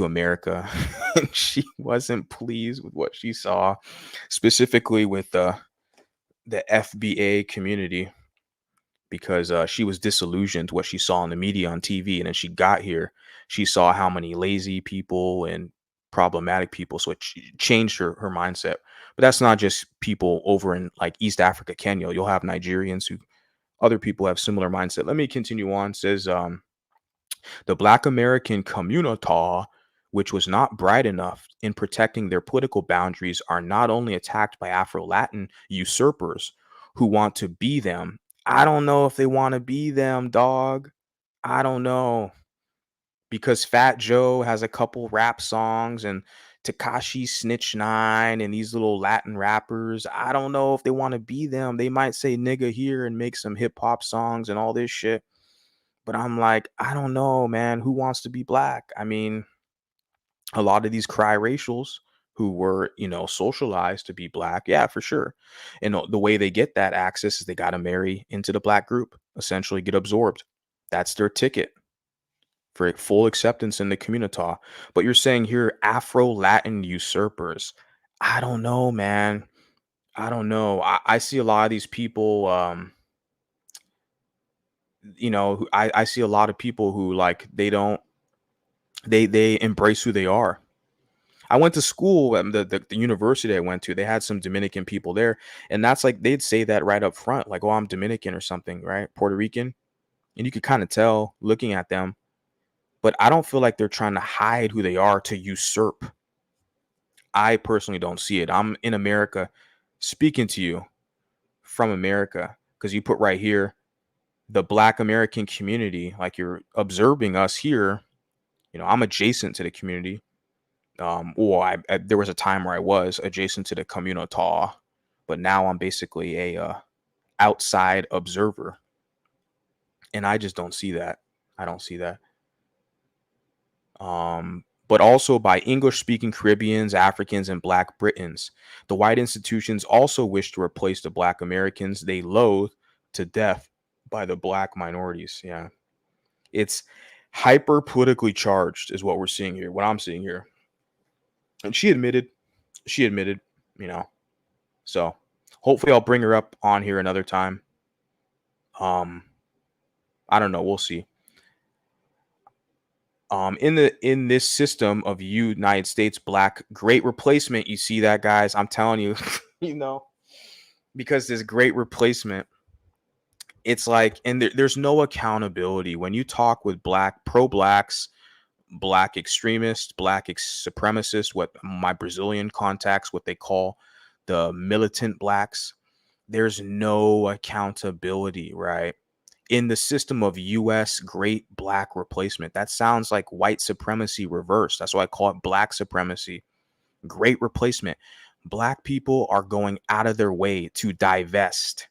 America and she wasn't pleased with what she saw, specifically with the FBA community, because she was disillusioned what she saw in the media on TV. And then she got here, she saw how many lazy people and problematic people. So it changed her mindset. But that's not just people over in like East Africa, Kenya. You'll have Nigerians who other people have similar mindset. Let me continue on. It says the Black American community, which was not bright enough in protecting their political boundaries, are not only attacked by Afro-Latin usurpers who want to be them. I don't know if they want to be them, dog. I don't know. Because Fat Joe has a couple rap songs and Takashi Snitch Nine and these little Latin rappers. I don't know if they want to be them. They might say nigga here and make some hip hop songs and all this shit. But I'm like, I don't know, man. Who wants to be Black? I mean, a lot of these cry racials, who were, socialized to be black. Yeah, for sure. And the way they get that access is they got to marry into the black group, essentially get absorbed. That's their ticket for full acceptance in the community. But you're saying here Afro-Latin usurpers. I don't know, man. I don't know. I see a lot of these people, I see a lot of people who like they don't they embrace who they are. I went to school, the university I went to, they had some Dominican people there, and that's like they'd say that right up front, like, "Oh, I'm Dominican or something," right? Puerto Rican, and you could kind of tell looking at them, but I don't feel like they're trying to hide who they are to usurp. I personally don't see it. I'm in America speaking to you from America because you put right here the Black American community, like you're observing us here. I'm adjacent to the community. There was a time where I was adjacent to the community, but now I'm basically a outside observer, and I just don't see that. I don't see that. But also by English-speaking Caribbeans, Africans, and Black Britons, the white institutions also wish to replace the Black Americans they loathe to death by the Black minorities. Yeah, it's hyper politically charged, is what we're seeing here. What I'm seeing here, and she admitted, you know. So hopefully I'll bring her up on here another time. Um, I don't know. We'll see. In this system of United States Black Great Replacement, you see that, guys. I'm telling you, because this Great Replacement, it's like, and there's no accountability when you talk with pro-blacks, Black extremists, supremacists, what my Brazilian contacts, what they call the militant Blacks. There's no accountability, right? In the system of US Great Black Replacement. That sounds like white supremacy reversed. That's why I call it Black supremacy. Great Replacement. Black people are going out of their way to divest.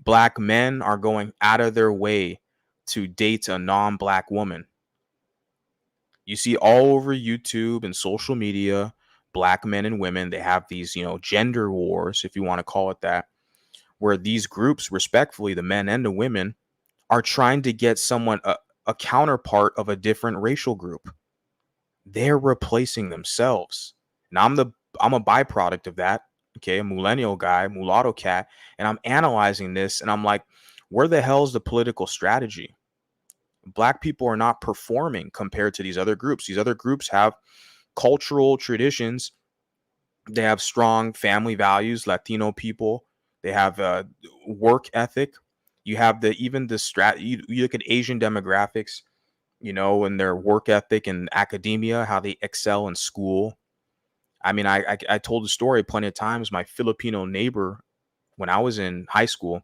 Black men are going out of their way to date a non-Black woman. You see all over YouTube and social media, Black men and women, they have these, gender wars, if you want to call it that, where these groups, respectfully, the men and the women, are trying to get someone, a counterpart of a different racial group. They're replacing themselves. And I'm a byproduct of that. Okay, a millennial guy, mulatto cat, and I'm analyzing this and I'm like, where the hell is the political strategy? Black people are not performing compared to these other groups. These other groups have cultural traditions. They have strong family values. Latino people, they have a work ethic. You have even the you look at Asian demographics, and their work ethic and academia, how they excel in school. I mean, I told the story plenty of times. My Filipino neighbor, when I was in high school,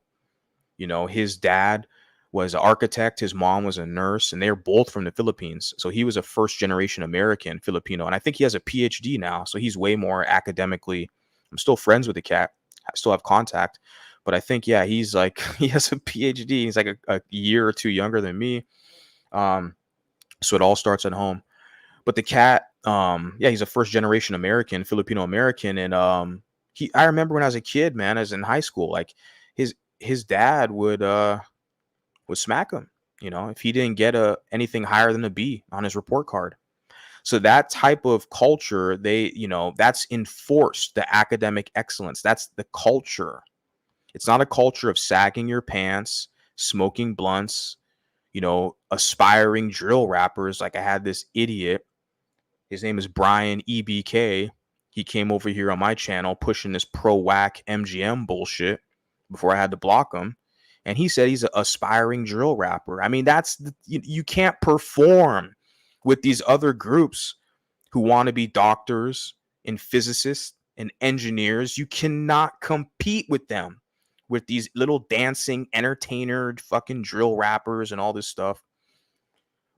his dad was an architect, his mom was a nurse, and they're both from the Philippines. So he was a first generation American Filipino. And I think he has a PhD now. So he's way more academically. I'm still friends with the cat. I still have contact. But I think, yeah, he's like, he has a PhD. He's like a year or two younger than me. So it all starts at home. But the cat, yeah, he's a first generation American, Filipino American. And I remember when I was a kid, man, as in high school, like his dad would smack him, if he didn't get anything higher than a B on his report card. So that type of culture, that's enforced, the academic excellence. That's the culture. It's not a culture of sagging your pants, smoking blunts, aspiring drill rappers. Like I had this idiot, his name is Brian EBK. He came over here on my channel pushing this pro whack MGM bullshit before I had to block him. And he said he's an aspiring drill rapper. I mean, you can't perform with these other groups who want to be doctors and physicists and engineers. You cannot compete with them, with these little dancing entertainer fucking drill rappers and all this stuff.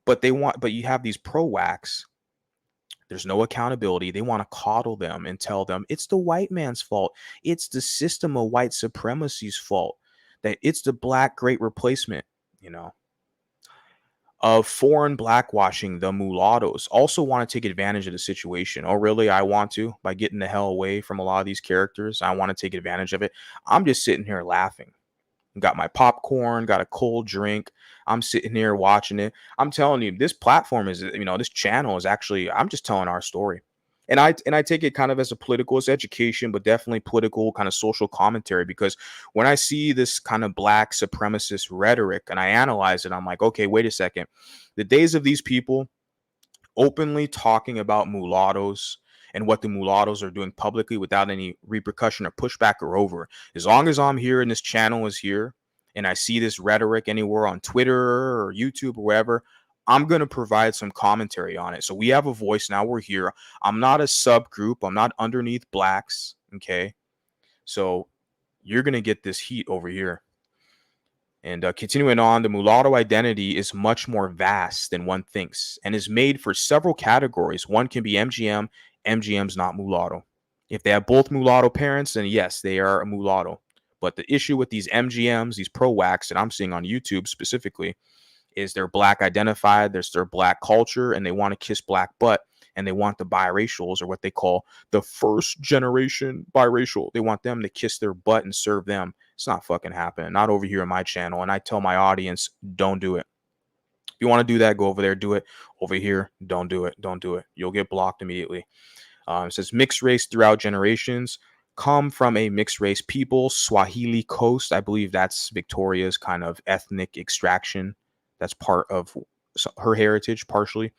But you have these pro whacks. There's no accountability. They want to coddle them and tell them it's the white man's fault. It's the system of white supremacy's fault. That it's the Black Great Replacement, of foreign blackwashing the mulattoes also want to take advantage of the situation. Oh, really? I want to, by getting the hell away from a lot of these characters. I want to take advantage of it. I'm just sitting here laughing. Got my popcorn, got a cold drink. I'm sitting here watching it. I'm telling you, this platform is, this channel is actually, I'm just telling our story. And I take it kind of as a political, as education, but definitely political kind of social commentary, because when I see this kind of black supremacist rhetoric and I analyze it, I'm like, okay, wait a second. The days of these people openly talking about mulattoes and what the mulattoes are doing publicly without any repercussion or pushback are over. As long as I'm here and this channel is here and I see this rhetoric anywhere on Twitter or YouTube or wherever, I'm going to provide some commentary on it. So we have a voice now. We're here. I'm not a subgroup. I'm not underneath blacks. Okay. So you're going to get this heat over here. And continuing on, the mulatto identity is much more vast than one thinks and is made for several categories. One can be MGM. MGM's not mulatto. If they have both mulatto parents, then yes, they are a mulatto. But the issue with these MGMs, these pro-wax that I'm seeing on YouTube specifically, is they're black identified, there's their black culture, and they want to kiss black butt, and they want the biracials, or what they call the first generation biracial. They want them to kiss their butt and serve them. It's not fucking happening. Not over here on my channel. And I tell my audience, don't do it. If you want to do that, go over there, do it. Over here, don't do it. Don't do it. You'll get blocked immediately. It says mixed race throughout generations. Come from a mixed race people, Swahili Coast. I believe that's Victoria's kind of ethnic extraction. That's part of her heritage, partially.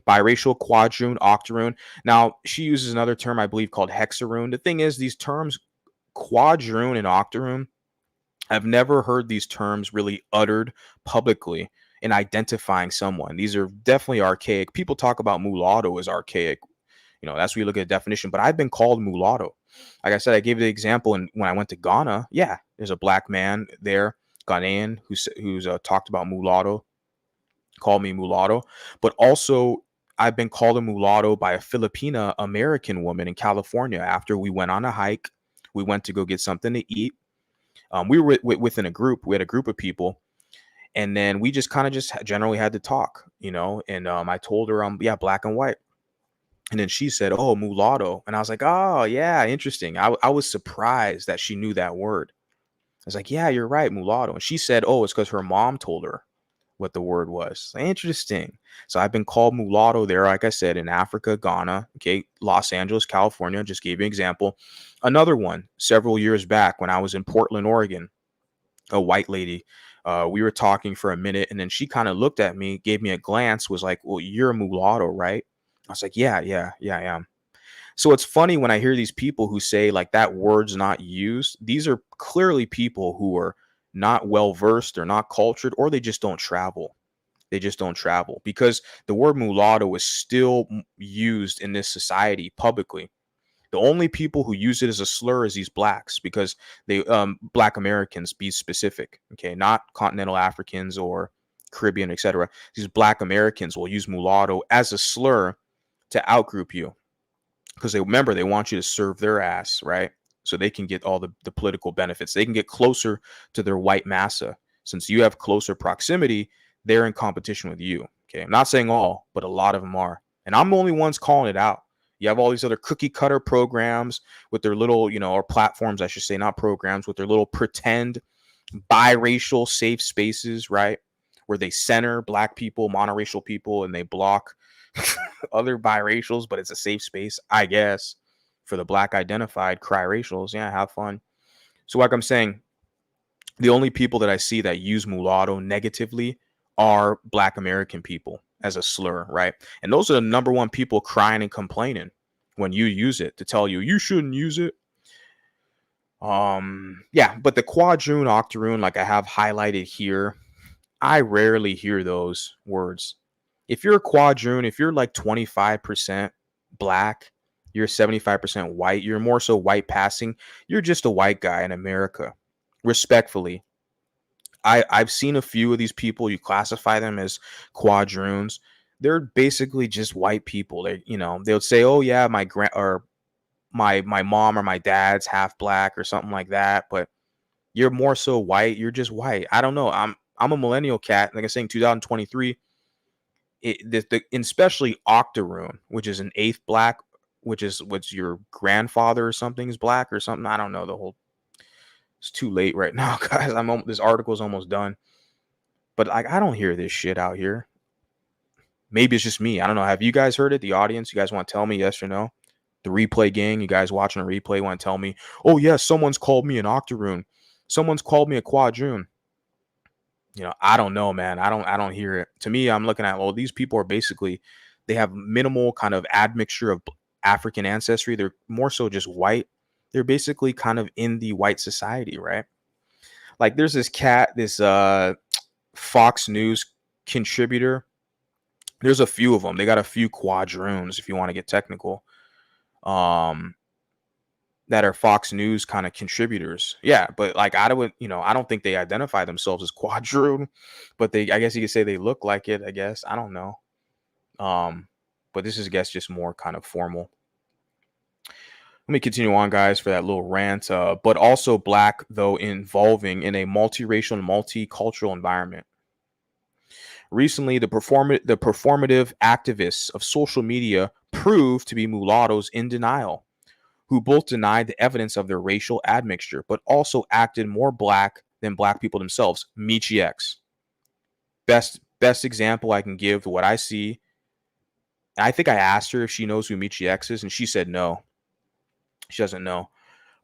Biracial, quadroon, octoroon. Now, she uses another term, I believe, called hexaroon. The thing is, these terms, quadroon and octoroon, I've never heard these terms really uttered publicly in identifying someone. These are definitely archaic. People talk about mulatto as archaic. That's where you look at the definition. But I've been called mulatto. Like I said, I gave the example, and when I went to Ghana, yeah, there's a black man there, Ghanaian, who's talked about mulatto, called me mulatto. But also, I've been called a mulatto by a Filipina American woman in California after we went on a hike. We went to go get something to eat. We were within a group. We had a group of people, and then we just kind of just generally had to talk, And I told her, yeah, black and white. And then she said, oh, mulatto. And I was like, oh, yeah, interesting. I was surprised that she knew that word. I was like, yeah, you're right, mulatto. And she said, oh, it's because her mom told her what the word was. Interesting. So I've been called mulatto there, like I said, in Africa, Ghana, okay, Los Angeles, California. Just gave you an example. Another one, several years back when I was in Portland, Oregon, a white lady. We were talking for a minute, and then she kind of looked at me, gave me a glance, was like, well, you're a mulatto, right? I was like, yeah, I am. So it's funny when I hear these people who say like that word's not used. These are clearly people who are not well versed or not cultured, or they just don't travel. They just don't travel, because the word mulatto is still used in this society publicly. The only people who use it as a slur is these blacks, because they black Americans, be specific, okay, not continental Africans or Caribbean, etc. These black Americans will use mulatto as a slur to outgroup you, because they want you to serve their ass, right? So they can get all the political benefits. They can get closer to their white massa. Since you have closer proximity, they're in competition with you. Okay, I'm not saying all, but a lot of them are. And I'm the only ones calling it out. You have all these other cookie cutter programs with their little, or platforms, I should say, not programs, with their little pretend biracial safe spaces, right? Where they center black people, monoracial people, and they block other biracials, but it's a safe space, I guess, for the black identified cry-racials. Yeah, have fun. So like I'm saying, the only people that I see that use mulatto negatively are black American people as a slur, right? And those are the number one people crying and complaining when you use it, to tell you shouldn't use it. Yeah, but the quadroon, octoroon, like I have highlighted here, I rarely hear those words. If you're a quadroon, if you're like 25% black, you're 75% white, you're more so white passing, you're just a white guy in America. Respectfully, I've seen a few of these people. You classify them as quadroons. They're basically just white people. They'll say, "Oh yeah, my mom or my dad's half black or something like that," but you're more so white. You're just white. I don't know. I'm a millennial cat. Like I was saying, 2023. especially Octoroon, which is an eighth black, which is what's your grandfather or something is black or something. I don't know the whole. It's too late right now, guys. This article is almost done, but like I don't hear this shit out here. Maybe it's just me. I don't know. Have you guys heard it? The audience, you guys want to tell me yes or no? The replay gang, you guys watching a replay want to tell me, oh yeah, someone's called me an Octoroon, someone's called me a Quadroon. I don't know, man. I don't hear it. To me, I'm looking at, well, these people are basically, they have minimal kind of admixture of African ancestry. They're more so just white. They're basically kind of in the white society, right? Like there's this cat, this Fox News contributor. There's a few of them. They got a few quadroons, if you want to get technical, um, that are Fox News kind of contributors. Yeah, but like I don't think they identify themselves as quadroon, but I guess you could say they look like it. I guess I don't know. But this is, I guess, just more kind of formal. Let me continue on, guys, for that little rant. But also black, though, involving in a multiracial and multicultural environment. Recently, the performative activists of social media proved to be mulattoes in denial, who both denied the evidence of their racial admixture, but also acted more black than black people themselves. Michi X. Best example I can give to what I see. I think I asked her if she knows who Michi X is, and she said no. She doesn't know.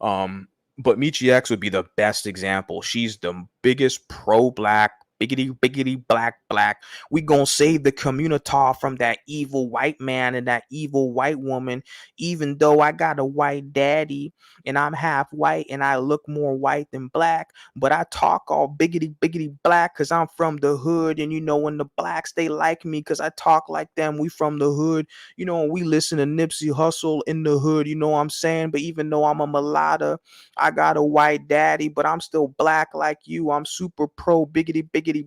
But Michi X would be the best example. She's the biggest pro-black, biggity black. We gonna save the community from that evil white man and that evil white woman. Even though I got a white daddy and I'm half white and I look more white than black, but I talk all biggity black because I'm from the hood. And when the blacks, they like me because I talk like them. We from the hood. We listen to Nipsey Hussle in the hood. You know what I'm saying? But even though I'm a mulatto, I got a white daddy, but I'm still black like you. I'm super pro biggity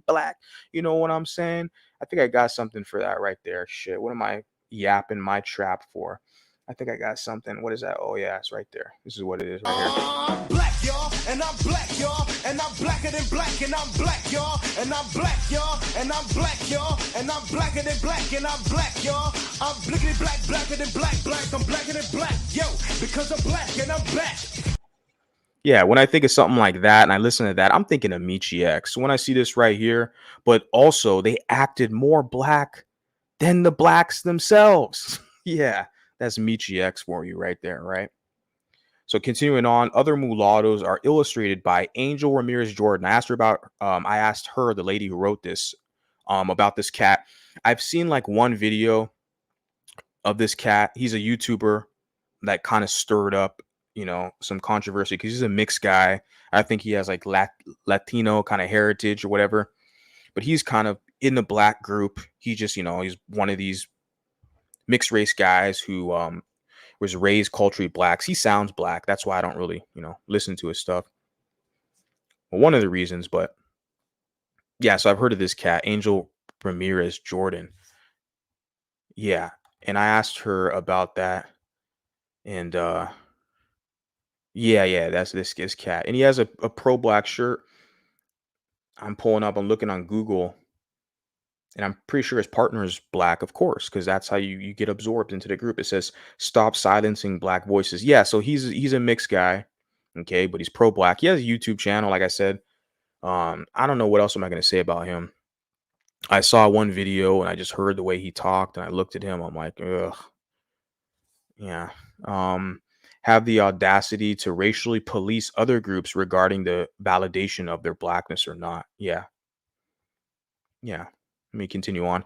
black. You know what I'm saying? I think I got something for that right there. Shit. What am I yapping my trap for? I think I got something. What is that? Oh yeah, it's right there. This is what it is right here. I'm black, y'all, and I'm black, y'all, and I'm blacker than black, and I'm black, y'all, and I'm black, y'all, and I'm black, y'all, and I'm blacker than black, and I'm black, y'all. I'm blickety black, blacker than black. I'm blacker than black, yo, because I'm black and I'm back. Yeah, when I think of something like that and I listen to that, I'm thinking of Michi X. When I see this right here, but also they acted more black than the blacks themselves. Yeah, that's Michi X for you right there, right? So continuing on, other mulattoes are illustrated by Angel Ramirez Jordan. I asked her, the lady who wrote this, about this cat. I've seen like one video of this cat. He's a YouTuber that kind of stirred up, some controversy because he's a mixed guy. I think he has like Latino kind of heritage or whatever, but he's kind of in the black group. He just, he's one of these mixed race guys who was raised culturally blacks. He sounds black. That's why I don't really, listen to his stuff. Well, one of the reasons, but yeah, so I've heard of this cat, Angel Ramirez Jordan. Yeah. And I asked her about that. And yeah, that's this cat. And he has a pro black shirt. I'm looking on Google, and I'm pretty sure his partner is black, of course, because that's how you get absorbed into the group. It says stop silencing black voices. Yeah, so he's a mixed guy, okay, but he's pro black. He has a YouTube channel, like I said. I don't know what else am I going to say about him. I saw one video and I just heard the way he talked, and I looked at him. I'm like, ugh, yeah. Have the audacity to racially police other groups regarding the validation of their blackness or not. Yeah. Let me continue on.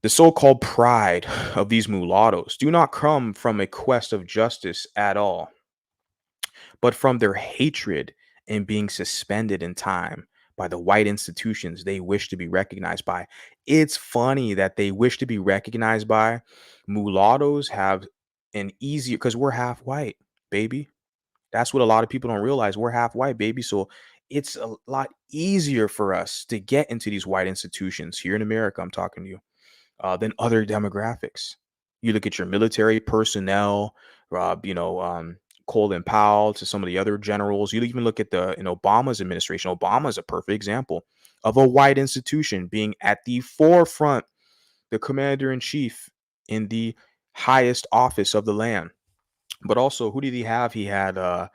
The so-called pride of these mulattoes do not come from a quest of justice at all, but from their hatred and being suspended in time by the white institutions they wish to be recognized by. It's funny that they wish to be recognized by. Mulattoes have an easier, because we're half white, baby. That's what a lot of people don't realize. We're half white, baby. So it's a lot easier for us to get into these white institutions here in America. I'm talking to you, than other demographics. You look at your military personnel, Colin Powell, to some of the other generals. You even look at in Obama's administration. Obama is a perfect example of a white institution being at the forefront the commander in chief in the highest office of the land. But also, who did he have? He had the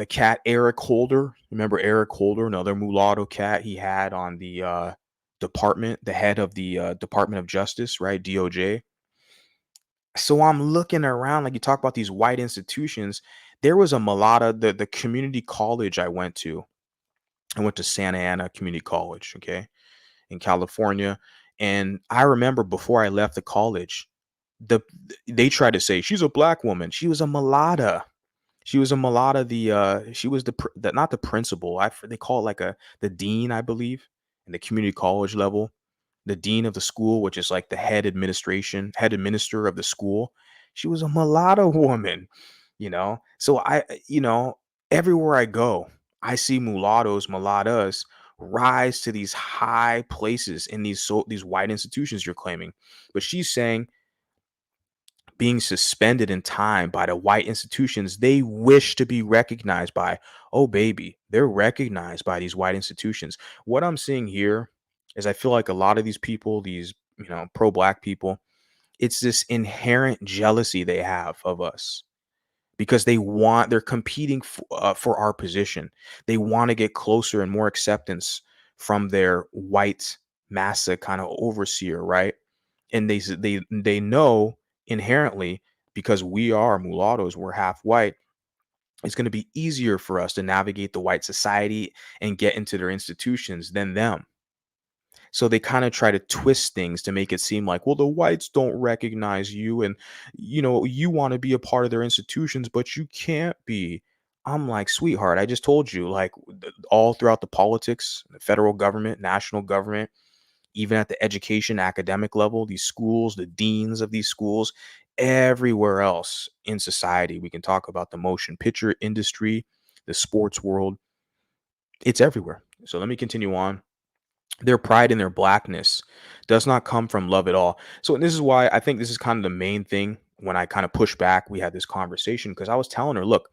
cat Eric Holder. Remember Eric Holder, another mulatto cat he had on the department, the head of the Department of Justice, right? DOJ. So I'm looking around, like you talk about these white institutions. There was a mulatto, the community college I went to. I went to Santa Ana Community College, okay, in California. And I remember before I left the college, the they tried to say she's a black woman. She was a mulatto. She was a mulatto. She was the not the principal. They call it like the dean, I believe, in the community college level. The dean of the school, which is like the head administrator of the school. She was a mulatto woman, you know. So everywhere I go, I see mulattoes, mulattas rise to these high places in these white institutions you're claiming. But she's saying being suspended in time by the white institutions they wish to be recognized by. Oh, baby, they're recognized by these white institutions. What I'm seeing here is I feel like a lot of these people, these, pro black people, it's this inherent jealousy they have of us because they're competing for our position. They want to get closer and more acceptance from their white massa kind of overseer, right? And they know inherently, because we are mulattoes, we're half white, it's going to be easier for us to navigate the white society and get into their institutions than them. So they kind of try to twist things to make it seem like, well, the whites don't recognize you, and you want to be a part of their institutions, but you can't be. I'm like, sweetheart, I just told you, like, all throughout the politics, the federal government, national government, even at the education academic level, these schools, the deans of these schools, everywhere else in society, we can talk about the motion picture industry, the sports world, it's everywhere. So let me continue on. Their pride in their blackness does not come from love at all. So, and this is why I think this is kind of the main thing when I kind of push back. We had this conversation because I was telling her, look,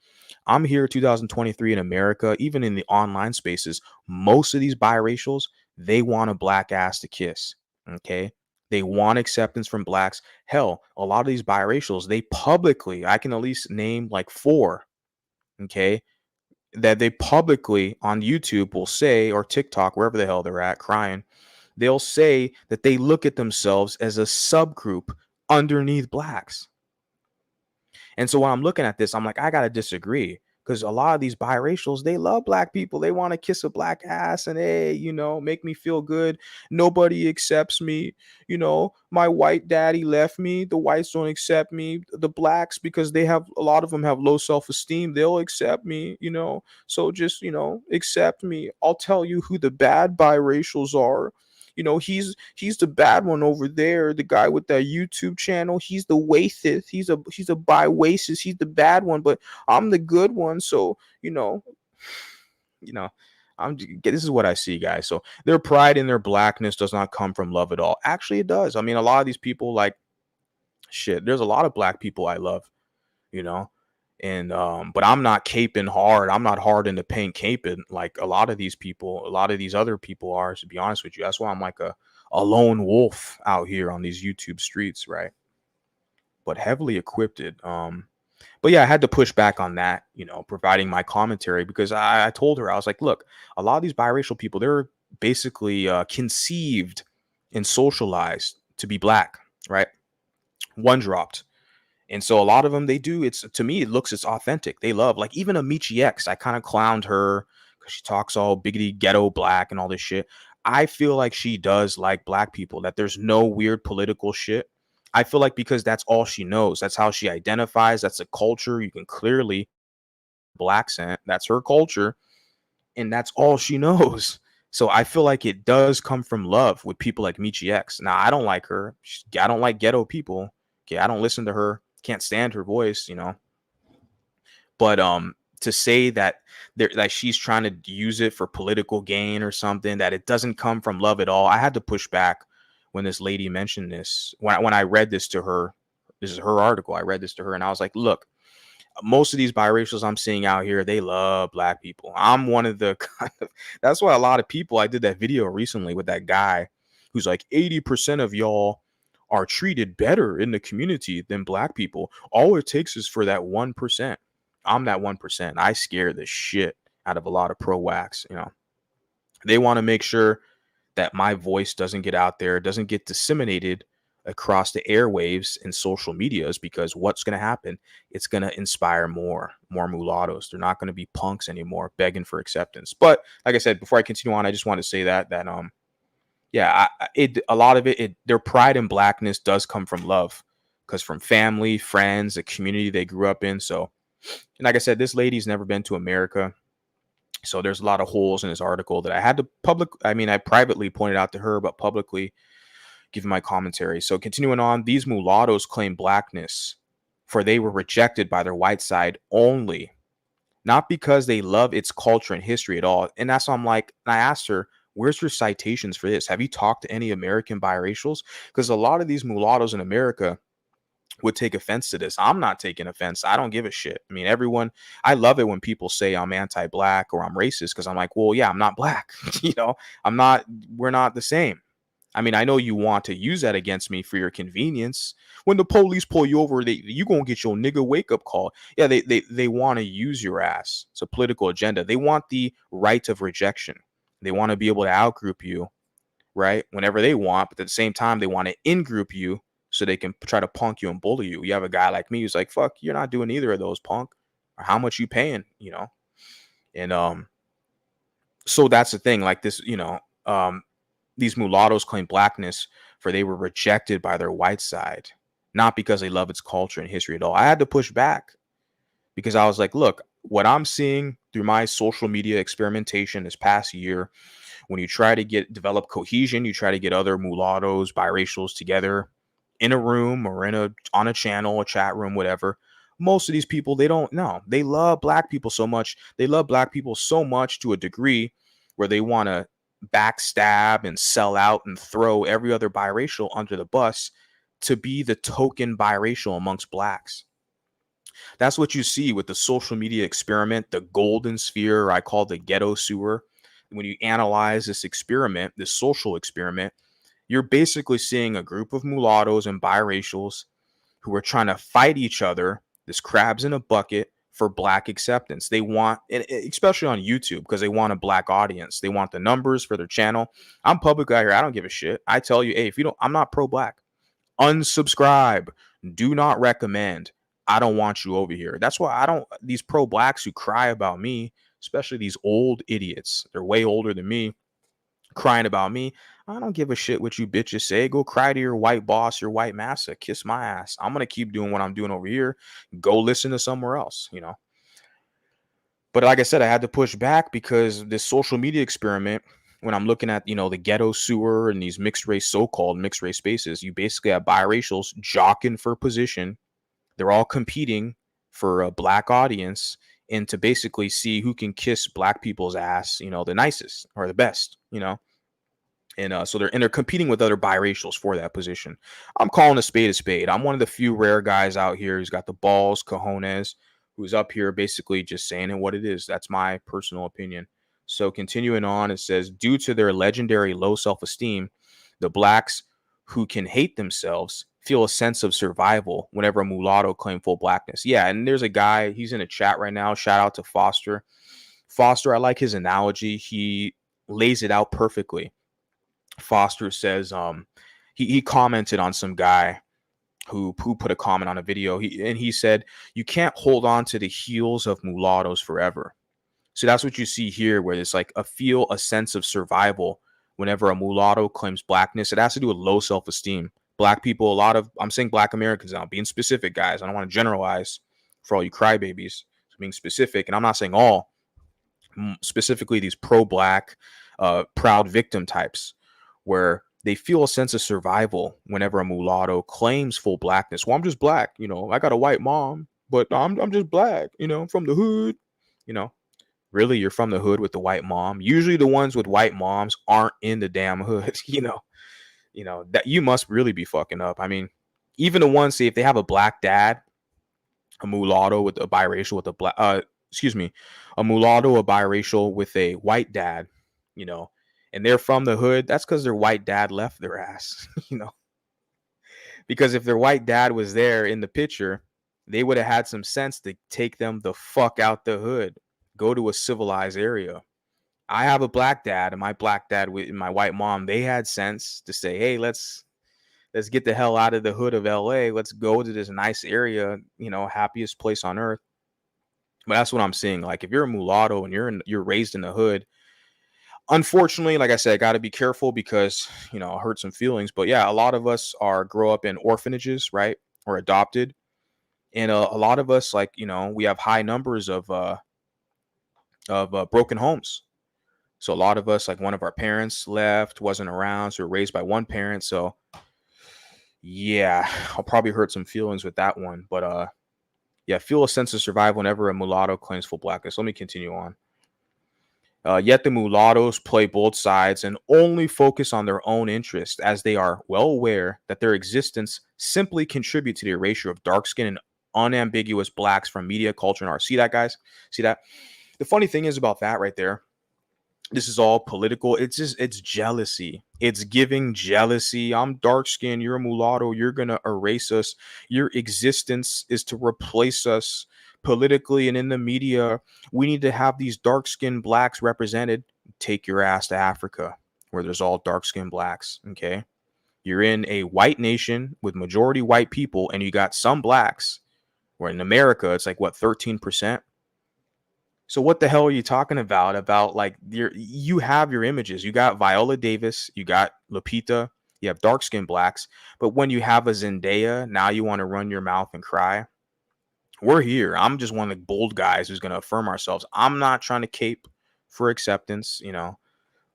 I'm here 2023 in America, even in the online spaces, most of these biracials, they want a black ass to kiss. Okay. They want acceptance from blacks. Hell, a lot of these biracials, they publicly, I can at least name like four, okay, that they publicly on YouTube will say, or TikTok, wherever the hell they're at, crying, they'll say that they look at themselves as a subgroup underneath blacks. And so when I'm looking at this, I'm like, I gotta disagree. Because a lot of these biracials, they love black people. They want to kiss a black ass and, hey, make me feel good. Nobody accepts me. My white daddy left me. The whites don't accept me. The blacks, because a lot of them have low self-esteem, they'll accept me. So just, accept me. I'll tell you who the bad biracials are. He's the bad one over there, the guy with that YouTube channel. He's the racist. He's a bi-racist. He's the bad one, but I'm the good one. So, you know, this is what I see, guys. So their pride in their blackness does not come from love at all. Actually, it does. I mean, a lot of these people, like, shit, there's a lot of black people I love, you know. And but I'm not caping hard. I'm not hard in the paint caping like a lot of these people, a lot of these other people are, to be honest with you. That's why I'm like a lone wolf out here on these YouTube streets, right? But heavily equipped. But yeah, I had to push back on that, providing my commentary, because I told her, I was like, look, a lot of these biracial people, they're basically conceived and socialized to be black, right? One dropped. And so a lot of them, they do. It's, to me, it's authentic. They love, like, even Amici X. I kind of clowned her because she talks all biggity ghetto black and all this shit. I feel like she does like black people, that there's no weird political shit. I feel like because that's all she knows. That's how she identifies. That's a culture. You can clearly black scent. That's her culture. And that's all she knows. So I feel like it does come from love with people like Michi X. Now, I don't like her. I don't like ghetto people. Okay, I don't listen to her. Can't stand her voice. But to say that she's trying to use it for political gain or something, that it doesn't come from love at all. I had to push back when this lady mentioned this. When I read this to her, this is her article. I read this to her and I was like, look, most of these biracials I'm seeing out here, they love black people. I'm one of the that's why a lot of people, I did that video recently with that guy who's like 80% of y'all are treated better in the community than black people. All it takes is for that 1%. I'm that 1%. I scare the shit out of a lot of pro-wax, you know. They want to make sure that my voice doesn't get out there, doesn't get disseminated across the airwaves and social medias, because what's going to happen? It's going to inspire more mulattoes. They're not going to be punks anymore begging for acceptance. But like I said, before I continue on, I just want to say that yeah, a lot of it, their pride in blackness does come from love, because from family, friends, the community they grew up in. So, and like I said, this lady's never been to America. So there's a lot of holes in this article that I had to I privately pointed out to her, but publicly giving my commentary. So continuing on, these mulattoes claim blackness, for they were rejected by their white side only, not because they love its culture and history at all. And that's why I'm like, and I asked her, where's your citations for this? Have you talked to any American biracials? Because a lot of these mulattoes in America would take offense to this. I'm not taking offense. I don't give a shit. I mean, I love it when people say I'm anti-black or I'm racist, because I'm like, well, yeah, I'm not black. We're not the same. I mean, I know you want to use that against me for your convenience. When the police pull you over, you gonna get your nigga wake up call. Yeah, they want to use your ass. It's a political agenda. They want the right of rejection. They want to be able to outgroup you, right? Whenever they want, but at the same time, they want to in-group you so they can try to punk you and bully you. You have a guy like me who's like, fuck, you're not doing either of those, punk. Or how much you paying, you know? And so that's the thing. Like this, these mulattoes claim blackness, for they were rejected by their white side, not because they love its culture and history at all. I had to push back, because I was like, look, what I'm seeing through my social media experimentation this past year, when you try to develop cohesion, you try to get other mulattoes, biracials together in a room or on a channel, a chat room, whatever. Most of these people, they don't know. They love black people so much. They love black people so much to a degree where they want to backstab and sell out and throw every other biracial under the bus to be the token biracial amongst blacks. That's what you see with the social media experiment, the golden sphere, I call the ghetto sewer. When you analyze this experiment, this social experiment, you're basically seeing a group of mulattoes and biracials who are trying to fight each other, this crabs in a bucket, for black acceptance. They want, especially on YouTube, because they want a black audience. They want the numbers for their channel. I'm public out here. I don't give a shit. I tell you, hey, I'm not pro-black, unsubscribe. Do not recommend. I don't want you over here. That's why these pro-blacks who cry about me, especially these old idiots, they're way older than me, crying about me. I don't give a shit what you bitches say. Go cry to your white boss, your white massa. Kiss my ass. I'm going to keep doing what I'm doing over here. Go listen to somewhere else, But like I said, I had to push back, because this social media experiment, when I'm looking at, the ghetto sewer and these so-called mixed race spaces, you basically have biracials jockeying for position. They're all competing for a black audience, and to basically see who can kiss black people's ass, the nicest or the best, And so they're competing with other biracials for that position. I'm calling a spade a spade. I'm one of the few rare guys out here who's got the balls, cojones, who's up here basically just saying it what it is. That's my personal opinion. So continuing on, it says, due to their legendary low self-esteem, the blacks who can hate themselves feel a sense of survival whenever a mulatto claim full blackness. Yeah, and there's a guy, he's in a chat right now. Shout out to Foster. Foster, I like his analogy. He lays it out perfectly. Foster says he commented on some guy who put a comment on a video. He said, you can't hold on to the heels of mulattoes forever. So that's what you see here, where it's like a sense of survival whenever a mulatto claims blackness. It has to do with low self-esteem. Black people, I'm saying black Americans now, being specific, guys. I don't want to generalize for all you crybabies. Being specific, and I'm not saying all, specifically these pro-black, proud victim types, where they feel a sense of survival whenever a mulatto claims full blackness. Well, I'm just black, I got a white mom, but I'm just black, from the hood, Really, you're from the hood with the white mom? Usually the ones with white moms aren't in the damn hood, that you must really be fucking up. I mean, even the ones, say, if they have a black dad, a mulatto with a biracial with a mulatto, a biracial with a white dad, and they're from the hood, that's because their white dad left their ass, you know. Because if their white dad was there in the picture, they would have had some sense to take them the fuck out the hood, go to a civilized area. I have a black dad, and my black dad with my white mom, they had sense to say, hey, let's get the hell out of the hood of LA. Let's go to this nice area, you know, happiest place on earth. But that's what I'm seeing. Like if you're a mulatto and you're raised in the hood, unfortunately, like I said, got to be careful because, you know, hurt some feelings. But yeah, a lot of us are grow up in orphanages, right? Or adopted. And a lot of us, like, you know, we have high numbers of broken homes. So a lot of us, like one of our parents left, wasn't around, so we're raised by one parent. So yeah, I'll probably hurt some feelings with that one. But yeah, feel a sense of survival whenever a mulatto claims full blackness. Let me continue on. Yet the mulattoes play both sides and only focus on their own interest, as they are well aware that their existence simply contribute to the erasure of dark skin and unambiguous blacks from media, culture, and art. See that, guys? See that? The funny thing is about that right there, this is all political. It's jealousy. It's giving jealousy. I'm dark skinned, you're a mulatto, you're gonna erase us. Your existence is to replace us politically and in the media. We need to have these dark skinned blacks represented. Take your ass to Africa where there's all dark skinned blacks. Okay. You're in a white nation with majority white people, and you got some blacks, where in America it's like what, 13%. So what the hell are you talking about? About like you have your images. You got Viola Davis, you got Lupita, you have dark skinned blacks. But when you have a Zendaya, now you want to run your mouth and cry. We're here. I'm just one of the bold guys who's gonna affirm ourselves. I'm not trying to cape for acceptance, you know.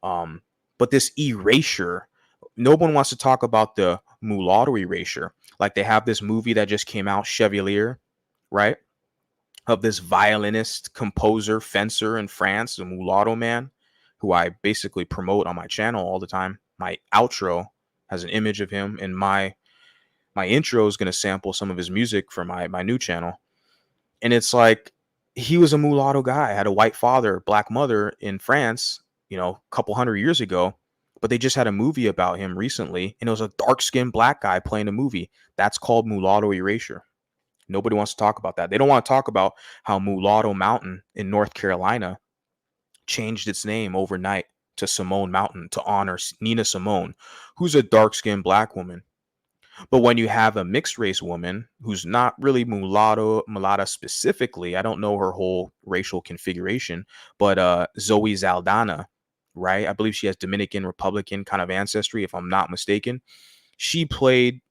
But this erasure, no one wants to talk about the mulatto erasure. Like they have this movie that just came out, Chevalier, right? Of this violinist, composer, fencer in France, the mulatto man, who I basically promote on my channel all the time. My outro has an image of him, and my intro is going to sample some of his music for my new channel. And it's like he was a mulatto guy, had a white father, black mother in France, you know, a couple hundred years ago. But they just had a movie about him recently, and it was a dark-skinned black guy playing a movie. That's called mulatto erasure. Nobody wants to talk about that. They don't want to talk about how Mulatto Mountain in North Carolina changed its name overnight to Simone Mountain to honor Nina Simone, who's a dark-skinned black woman. But when you have a mixed race woman who's not really mulatto specifically, I don't know her whole racial configuration, but Zoe Zaldana, right? I believe she has Dominican Republican kind of ancestry, if I'm not mistaken. She played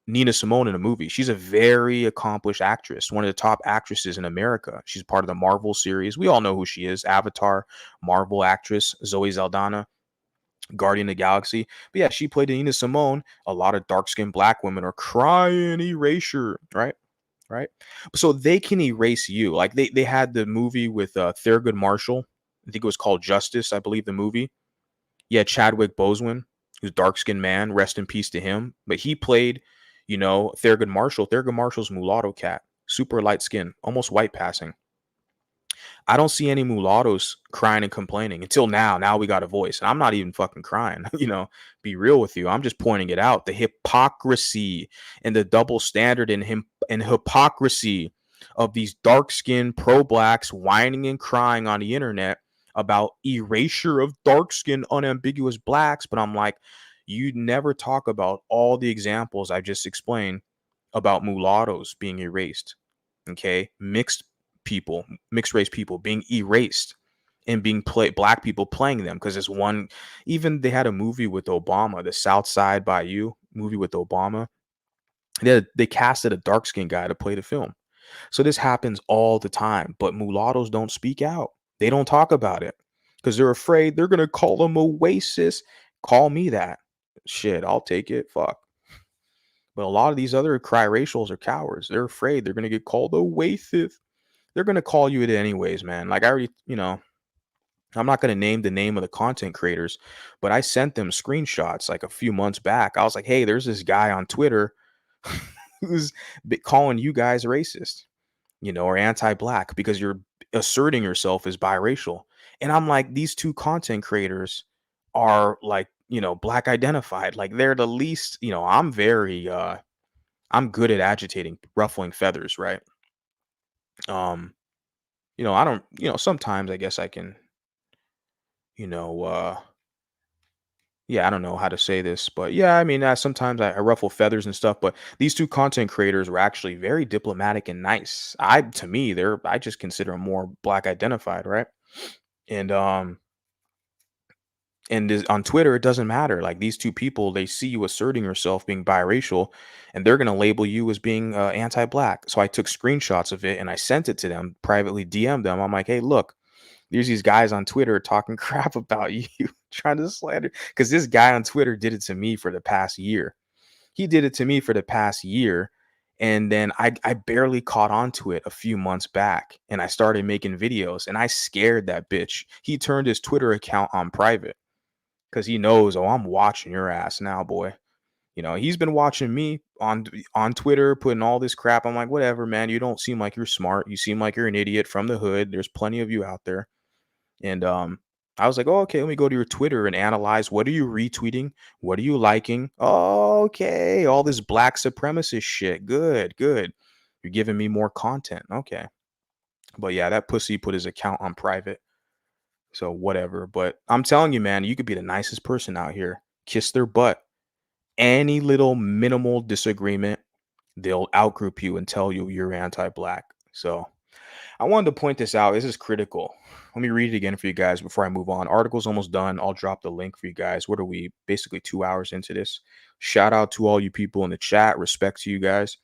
Nina Simone in a movie. She's a very accomplished actress, one of the top actresses in America. She's part of the Marvel series. We all know who she is. Avatar, Marvel actress, Zoe Zaldana, Guardian of the Galaxy. But yeah, she played Nina Simone. A lot of dark-skinned black women are crying erasure, right? Right. So they can erase you. Like they had the movie with Thurgood Marshall. I think it was called Justice, I believe the movie. Yeah, Chadwick Boseman, who's dark-skinned man, rest in peace to him. But he played, you know, Thurgood Marshall. Thurgood Marshall's mulatto cat, super light skin, almost white passing. I don't see any mulattoes crying and complaining until now. Now we got a voice. And I'm not even fucking crying, you know, be real with you. I'm just pointing it out. The hypocrisy and the double standard in him and hypocrisy of these dark-skinned pro-blacks whining and crying on the internet about erasure of dark-skinned unambiguous blacks. But I'm like, you never talk about all the examples I just explained about mulattoes being erased. Okay, mixed race people being erased and being black people playing them, because it's one. Even they had a movie with Obama, the South Side Bayou movie with Obama. They casted a dark skinned guy to play the film. So this happens all the time, but mulattoes don't speak out. They don't talk about it because they're afraid they're gonna call them a racist. Call me that. Shit, I'll take it. Fuck. But a lot of these other cry racials are cowards. They're afraid they're gonna get called a racist. They're gonna call you it anyways, man. Like I already, you know, I'm not gonna name the name of the content creators, but I sent them screenshots like a few months back. I was like, hey, there's this guy on Twitter who's calling you guys racist, you know, or anti-black because you're asserting yourself as biracial. And I'm like, these two content creators are like, black identified. Like they're the least, I'm very I'm good at agitating, ruffling feathers, right? Um, I don't, sometimes I guess I can, you know, yeah, I don't know how to say this, but yeah, I mean, sometimes I ruffle feathers and stuff, but these two content creators were actually very diplomatic and nice. To me, I just consider them more black identified, right? And on Twitter, it doesn't matter. Like these two people, they see you asserting yourself being biracial, and they're gonna label you as being anti-black. So I took screenshots of it and I sent it to them privately, DM'd them. I'm like, hey, look, there's these guys on Twitter talking crap about you, trying to slander. Because this guy on Twitter did it to me for the past year. He did it to me for the past year. And then I barely caught on to it a few months back. And I started making videos and I scared that bitch. He turned his Twitter account on private because he knows, oh, I'm watching your ass now, boy. He's been watching me on Twitter, putting all this crap. I'm like, whatever, man. You don't seem like you're smart. You seem like you're an idiot from the hood. There's plenty of you out there. And I was like, oh, okay, let me go to your Twitter and analyze, what are you retweeting? What are you liking? Oh, okay, all this black supremacist shit. Good, good. You're giving me more content. Okay. But yeah, that pussy put his account on private. So whatever. But I'm telling you, man, you could be the nicest person out here. Kiss their butt. Any little minimal disagreement, they'll outgroup you and tell you you're anti-black. So I wanted to point this out. This is critical. Let me read it again for you guys before I move on. Article's almost done. I'll drop the link for you guys. What are we? Basically 2 hours into this. Shout out to all you people in the chat. Respect to you guys.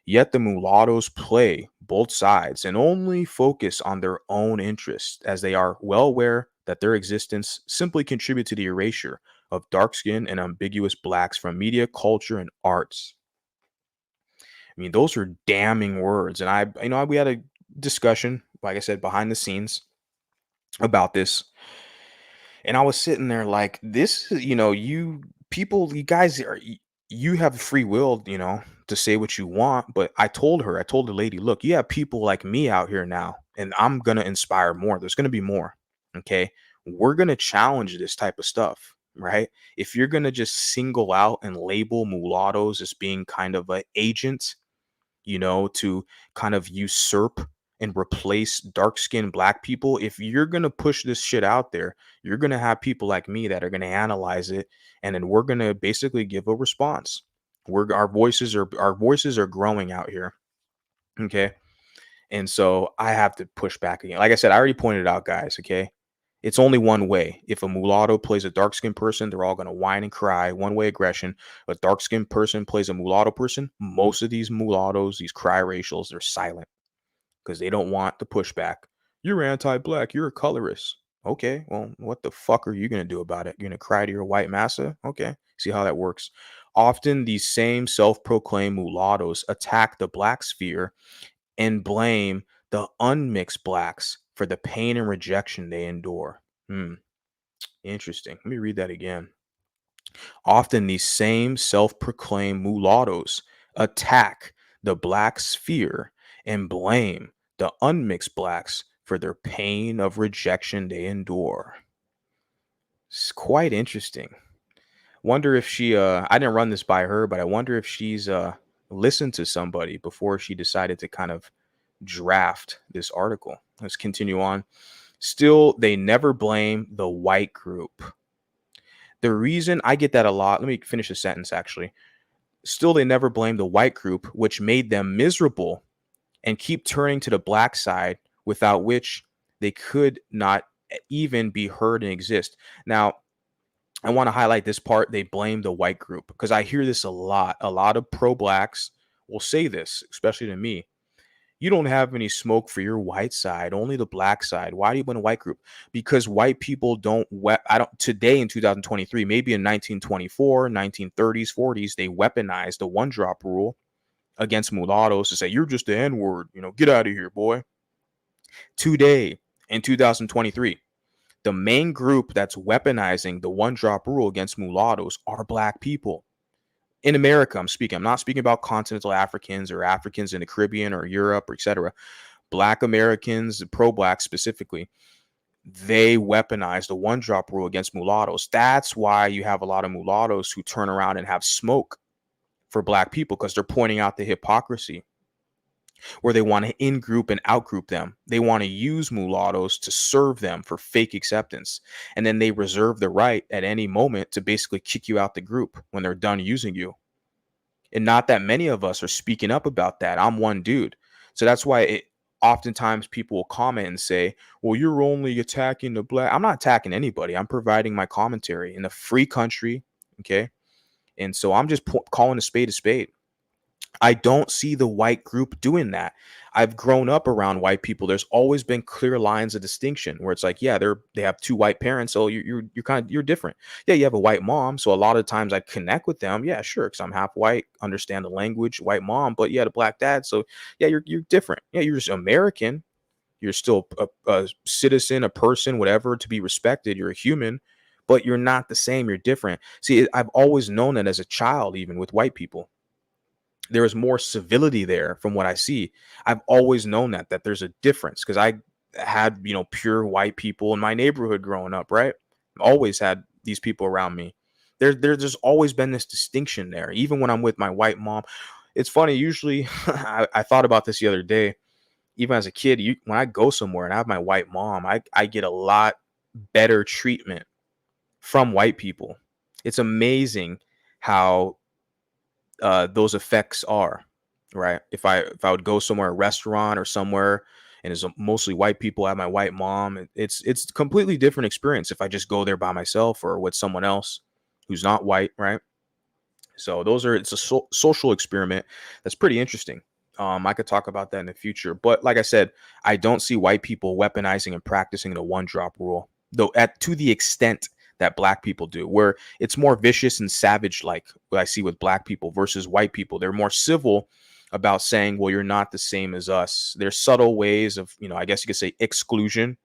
Yet the mulattoes play both sides and only focus on their own interests, as they are well aware that their existence simply contribute to the erasure of dark skinned and ambiguous blacks from media, culture, and arts. I mean, those are damning words. And we had a discussion, like I said, behind the scenes about this. And I was sitting there like, this, you people, you guys you have free will, to say what you want. But I told the lady, look, you have people like me out here now, and I'm going to inspire more. There's going to be more. Okay. We're going to challenge this type of stuff, right? If you're going to just single out and label mulattoes as being kind of an agent, to kind of usurp and replace dark skinned black people. If you're going to push this shit out there, you're going to have people like me that are going to analyze it. And then we're going to basically give a response. Our voices are growing out here. Okay. And so I have to push back again. Like I said, I already pointed out, guys. Okay. It's only one way. If a mulatto plays a dark skinned person, they're all going to whine and cry. One way aggression. A dark skinned person plays a mulatto person. Most of these mulattoes, these cry racials, they're silent because they don't want the pushback. You're anti-black. You're a colorist. Okay, well, what the fuck are you going to do about it? You're going to cry to your white massa? Okay, see how that works. Often these same self-proclaimed mulattoes attack the black sphere and blame the unmixed blacks for the pain and rejection they endure. Interesting. Let me read that again. Often these same self-proclaimed mulattoes attack the black sphere and blame the unmixed blacks for their pain of rejection they endure. It's quite interesting. Wonder if she I didn't run this by her, but I wonder if she's listened to somebody before she decided to kind of draft this article. Let's continue on. Still, they never blame the white group. The reason I get that a lot, let me finish the sentence actually. Still, they never blame the white group, which made them miserable, and keep turning to the black side, without which they could not even be heard and exist. Now, I want to highlight this part. They blame the white group because I hear this a lot. A lot of pro blacks will say this, especially to me. You don't have any smoke for your white side, only the black side. Why do you blame a white group? Because white people don't I don't today in 2023, maybe in 1924, 1930s, 40s, they weaponized the one drop rule against mulattoes to say, you're just the N-word, get out of here, boy. Today in 2023, the main group that's weaponizing the one drop rule against mulattoes are black people. In America, I'm not speaking about continental Africans or Africans in the Caribbean or Europe or etc. Black Americans, pro-black specifically, they weaponize the one drop rule against mulattoes. That's why you have a lot of mulattoes who turn around and have smoke for black people, because they're pointing out the hypocrisy where they want to in group and out group them. They want to use mulattoes to serve them for fake acceptance. And then they reserve the right at any moment to basically kick you out the group when they're done using you. And not that many of us are speaking up about that. I'm one dude. So that's why oftentimes people will comment and say, well, you're only attacking the black. I'm not attacking anybody. I'm providing my commentary in a free country. Okay. And so I'm just calling a spade a spade. I don't see the white group doing that. I've grown up around white people. There's always been clear lines of distinction where it's like, yeah, they have two white parents, so you're different. Yeah, you have a white mom, so a lot of times I connect with them. Yeah, sure, because I'm half white, understand the language, white mom, but yeah, the black dad. So yeah, you're different. Yeah, you're just American. You're still a citizen, a person, whatever, to be respected. You're a human, but you're not the same. You're different. See, I've always known that as a child, even with white people. There is more civility there from what I see. I've always known that there's a difference, because I had, pure white people in my neighborhood growing up, right? Always had these people around me. There's just always been this distinction there, even when I'm with my white mom. It's funny, usually I thought about this the other day. Even as a kid, when I go somewhere and I have my white mom, I get a lot better treatment from white people. It's amazing how those effects are, right? If I would go somewhere, a restaurant or somewhere, and it's mostly white people, I have my white mom, it's a completely different experience if I just go there by myself or with someone else who's not white, right? So it's a social experiment that's pretty interesting. I could talk about that in the future, but like I said, I don't see white people weaponizing and practicing the one drop rule, though to the extent that black people do, where it's more vicious and savage, like what I see with black people versus white people. They're more civil about saying, well, you're not the same as us. There's subtle ways of, I guess you could say, exclusion,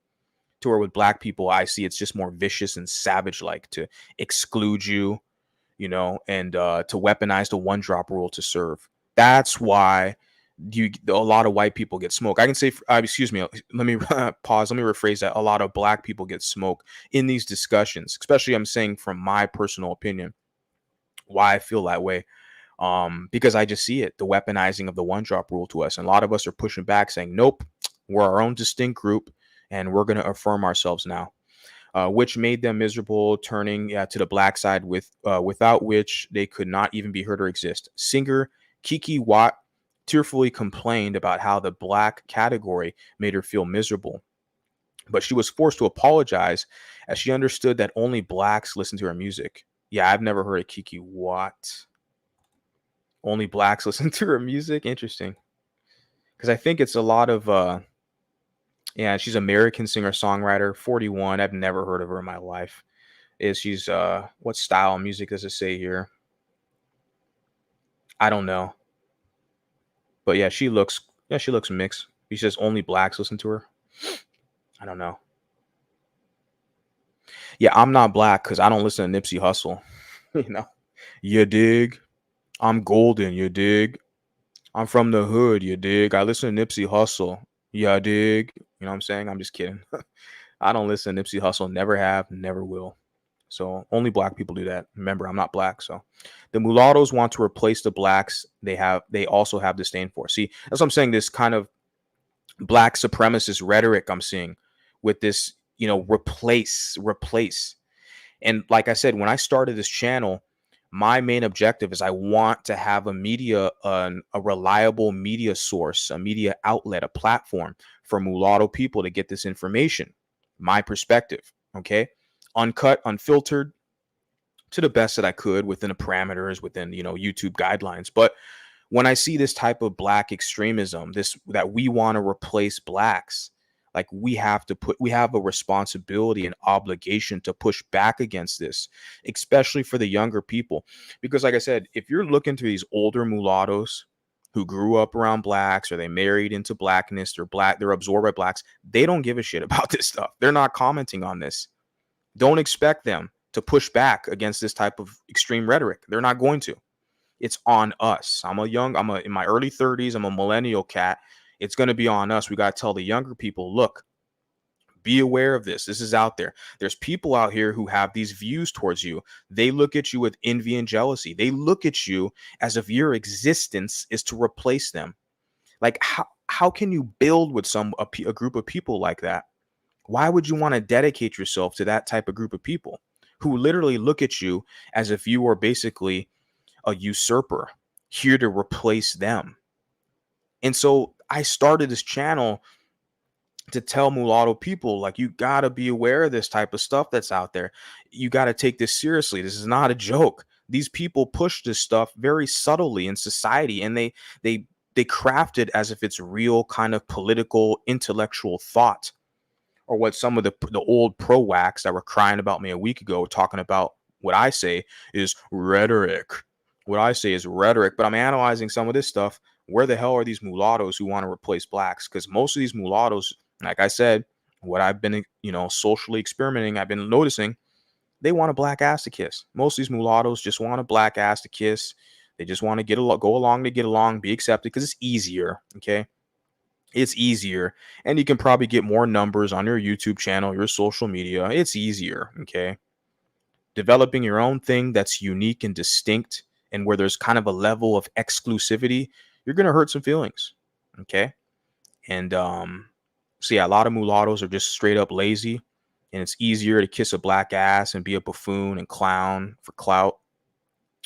to where with black people, I see it's just more vicious and savage, like to exclude you, and to weaponize the one drop rule to serve. That's why a lot of white people get smoke. I can say, excuse me, let me pause. Let me rephrase that. A lot of black people get smoke in these discussions, especially I'm saying from my personal opinion, why I feel that way. Because I just see it, the weaponizing of the one drop rule to us. And a lot of us are pushing back saying, nope, we're our own distinct group and we're going to affirm ourselves now. Which made them miserable, turning to the black side without which they could not even be heard or exist. Singer Kiki Watt tearfully complained about how the black category made her feel miserable, but she was forced to apologize as she understood that only blacks listen to her music. Yeah, I've never heard of Kiki Watt. Only blacks listen to her music? Interesting. Because I think it's a lot of yeah, she's American singer-songwriter, 41. I've never heard of her in my life. She's what style of music does it say here? I don't know. But yeah, she looks mixed. He says only blacks listen to her. I don't know. Yeah, I'm not black because I don't listen to Nipsey Hussle. You dig? I'm golden, you dig? I'm from the hood, you dig? I listen to Nipsey Hussle. Yeah, dig? You know what I'm saying? I'm just kidding. I don't listen to Nipsey Hussle. Never have, never will. So only black people do that. Remember, I'm not black. So the mulattoes want to replace the blacks they also have disdain for. See, that's what I'm saying. This kind of black supremacist rhetoric I'm seeing with this, replace. And like I said, when I started this channel, my main objective is I want to have a reliable media source, a media outlet, a platform for mulatto people to get this information. My perspective, okay? Uncut, unfiltered, to the best that I could within the parameters, within, YouTube guidelines. But when I see this type of black extremism, that we want to replace blacks, like we have a responsibility and obligation to push back against this, especially for the younger people. Because like I said, if you're looking to these older mulattoes who grew up around blacks, or they married into blackness, they're absorbed by blacks, they don't give a shit about this stuff. They're not commenting on this. Don't expect them to push back against this type of extreme rhetoric. They're not going to. It's on us. I'm in my early 30s. I'm a millennial cat. It's going to be on us. We got to tell the younger people, look, Be aware of this. This is out there. There's people out here who have these views towards you. They look at you with envy and jealousy. They look at you as if your existence is to replace them. Like how can you build with a group of people like that? Why would you want to dedicate yourself to that type of group of people who literally look at you as if you are basically a usurper here to replace them? And so I started this channel to tell mulatto people, like, you got to be aware of this type of stuff that's out there. You got to take this seriously. This is not a joke. These people push this stuff very subtly in society, and they craft it as if it's real kind of political intellectual thought, or what some of the old pro whacks that were crying about me a week ago talking about. What I say is rhetoric. What I say is rhetoric, but I'm analyzing some of this stuff. Where the hell are these mulattoes who want to replace blacks? Because most of these mulattoes, like I said, what I've been, socially experimenting, I've been noticing, they want a black ass to kiss. Most of these mulattoes just want a black ass to kiss. They just want to go along to get along, be accepted, because it's easier. Okay. It's easier. And you can probably get more numbers on your YouTube channel, your social media. It's easier. Okay. Developing your own thing that's unique and distinct, and where there's kind of a level of exclusivity, you're going to hurt some feelings. Okay. And so yeah, a lot of mulattoes are just straight up lazy, and it's easier to kiss a black ass and be a buffoon and clown for clout.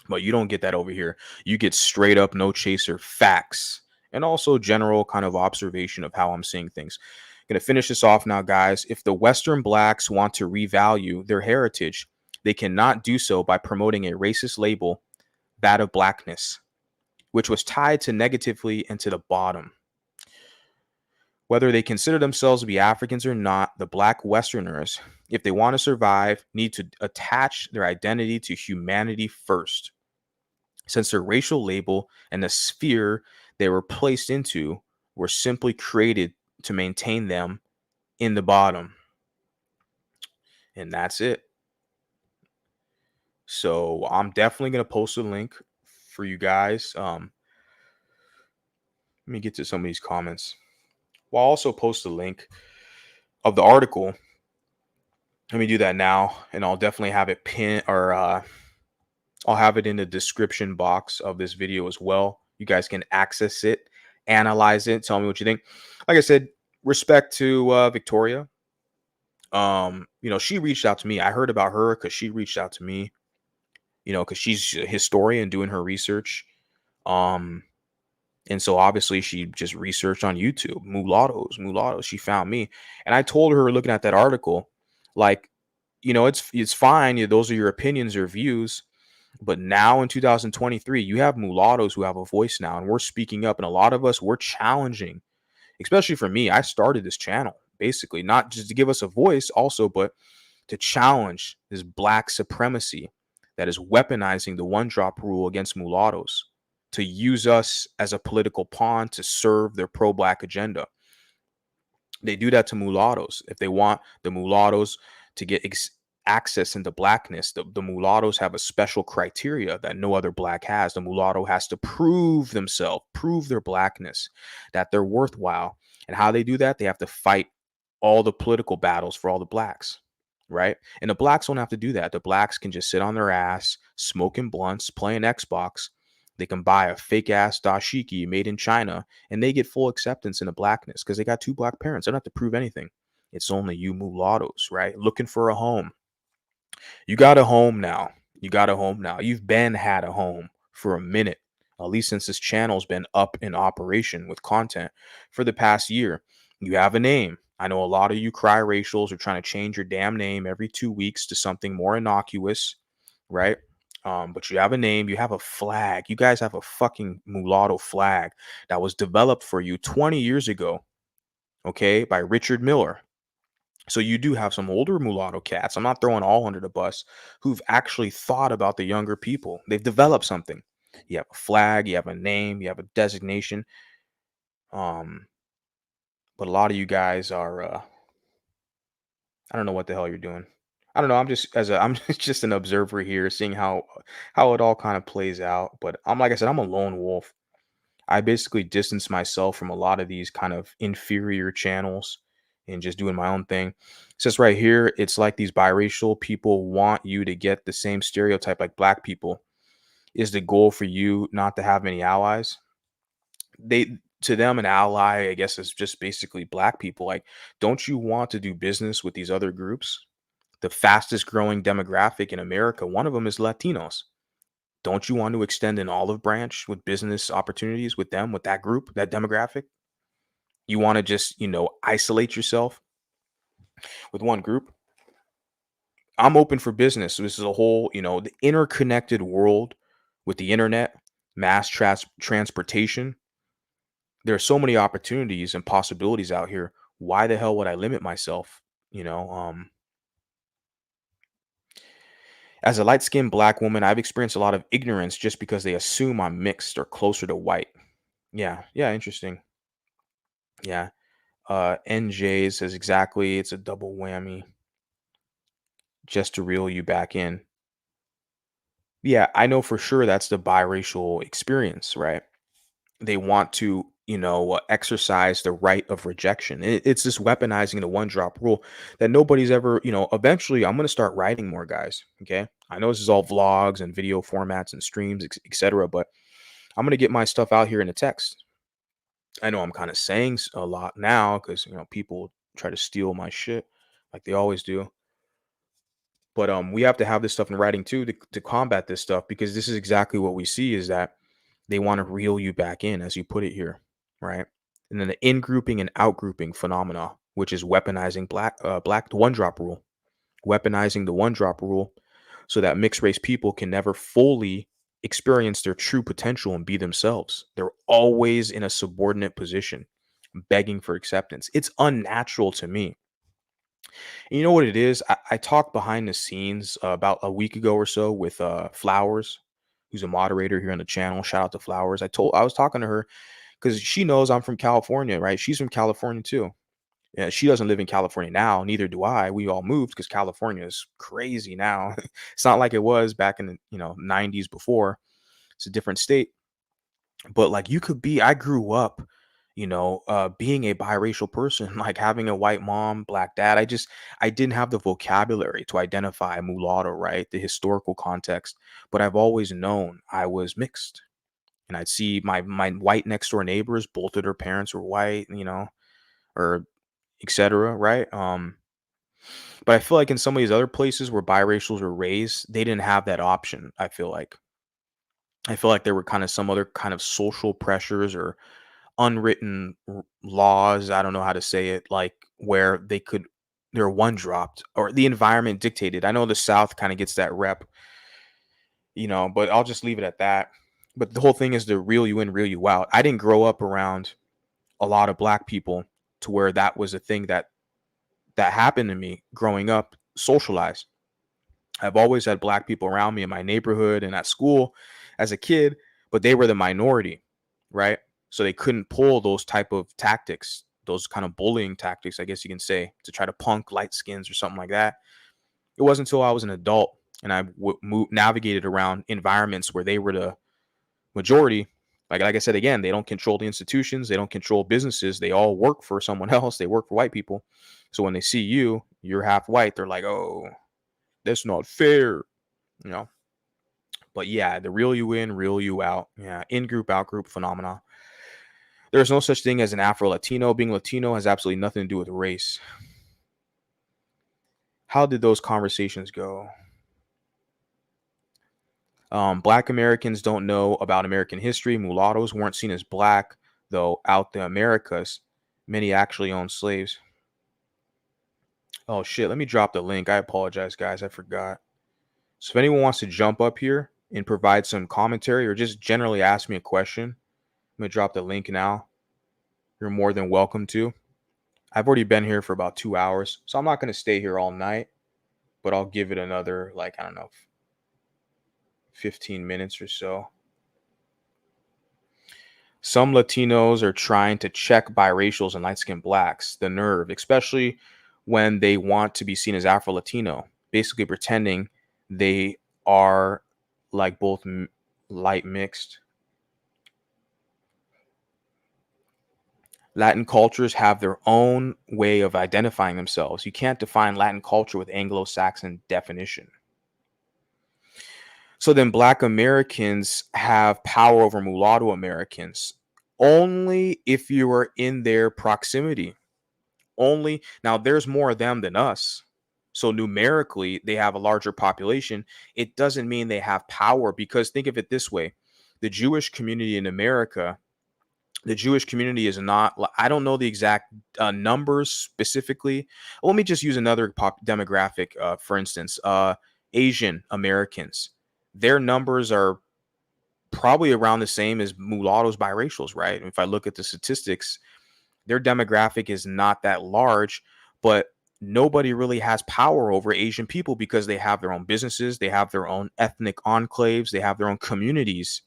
But you don't get that over here. You get straight up, no chaser facts, and also general kind of observation of how I'm seeing things. Going to finish this off now, guys. If the Western blacks want to revalue their heritage, they cannot do so by promoting a racist label, that of blackness, which was tied to negatively and to the bottom. Whether they consider themselves to be Africans or not, the black Westerners, if they want to survive, need to attach their identity to humanity first, since their racial label and the sphere they were placed into were simply created to maintain them in the bottom. And that's it. So I'm definitely going to post a link for you guys. Let me get to some of these comments. Well, I'll also post a link of the article. Let me do that now, and I'll definitely have it pinned, or I'll have it in the description box of this video as well. You guys can access it, analyze it, tell me what you think. Like I said, respect to Victoria. She reached out to me. I heard about her because she reached out to me, because she's a historian doing her research. And so obviously she just researched on YouTube, mulattoes. She found me. And I told her, looking at that article, like, it's fine. Those are your opinions or views. But now in 2023, you have mulattoes who have a voice now, and we're speaking up. And a lot of us, we're challenging, especially for me. I started this channel basically not just to give us a voice also, but to challenge this black supremacy that is weaponizing the one drop rule against mulattoes, to use us as a political pawn to serve their pro-black agenda. They do that to mulattoes. If they want the mulattoes to get access into blackness, the mulattoes have a special criteria that no other black has. The mulatto has to prove themselves, prove their blackness, that they're worthwhile. And how they do that, they have to fight all the political battles for all the blacks, right? And the blacks don't have to do that. The blacks can just sit on their ass, smoking blunts, playing Xbox. They can buy a fake ass dashiki made in China, and they get full acceptance in the blackness because they got two black parents. They don't have to prove anything. It's only you mulattoes, right? Looking for a home. You got a home now. You got a home now. You've been had a home for a minute, at least since this channel's been up in operation with content for the past year. You have a name. I know a lot of you cry racials are trying to change your damn name every 2 weeks to something more innocuous, right? But you have a name, you have a flag. You guys have a fucking mulatto flag that was developed for you 20 years ago, okay, by Richard Miller. So you do have some older mulatto cats. I'm not throwing all under the bus, who've actually thought about the younger people. They've developed something. You have a flag, you have a name, you have a designation. But a lot of you guys are I don't know what the hell you're doing. I don't know. I'm just an observer here, seeing how it all kind of plays out. But like I said, I'm a lone wolf. I basically distance myself from a lot of these kind of inferior channels, and just doing my own thing. It says right here, it's like these biracial people want you to get the same stereotype like black people. Is the goal for you not to have many allies? They To them, an ally, I guess, is just basically black people. Like, don't you want to do business with these other groups? The fastest growing demographic in America, one of them is Latinos. Don't you want to extend an olive branch with business opportunities with them, with that group, that demographic? You want to just, isolate yourself with one group? I'm open for business. So this is a whole, the interconnected world with the internet, transportation. There are so many opportunities and possibilities out here. Why the hell would I limit myself? You know, um, as a light skinned black woman, I've experienced a lot of ignorance just because they assume I'm mixed or closer to white. Yeah, yeah, interesting. Yeah. NJ says exactly. It's a double whammy just to reel you back in. Yeah, I know for sure that's the biracial experience, right? They want to, exercise the right of rejection. It's this weaponizing the one drop rule that nobody's ever, eventually I'm going to start writing more, guys. Okay. I know this is all vlogs and video formats and streams, etc., but I'm going to get my stuff out here in the text. I know I'm kind of saying a lot now because, people try to steal my shit like they always do. But we have to have this stuff in writing too to combat this stuff, because this is exactly what we see is that they want to reel you back in, as you put it here, right? And then the in grouping and out grouping phenomena, which is weaponizing the one drop rule, weaponizing the one drop rule, so that mixed race people can never fully experience their true potential and be themselves. They're always in a subordinate position, begging for acceptance. It's unnatural to me. And you know what it is? I talked behind the scenes about a week ago or so with Flowers, who's a moderator here on the channel. Shout out to Flowers. I was talking to her because she knows I'm from California, right? She's from California too. Yeah, she doesn't live in California now. Neither do I. We all moved because California is crazy now. It's not like it was back in the 90s before. It's a different state. But like you could be, I grew up, being a biracial person, like having a white mom, black dad. I didn't have the vocabulary to identify mulatto, right? The historical context, but I've always known I was mixed. And I'd see my white next door neighbors, both of their parents were white, or etc. Right? But I feel like in some of these other places where biracials were raised, they didn't have that option. I feel like there were kind of some other kind of social pressures or unwritten laws, I don't know how to say it, like where they're one dropped or the environment dictated. I know the South kind of gets that rep, but I'll just leave it at that. But the whole thing is to reel you in, reel you out. I didn't grow up around a lot of black people to where that was a thing that happened to me growing up, socialized. I've always had black people around me in my neighborhood and at school as a kid, but they were the minority, right? So they couldn't pull those type of tactics, those kind of bullying tactics, I guess you can say, to try to punk light skins or something like that. It wasn't until I was an adult and I navigated around environments where they were the majority. Like I said, again, they don't control the institutions, they don't control businesses. They all work for someone else. They work for white people. So when they see you're half white, they're like, oh, that's not fair, you know. But yeah, the reel you in, reel you out. Yeah, in group, out group phenomena. There's no such thing as an Afro Latino. Being Latino has absolutely nothing to do with race. How did those conversations go? Black Americans don't know about American history. Mulattoes weren't seen as black, though, out the Americas. Many actually owned slaves. Oh shit, let me drop the link. I apologize, guys. I forgot. So if anyone wants to jump up here and provide some commentary or just generally ask me a question, I'm going to drop the link now. You're more than welcome to. I've already been here for about 2 hours, so I'm not going to stay here all night, but I'll give it another, like, I don't know, 15 minutes or so. Some Latinos are trying to check biracials and light-skinned blacks, the nerve, especially when they want to be seen as Afro-Latino, basically pretending they are like both light mixed. Latin cultures have their own way of identifying themselves. You can't define Latin culture with Anglo-Saxon definition. So then Black Americans have power over mulatto Americans only if you are in their proximity. Only now there's more of them than us. So numerically, they have a larger population. It doesn't mean they have power, because think of it this way. The Jewish community in America, the Jewish community is not, I don't know the exact numbers specifically. Let me just use another demographic, for instance, Asian Americans. Their numbers are probably around the same as mulattoes, biracials, right? If I look at the statistics, their demographic is not that large, but nobody really has power over Asian people because they have their own businesses, they have their own ethnic enclaves, they have their own communities,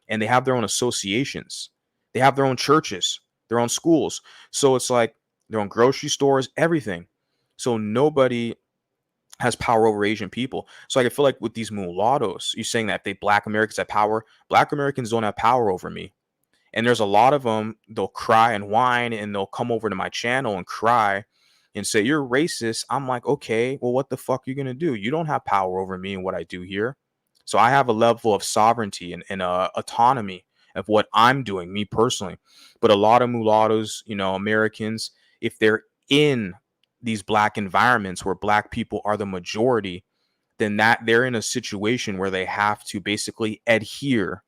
and they have their own associations. They have their own churches, their own schools. So it's like their own grocery stores, everything. So nobody has power over Asian people. So I feel like with these mulattoes, you're saying that if they Black Americans have power, Black Americans don't have power over me. And there's a lot of them, they'll cry and whine, and they'll come over to my channel and cry and say, you're racist. I'm like, okay, well, what the fuck are you going to do? You don't have power over me and what I do here. So I have a level of sovereignty and autonomy of what I'm doing, me personally. But a lot of mulattoes, Americans, if they're in these Black environments where Black people are the majority, then that they're in a situation where they have to basically adhere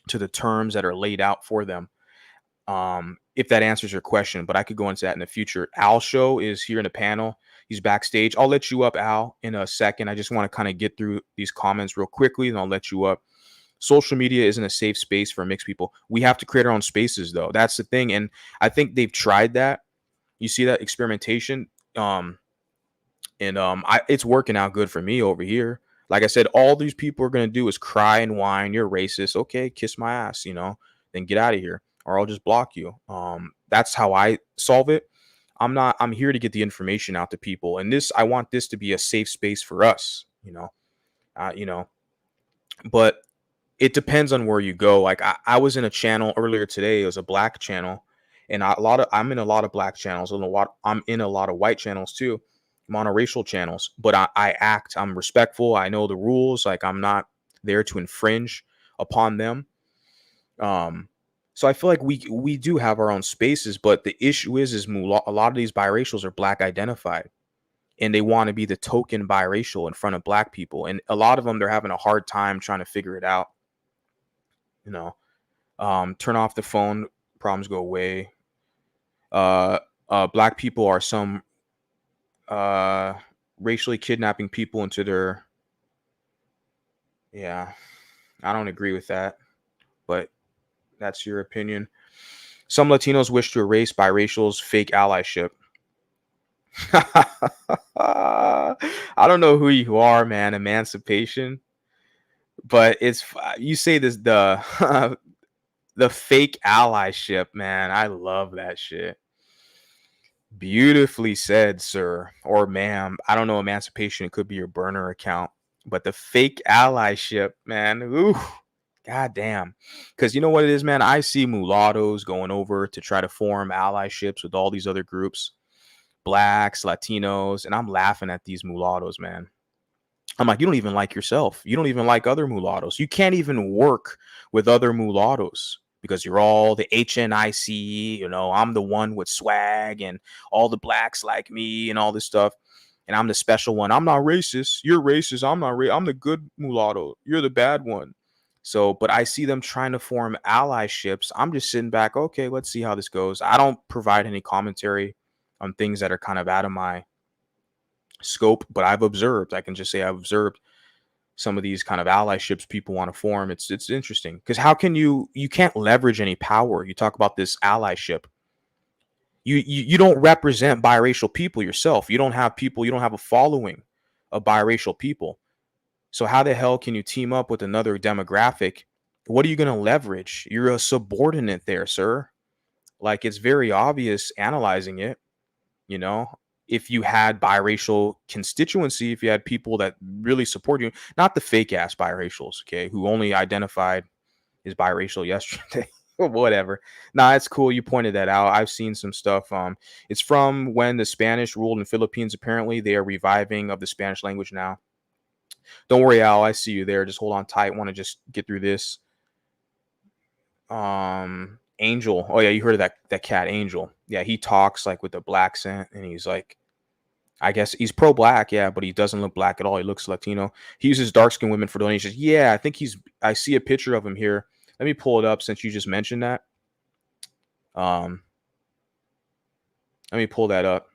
to the terms that are laid out for them. If that answers your question, but I could go into that in the future. Al Show is here in the panel. He's backstage. I'll let you up, Al, in a second. I just want to kind of get through these comments real quickly, and I'll let you up. Social media isn't a safe space for mixed people. We have to create our own spaces, though. That's the thing. And I think they've tried that. You see that experimentation. It's working out good for me over here. Like I said, all these people are going to do is cry and whine. You're racist. Okay, kiss my ass, then get out of here, or I'll just block you. That's how I solve it. I'm here to get the information out to people. And I want this to be a safe space for us, uh, you know, but it depends on where you go. Like I was in a channel earlier today. It was a Black channel, and I'm in a lot of Black channels, and I'm in a lot of white channels too, monoracial channels. But I'm respectful. I know the rules. Like I'm not there to infringe upon them. So I feel like we do have our own spaces, but the issue is a lot of these biracials are Black identified, and they want to be the token biracial in front of Black people, and a lot of them, they're having a hard time trying to figure it out. Turn off the phone, problems go away. Black people are some racially kidnapping people into their, yeah, I don't agree with that, but that's your opinion. Some Latinos wish to erase biracials' fake allyship. I don't know who you are, man. Emancipation, but you say this the the fake allyship, man. I love that shit. Beautifully said, sir or ma'am. I don't know. Emancipation, it could be your burner account, but the fake allyship, man. Ooh, goddamn. Because you know what it is, man. I see mulattoes going over to try to form allyships with all these other groups, Blacks, Latinos, and I'm laughing at these mulattoes, man. I'm like, you don't even like yourself. You don't even like other mulattoes. You can't even work with other mulattoes because you're all the HNIC. I'm the one with swag, and all the Blacks like me and all this stuff. And I'm the special one. I'm not racist. You're racist. I'm not I'm the good mulatto. You're the bad one. So, but I see them trying to form allyships. I'm just sitting back. Okay, let's see how this goes. I don't provide any commentary on things that are kind of out of my scope, but I can just say I've observed some of these kind of allyships people want to form. It's interesting because how can you can't leverage any power. You talk about this allyship. You don't represent biracial people yourself. You don't have a following of biracial people. So how the hell can you team up with another demographic? What are you going to leverage? You're a subordinate there, sir. Like, it's very obvious analyzing it, if you had biracial constituency, if you had people that really support you, not the fake ass biracials, okay, who only identified as biracial yesterday. Whatever. Nah, it's cool. You pointed that out. I've seen some stuff. It's from when the Spanish ruled in Philippines. Apparently, they are reviving of the Spanish language now. Don't worry, Al. I see you there. Just hold on tight. Want to just get through this. Angel. Oh yeah, you heard of that cat Angel. Yeah, he talks like with a black accent, and he's like, I guess he's pro-black, yeah, but he doesn't look black at all. He looks Latino. He uses dark-skinned women for donations. Yeah, I think he's. I see a picture of him here. Let me pull it up since you just mentioned that. Um, Let me pull that up.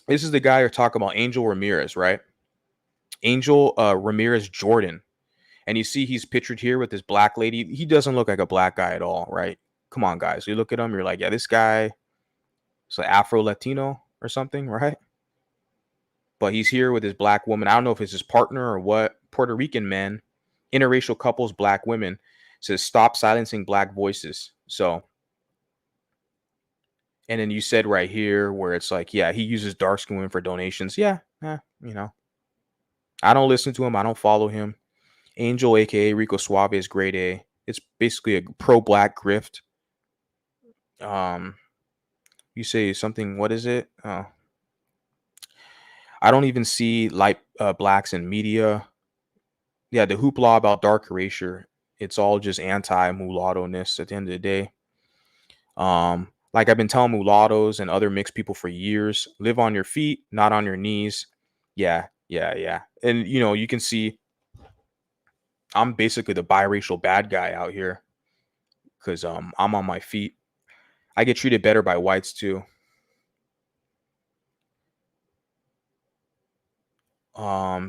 This is the guy you're talking about, Angel Ramirez, right? Angel Ramirez Jordan. And you see he's pictured here with this black lady. He doesn't look like a black guy at all, right? Come on, guys. You look at him, you're like, yeah, this guy is like Afro Latino or something, right? But he's here with his black woman. I don't know if it's his partner or what. Puerto Rican men, interracial couples, black women. Says stop silencing black voices. So, and then you said right here where it's like, yeah, he uses dark skin women for donations. Yeah, you know, I don't listen to him. I don't follow him. Angel, aka Rico Suave, is grade A. It's basically a pro-black grift. You say something. What is it? I don't even see light blacks in media. Yeah, the hoopla about dark erasure. It's all just anti-mulatto-ness at the end of the day. Like I've been telling mulattoes and other mixed people for years, live on your feet, not on your knees. Yeah. And you can see I'm basically the biracial bad guy out here because I'm on my feet. I get treated better by whites too.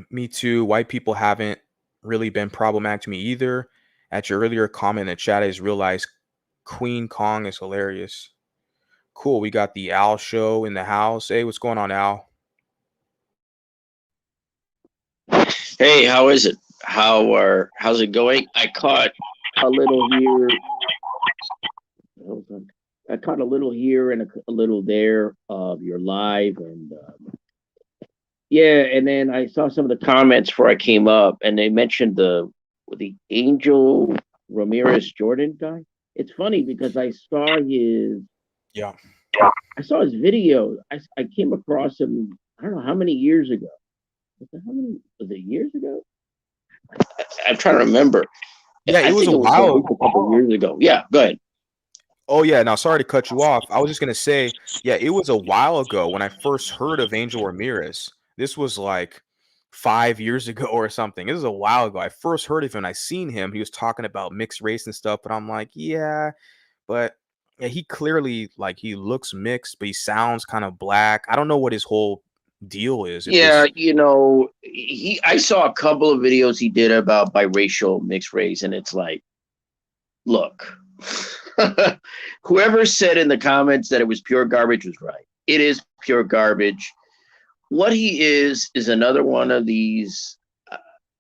Me too. White people haven't really been problematic to me either. At your earlier comment in the chat, I just realized Queen Kong is hilarious. Cool. We got the Al show in the house. Hey, what's going on, Al? Hey, how is it? How's it going? I caught a little here. Hold on. I caught a little here and a little there of your live, and yeah, and then I saw some of the comments before I came up, and they mentioned the Angel Ramirez Jordan guy. It's funny because I saw his video. I came across him. I don't know how many years ago. How many was it years ago? I'm trying to remember. Yeah, it was a while. A couple years ago. Yeah, go ahead. Oh yeah, now sorry to cut you off. I was just gonna say, yeah, it was a while ago when I first heard of Angel Ramirez. This was like 5 years ago or something. It was a while ago. I first heard of him. I seen him. He was talking about mixed race and stuff, but I'm like, yeah, but yeah, he clearly like he looks mixed, but he sounds kind of black. I don't know what his whole deal is. Yeah, I saw a couple of videos he did about biracial mixed race, and it's like, look, whoever said in the comments that it was pure garbage was right. It is pure garbage. What he is another one of these.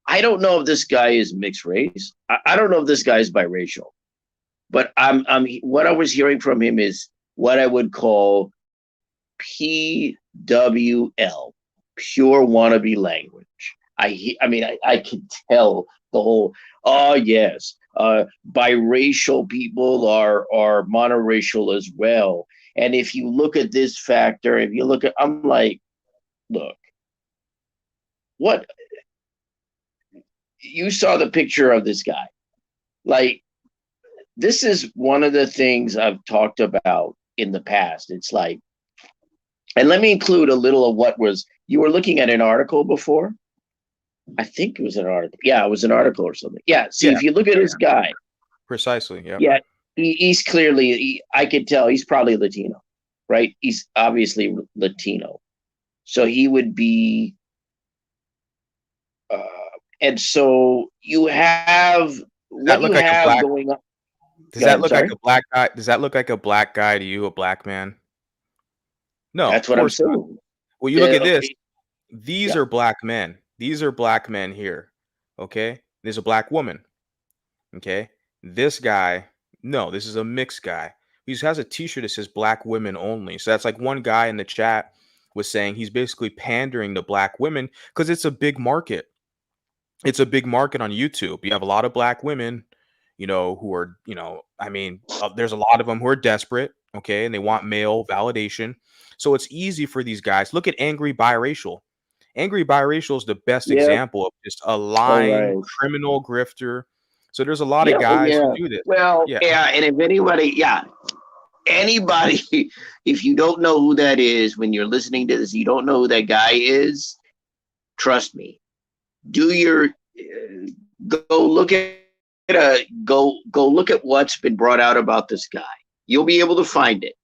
I don't know if this guy is mixed race. I don't know if this guy is biracial, but I'm what I was hearing from him is what I would call PWL, pure wannabe language. I could tell the whole, oh yes, biracial people are monoracial as well. And if you look at this factor, if you look at, I'm like, look, what? You saw the picture of this guy. Like, this is one of the things I've talked about in the past. It's like, and let me include a little of what was, you were looking at an article before? I think it was an article. Yeah, it was an article or something. Yeah, see, if you look at this guy. Precisely, yeah. Yeah, he's clearly, I could tell he's probably Latino, right? He's obviously Latino. So he would be, and so you have, what you have going on. Does that look like a black guy? Does that look like a black guy to you, a black man? No, that's what I'm saying. Well, you look at this. These are black men. These are black men here. Okay. There's a black woman. Okay. This guy, no, this is a mixed guy. He just has a t-shirt that says black women only. So that's like one guy in the chat was saying he's basically pandering to black women because it's a big market. It's a big market on YouTube. You have a lot of black women, who are, there's a lot of them who are desperate, okay, and they want male validation. So it's easy for these guys. Look at angry biracial. Angry biracial is the best Yeah. example of just a All lying right. criminal grifter. So there's a lot of Yeah. guys who Yeah. do this. Well, Yeah. yeah. And if anybody, if you don't know who that is when you're listening to this, you don't know who that guy is, trust me. Do your go look at go look at what's been brought out about this guy. You'll be able to find it.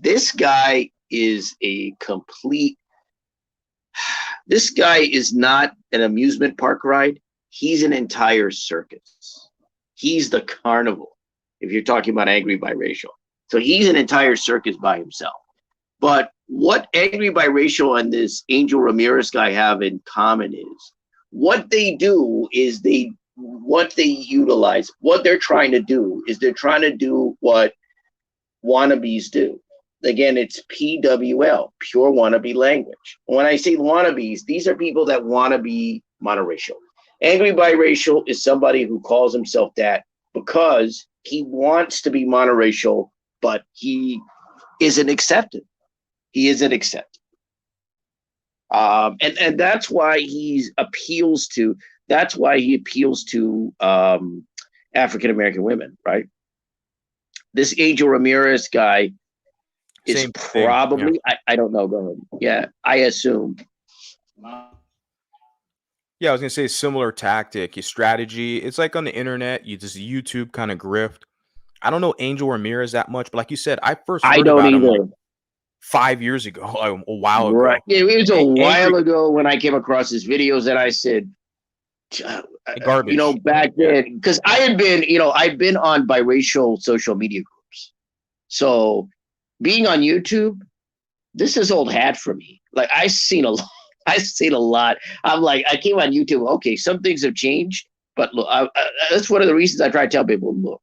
This guy is a complete. This guy is not an amusement park ride. He's an entire circus. He's the carnival. If you're talking about angry biracial, so he's an entire circus by himself. But what angry biracial and this Angel Ramirez guy have in common is what they do is what they utilize. What they're trying to do is they're trying to do what wannabes do. Again, it's PWL, pure wannabe language. When I say wannabes, these are people that want to be monoracial. Angry biracial is somebody who calls himself that because he wants to be monoracial, but he isn't accepted. He isn't accepted. And that's why he appeals to African American women, right? This Angel Ramirez guy is Same thing. probably I don't know. Go ahead. Yeah, I assume. Yeah, I was gonna say similar tactic, your strategy. It's like on the internet, you just YouTube kind of grift. I don't know Angel Ramirez that much, but like you said, I first I heard don't about him either. like 5 years ago, a while Right. ago. It was a Angry while ago when I came across his videos that I said, garbage. back then, because I've been on biracial social media groups. So being on YouTube, this is old hat for me. Like I've seen a lot. I'm like, I came on YouTube. Okay, some things have changed, but look, that's one of the reasons I try to tell people, look,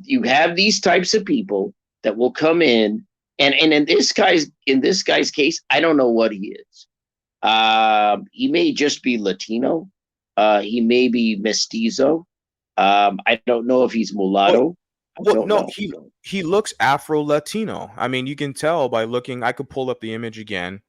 you have these types of people that will come in, and in this guy's case, I don't know what he is. He may just be Latino. He may be mestizo. I don't know if he's mulatto. Well, no, he looks Afro-Latino. I mean, you can tell by looking. I could pull up the image again.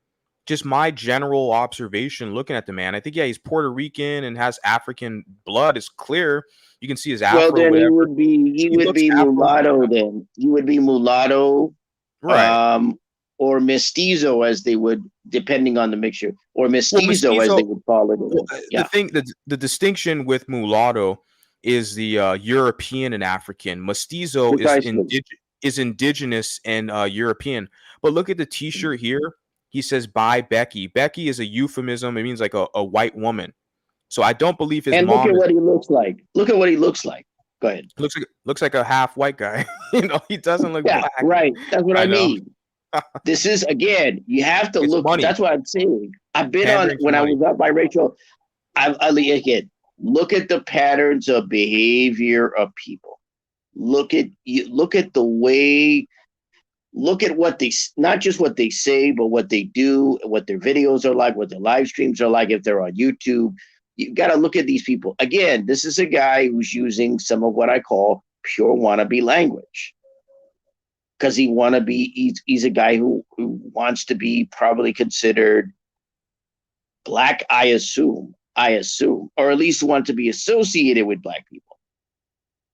Just my general observation looking at the man. I think, yeah, he's Puerto Rican and has African blood. It's clear. You can see his afro. Well, then whatever. he would be mulatto. Then he would be mulatto, right? Or mestizo, as they would, depending on the mixture, or mestizo, as they would call it. Well, yeah. The distinction with mulatto is the European and African. Mestizo is indigenous and European. But look at the T-shirt here. He says, "Bye, Becky." Becky is a euphemism. It means like a white woman. So I don't believe his mom. Look at what he looks like. Look at what he looks like. Go ahead. Looks like a half white guy. He doesn't look black. Right. That's what I mean. This is, again, you have to look. Money. That's what I'm saying. I've been on when I was up biracial. Again, look at the patterns of behavior of people. Look at the way. Look at what not just what they say, but what they do, what their videos are like, what their live streams are like. If they're on YouTube, you got to look at these people. Again, this is a guy who's using some of what I call pure wannabe language. Because he's a guy who wants to be probably considered black, I assume, or at least want to be associated with black people.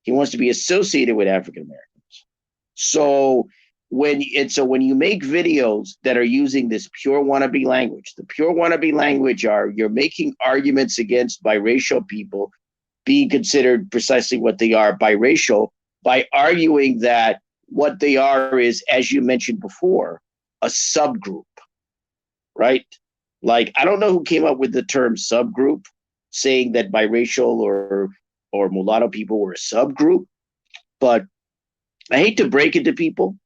He wants to be associated with African Americans. So when you make videos that are using this pure wannabe language, the pure wannabe language you're making arguments against biracial people being considered precisely what they are, biracial, by arguing that what they are is, as you mentioned before, a subgroup, right? Like, I don't know who came up with the term subgroup, saying that biracial or mulatto people were a subgroup, but I hate to break it to people.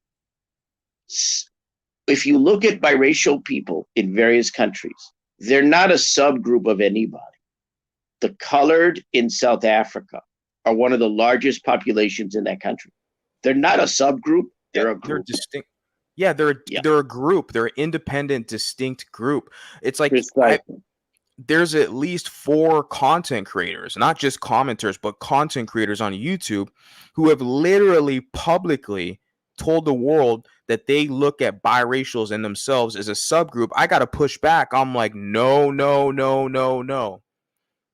If you look at biracial people in various countries, they're not a subgroup of anybody. The colored in South Africa are one of the largest populations in that country. They're not a subgroup. They're a group. They're distinct. Yeah, they're a group. They're an independent, distinct group. It's like there's at least 4 content creators, not just commenters, but content creators on YouTube who have literally publicly told the world that they look at biracials and themselves as a subgroup. I got to push back. I'm like, no, no, no, no, no.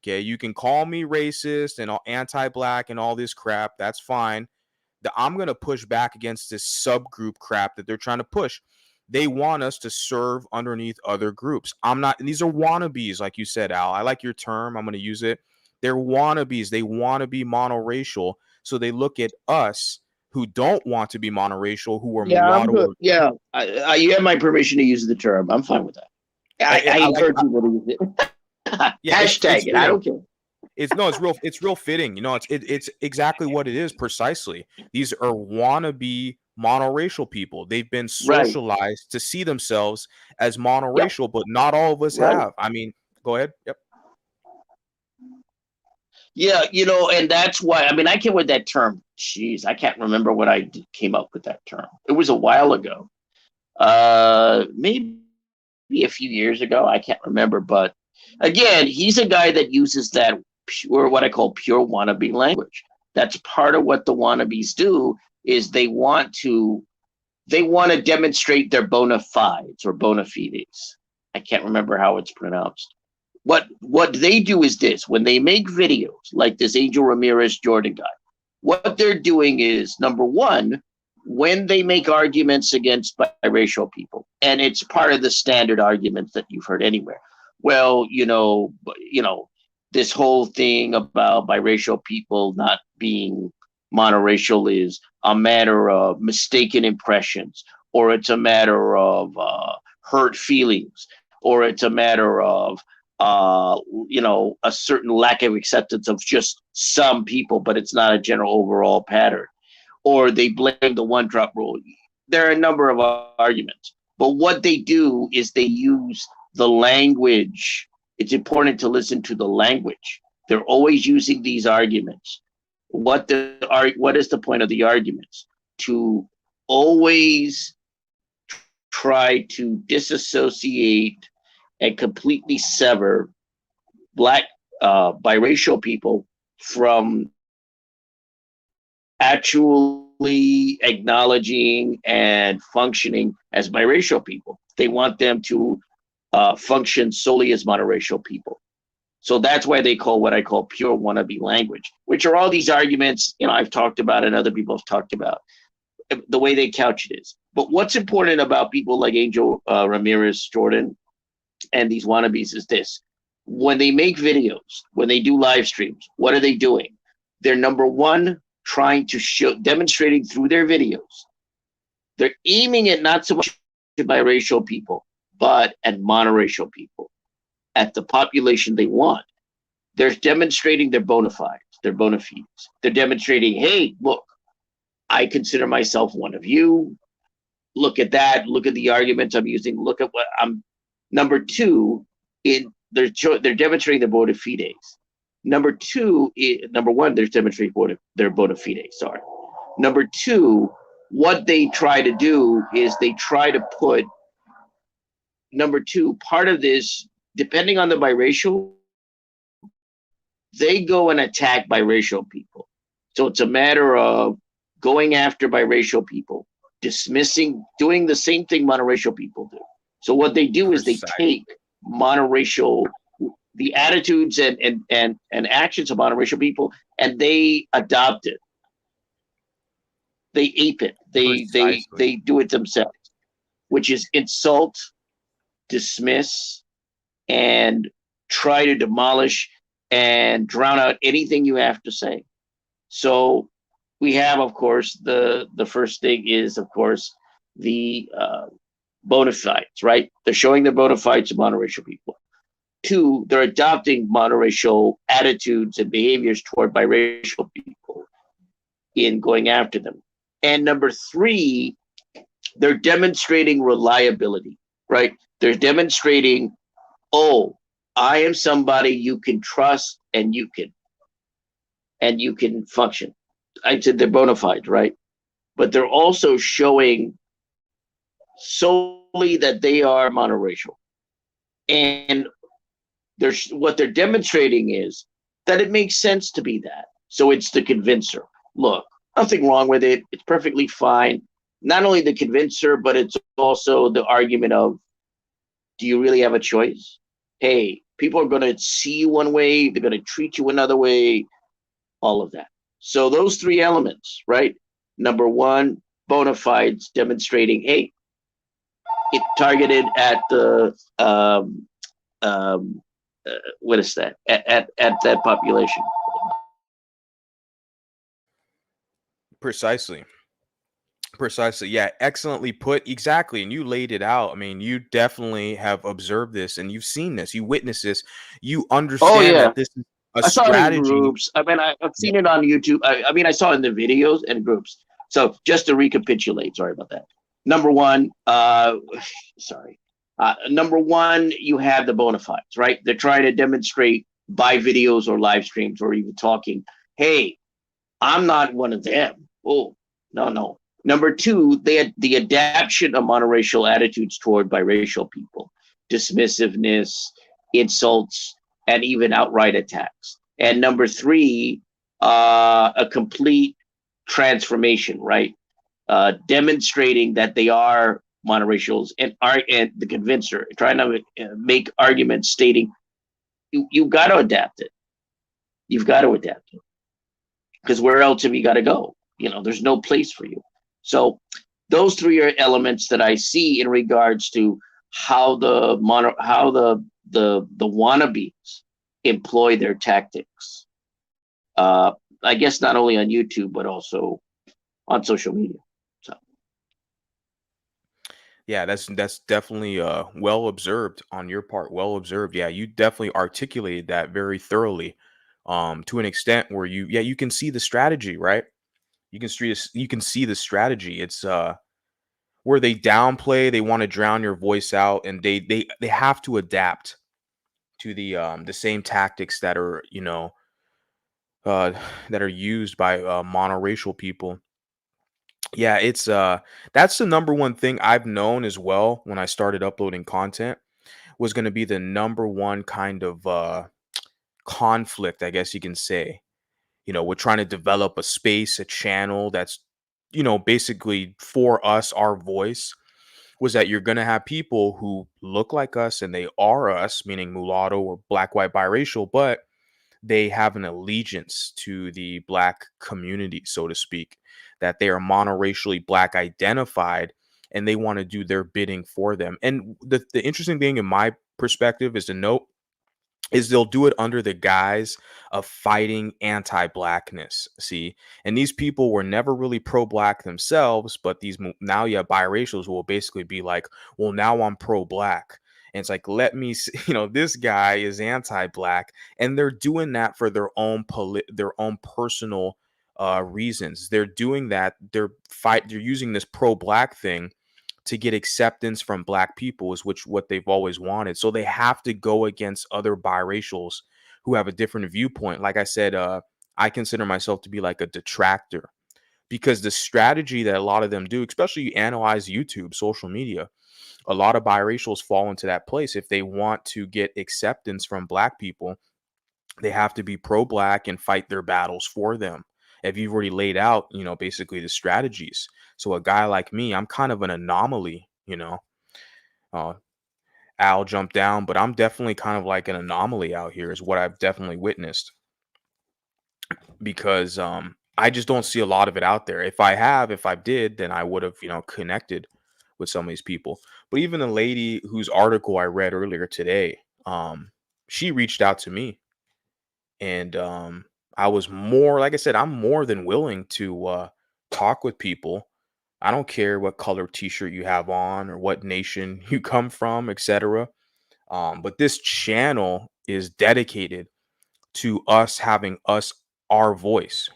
Okay, you can call me racist and anti-black and all this crap. That's fine. I'm going to push back against this subgroup crap that they're trying to push. They want us to serve underneath other groups. I'm not, and these are wannabes, like you said, Al. I like your term. I'm going to use it. They're wannabes. They want to be monoracial. So they look at us who don't want to be monoracial, who are Yeah, I'm mulatto. good. Yeah, you have my permission to use the term. I'm fine with that. I encourage people to use it. Yeah, Hashtag it. I don't care. It's real fitting. It's exactly what it is precisely. These are wannabe monoracial people. They've been socialized to see themselves as monoracial, but not all of us have. I mean, go ahead. Yep. Yeah, and that's why, I mean, I came with that term. Jeez, I can't remember what I came up with that term. It was a while ago. Maybe a few years ago. I can't remember. But again, he's a guy that uses that pure, what I call pure wannabe language. That's part of what the wannabes do, is they want to demonstrate their bona fides or bona fides. I can't remember how it's pronounced. What they do is this: when they make videos like this Angel Ramirez Jordan guy, what they're doing is, number one, when they make arguments against biracial people, and it's part of the standard arguments that you've heard anywhere. Well, this whole thing about biracial people not being monoracial is a matter of mistaken impressions, or it's a matter of hurt feelings, or it's a matter of a certain lack of acceptance of just some people, but it's not a general overall pattern. Or they blame the one drop rule. There are a number of arguments, but what they do is they use the language. It's important to listen to the language. They're always using these arguments. What is the point of the arguments? To always try to disassociate and completely sever black biracial people from actually acknowledging and functioning as biracial people. They want them to function solely as monoracial people. So that's why they call what I call pure wannabe language, which are all these arguments, I've talked about and other people have talked about. The way they couch it is. But what's important about people like Angel Ramirez Jordan and these wannabes is this: when they make videos, when they do live streams, what are they doing? They're, number one, trying to demonstrating through their videos. They're aiming at not so much biracial people, but at monoracial people, at the population they want. They're demonstrating their bona fides, their bona fides. They're demonstrating, hey, look, I consider myself one of you. Look at that. Look at the arguments I'm using. Look at what I'm. Number two, they're demonstrating their bona fides. Number one, they're demonstrating their bona fides. Sorry. Number two, what they try to do is they try to put. Number two, part of this, depending on the biracial, they go and attack biracial people. So it's a matter of going after biracial people, dismissing, doing the same thing monoracial people do. So what they do is they take monoracial, the attitudes and actions of monoracial people, and they adopt it. They ape it. They do it themselves, which is insult, dismiss, and try to demolish and drown out anything you have to say. So we have, of course, the first thing is, of course, the bona fides, right? They're showing their bona fides to monoracial people. Two, they're adopting monoracial attitudes and behaviors toward biracial people in going after them. And number three, they're demonstrating reliability, right? They're demonstrating, oh, I am somebody you can trust and you can function. I said they're bona fides, right? But they're also showing solely that they are monoracial. And what they're demonstrating is that it makes sense to be that. So it's the convincer. Look, nothing wrong with it. It's perfectly fine. Not only the convincer, but it's also the argument of, do you really have a choice? Hey, people are going to see you one way, they're going to treat you another way, all of that. So those three elements, right? Number one, bona fides demonstrating, hey, it targeted at the what is that? At that population. Precisely. Precisely. Yeah, excellently put. Exactly. And you laid it out. I mean, you definitely have observed this and you've seen this. You witnessed this. You Oh understand yeah, that this is a I saw it in strategy. groups. I mean, I've Yeah. seen it on YouTube. I mean, I saw it in the videos and groups. So just to recapitulate, sorry about that. Number one, sorry. Number one, you have the bona fides, right? They're trying to demonstrate by videos or live streams or even talking. Hey, I'm not one of them. Oh, no, no. Number two, they had the adaptation of monoracial attitudes toward biracial people, dismissiveness, insults, and even outright attacks. And number three, a complete transformation, right? Demonstrating that they are monoracials and the convincer, trying to make arguments stating you've got to adapt it. You've got to adapt it because where else have you got to go? You know, there's no place for you. So those three are elements that I see in regards to how the wannabes employ their tactics. I guess not only on YouTube but also on social media. So Yeah, that's definitely well observed on your part. Well observed. Yeah, you definitely articulated that very thoroughly. To an extent where you can see the strategy, right? You can see the strategy. It's where they downplay, they want to drown your voice out, and they have to adapt to the same tactics that are, uh that are used by monoracial people. Yeah, it's that's the number one thing I've known as well when I started uploading content was going to be the number one kind of conflict, I guess you can say. We're trying to develop a space, a channel that's, basically for us, our voice was that you're going to have people who look like us and they are us, meaning mulatto or black, white, biracial, but they have an allegiance to the black community, so to speak, that they are monoracially black identified and they want to do their bidding for them. And the interesting thing in my perspective is to note is they'll do it under the guise of fighting anti-blackness. See, and these people were never really pro-black themselves, but now you have biracials who will basically be like, well, now I'm pro-black. And it's like, let me see, this guy is anti-black, and they're doing that for their own personal reasons. They're doing that. They're using this pro-black thing to get acceptance from black people is what they've always wanted. So they have to go against other biracials who have a different viewpoint. Like I said, I consider myself to be like a detractor because the strategy that a lot of them do, especially you analyze YouTube, social media, a lot of biracials fall into that place. If they want to get acceptance from black people, they have to be pro-black and fight their battles for them. If you've already laid out, basically the strategies. So a guy like me, I'm kind of an anomaly, Uh, Al jumped down, but I'm definitely kind of like an anomaly out here, is what I've definitely witnessed because I just don't see a lot of it out there. If I did, then I would have, connected with some of these people. But even the lady whose article I read earlier today, she reached out to me and I was more, like I said, I'm more than willing to talk with people. I don't care what color t-shirt you have on or what nation you come from, etc. But this channel is dedicated to us having our voice.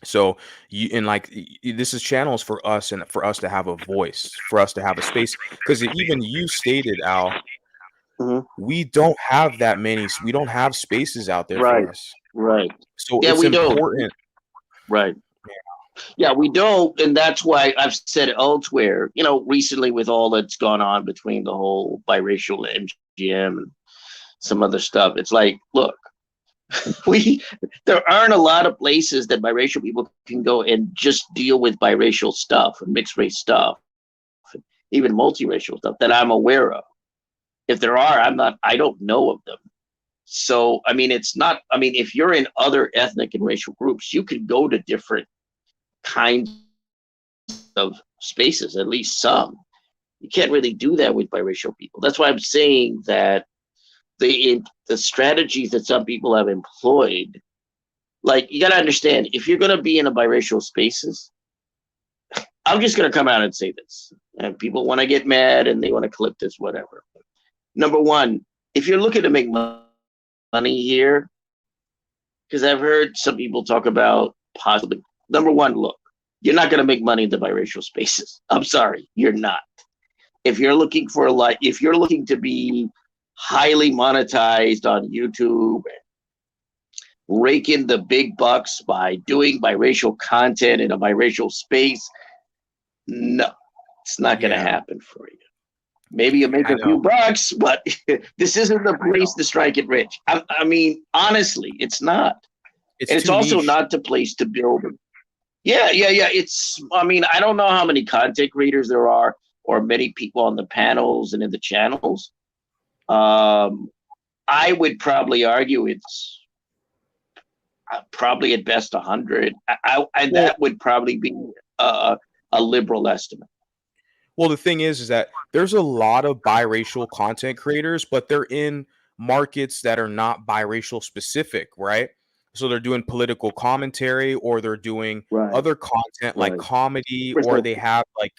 So this is channels for us and for us to have a voice, for us to have a space. Because even you stated, Al, mhm. we don't have spaces out there Right, for us. right. So Yeah, it's we don't. important. Right. Yeah, we don't, and that's why I've said elsewhere. You know, recently with all that's gone on between the whole biracial MGM some other stuff. It's like, look, there aren't a lot of places that biracial people can go and just deal with biracial stuff and mixed race stuff, and even multiracial stuff that I'm aware of. If there are, I don't know of them. So, I mean, it's not, I mean, if you're in other ethnic and racial groups, you can go to different kinds of spaces, at least some. You can't really do that with biracial people. That's why I'm saying that the strategies that some people have employed, like, you got to understand, if you're going to be in a biracial spaces, I'm just going to come out and say this, and people want to get mad and they want to clip this, whatever. Number one, if you're looking to make money here, because I've heard some people talk about possibly, number one, look, you're not going to make money in the biracial spaces. I'm sorry, you're not. If you're looking for, like, if you're looking to be highly monetized on YouTube, rake in the big bucks by doing biracial content in a biracial space, no, it's not going to happen for you. Maybe you'll make a few bucks, but this isn't the place to strike it rich. I mean, honestly, it's not. It's also niche. Not the place to build. Yeah. It's, I mean, I don't know how many content creators there are or many people on the panels and in the channels. I would probably argue it's probably at best 100. And that would probably be a liberal estimate. Well, the thing is that there's a lot of biracial content creators, but they're in markets that are not biracial specific, right? So they're doing political commentary, or they're doing other content like comedy, or they have like,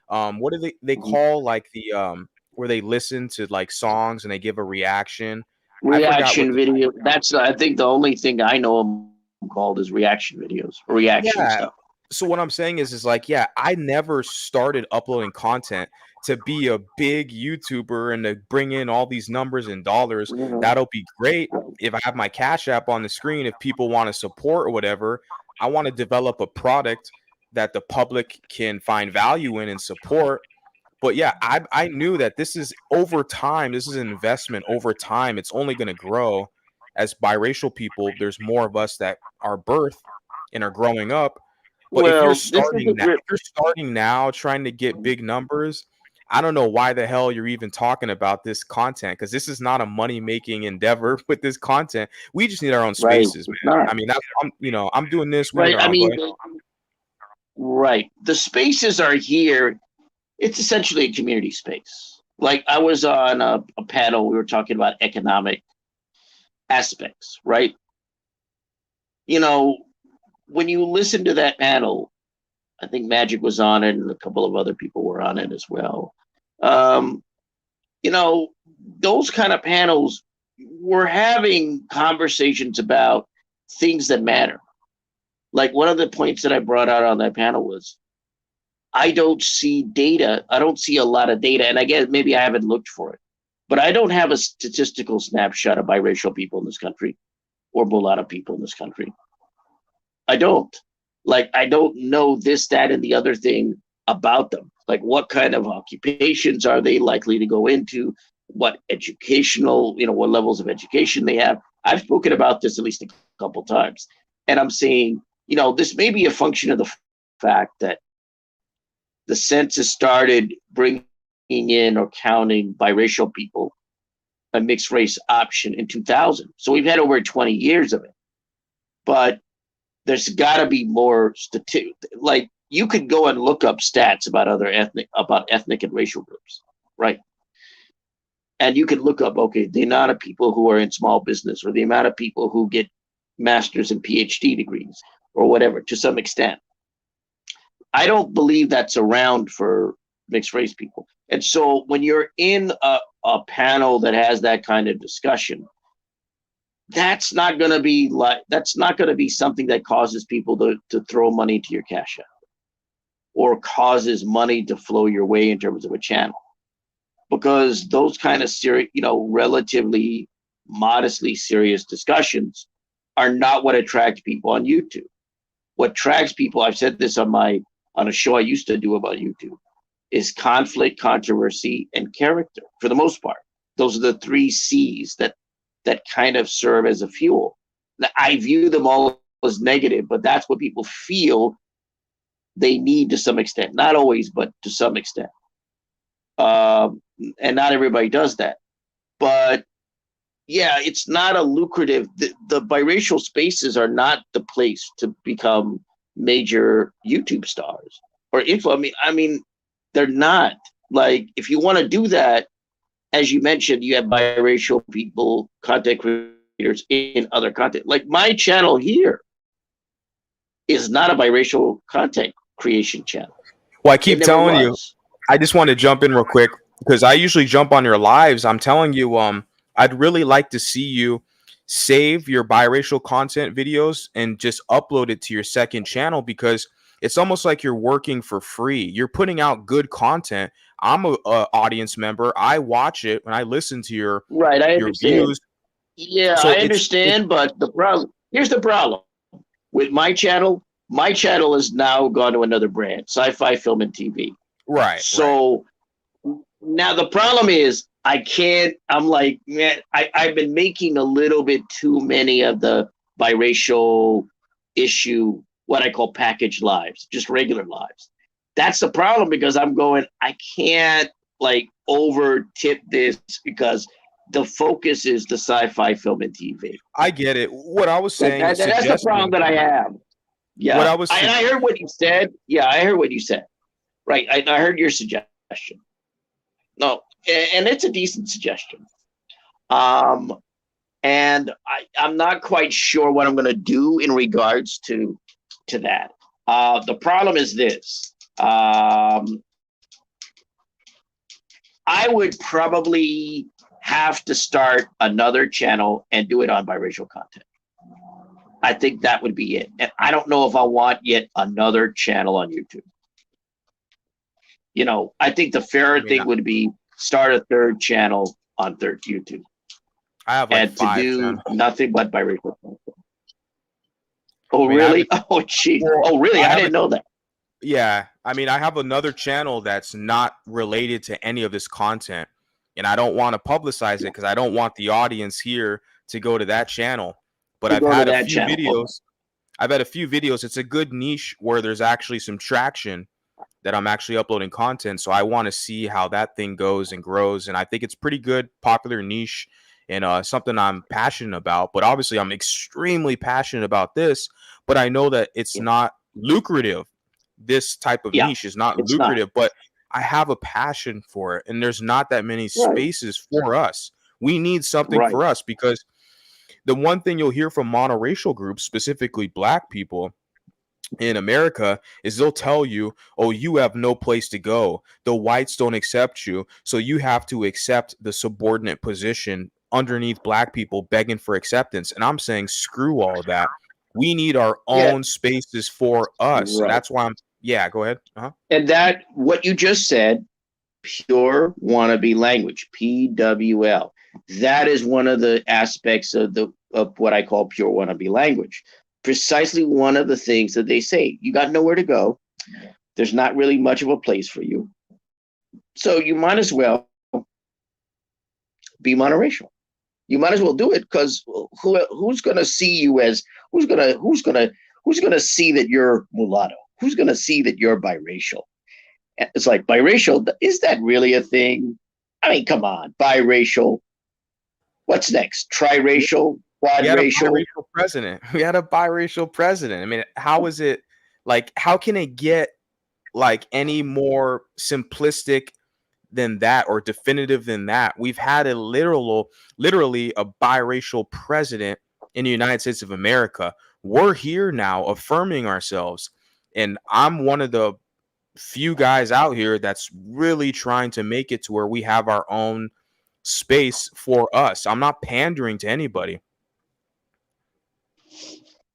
what do they call, like, the where they listen to like songs and they give a reaction. Reaction video. That's, I think, the only thing I know them called is reaction videos, reaction stuff. So what I'm saying is like, yeah, I never started uploading content to be a big YouTuber and to bring in all these numbers and dollars. That'll be great if I have my Cash App on the screen, if people want to support or whatever. I want to develop a product that the public can find value in and support. But yeah, I knew that this is over time. This is an investment over time. It's only going to grow as biracial people. There's more of us that are birthed and are growing up. But if you're starting now trying to get big numbers, I don't know why the hell you're even talking about this content, because this is not a money-making endeavor with this content. We just need our own spaces, man. I mean, I'm doing this. Right. I mean, the spaces are here. It's essentially a community space. Like, I was on a panel, we were talking about economic aspects, right? You know, when you listen to that panel, I think Magic was on it and a couple of other people were on it as well. You know, those kind of panels, we're having conversations about things that matter. Like, one of the points that I brought out on that panel was, I don't see data. I don't see a lot of data. And again, maybe I haven't looked for it, but I don't have a statistical snapshot of biracial people in this country or mulatto people in this country. I don't. Like, I don't know this, that, and the other thing about them. Like, what kind of occupations are they likely to go into? What educational, what levels of education they have. I've spoken about this at least a couple times. And I'm saying, this may be a function of the fact that the census started bringing in or counting biracial people, a mixed race option, in 2000. So we've had over 20 years of it. But there's got to be more like, you could go and look up stats about ethnic and racial groups, right? And you can look up, okay, the amount of people who are in small business, or the amount of people who get master's and PhD degrees, or whatever, to some extent. I don't believe that's around for mixed race people. And so when you're in a panel that has that kind of discussion, that's not going to be something that causes people to throw money to your Cash App, or causes money to flow your way in terms of a channel, because those kind of serious, relatively modestly serious discussions are not what attracts people on YouTube. What attracts people, I've said this on a show I used to do about YouTube, is conflict, controversy, and character. For the most part, those are the 3 C's that that kind of serve as a fuel. I view them all as negative, but that's what people feel they need to some extent. Not always, but to some extent. And not everybody does that. But yeah, it's not a lucrative. The biracial spaces are not the place to become major YouTube stars or info. I mean, they're not. Like, if you want to do that, as you mentioned, you have biracial people, content creators in other content. Like my channel here is not a biracial content creation channel. Well, I keep telling you, I just want to jump in real quick because I usually jump on your lives. I'm telling you, I'd really like to see you save your biracial content videos and just upload it to your second channel, because it's almost like you're working for free. You're putting out good content. I'm a audience member. I watch it when I listen to your right. I your understand. views. Yeah, So I understand, but here's the problem with my channel. My channel has now gone to another brand, Sci-Fi Film and TV. Right. So now the problem is I can't. I'm like, man, I've been making a little bit too many of the biracial issue, what I call package lives, just regular lives. That's the problem, because I'm going, I can't like over tip this because the focus is the Sci-Fi Film and TV. I get it. What I was saying, that's the problem that I have. Yeah, what I heard what you said. Yeah, I heard what you said. Right, I heard your suggestion. No, and it's a decent suggestion. And I'm not quite sure what I'm going to do in regards to that. The problem is this. I would probably have to start another channel and do it on biracial content. I think that would be it. And I don't know if I want yet another channel on YouTube. You know, I think the fairer thing would be start a third channel on YouTube. I have like and to do channels. Nothing but biracial content. Oh, really? Oh, geez. Oh, really? I didn't know that. Yeah. I mean, I have another channel that's not related to any of this content, and I don't want to publicize it because I don't want the audience here to go to that channel. But I've had a few videos. I've had a few videos. It's a good niche where there's actually some traction that I'm actually uploading content. So I want to see how that thing goes and grows. And I think it's pretty good, popular niche, and something I'm passionate about. But obviously I'm extremely passionate about this, but I know that it's not lucrative. This type of niche is not lucrative, but I have a passion for it. And there's not that many spaces for us. We need something for us, because the one thing you'll hear from monoracial groups, specifically Black people in America, is they'll tell you, oh, you have no place to go. The whites don't accept you. So you have to accept the subordinate position underneath Black people begging for acceptance. And I'm saying, screw all that. We need our own spaces for us. And that's why go ahead. And that, what you just said, pure wannabe language, PWL. That is one of the aspects of what I call pure wannabe language. Precisely one of the things that they say. You got nowhere to go. There's not really much of a place for you. So you might as well be monoracial. You might as well do it, because who's going to see you as who's going to see that you're mulatto? Who's going to see that you're biracial? It's like, biracial, is that really a thing? I mean, come on, biracial. What's next? Triracial, quadracial. We had a biracial president. I mean, how is it like? How can it get like any more simplistic than that or definitive than that? We've had a literally a biracial president in the United States of America. We're here now affirming ourselves. And I'm one of the few guys out here that's really trying to make it to where we have our own space for us. I'm not pandering to anybody.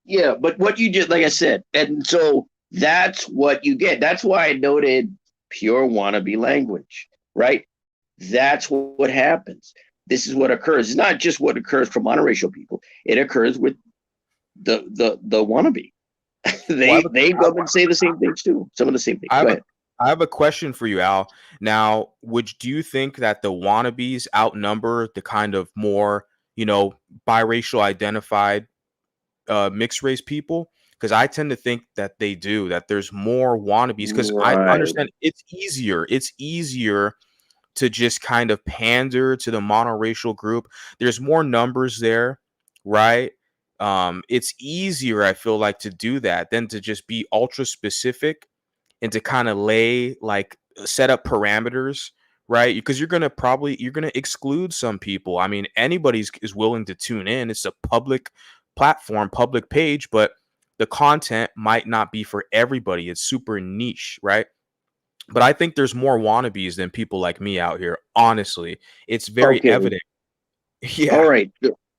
Yeah, but what you did, like I said, and so that's what you get. That's why I noted pure wannabe language, right? That's what happens. This is what occurs. It's not just what occurs for monoracial people. It occurs with the wannabe. they go and say the same things too. Some of the same things. Go ahead. I have a question for you, Al. Now, do you think that the wannabes outnumber the kind of more biracial identified mixed race people, because I tend to think that they do, that there's more wannabes, because I Right. understand it's easier to just kind of pander to the monoracial group. There's more numbers there, right? It's easier, I feel like, to do that than to just be ultra specific and to kind of lay like set up parameters, right? Because you're gonna exclude some people. I mean, anybody's is willing to tune in. It's a public platform, public page, but the content might not be for everybody. It's super niche, right? But I think there's more wannabes than people like me out here. Honestly, it's very Okay. evident. All Yeah, right.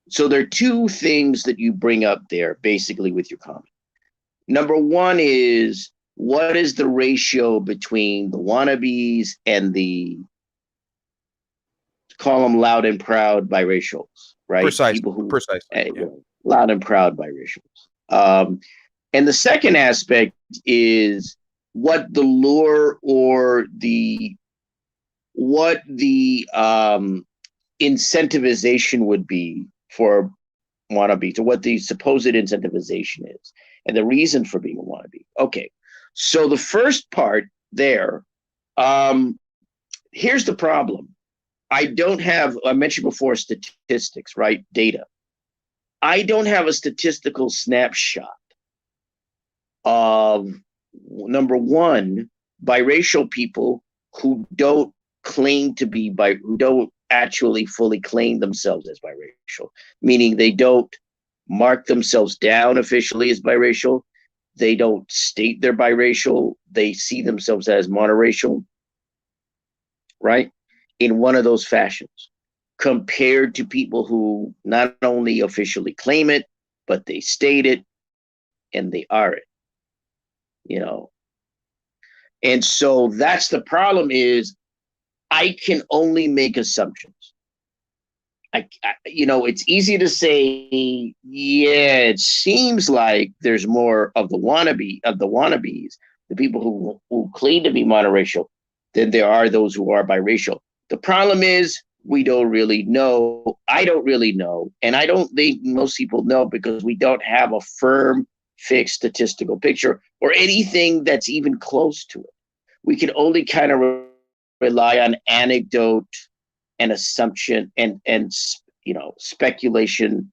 So there are two things that you bring up there basically with your comment. Number one is, what is the ratio between the wannabes and the, call them loud and proud biracials, right? precisely, People who precisely. Yeah, loud and proud biracials. And the second aspect is what the lure or what the incentivization would be for wannabe, to what the supposed incentivization is and the reason for being a wannabe. Okay, so the first part there, here's the problem. I mentioned before statistics, right? Data. I don't have a statistical snapshot of, number one, biracial people who don't who don't actually fully claim themselves as biracial, meaning they don't mark themselves down officially as biracial. They don't state they're biracial. They see themselves as monoracial, right? In one of those fashions, compared to people who not only officially claim it, but they state it and they are it, you know. And so that's the problem, is I can only make assumptions. It's easy to say, yeah, it seems like there's more of the wannabes, the people who claim to be monoracial, than there are those who are biracial. The problem is we don't really know. I don't really know, and I don't think most people know, because we don't have a firm, fixed statistical picture or anything that's even close to it. We can only kind of rely on anecdote and assumption and speculation,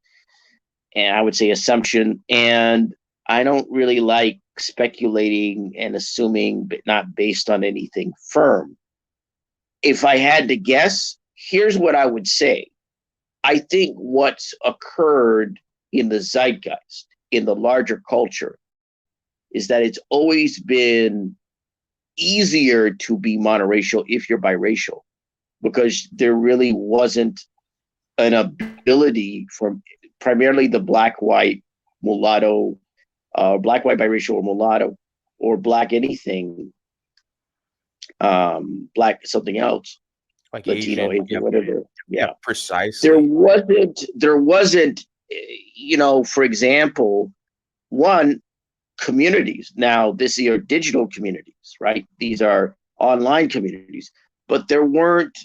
and I would say assumption. And I don't really like speculating and assuming, but not based on anything firm. If I had to guess, here's what I would say. I think what's occurred in the zeitgeist, in the larger culture, is that it's always been easier to be monoracial if you're biracial, because there really wasn't an ability for primarily the black, white, mulatto, black, white, biracial, or mulatto, or black anything, black something else, like Latino, Asian. Asian, Yep. whatever. Yeah, Yeah, there precisely. wasn't, there wasn't, for example, one, communities. Now, these are digital communities, right? These are online communities, but there wasn't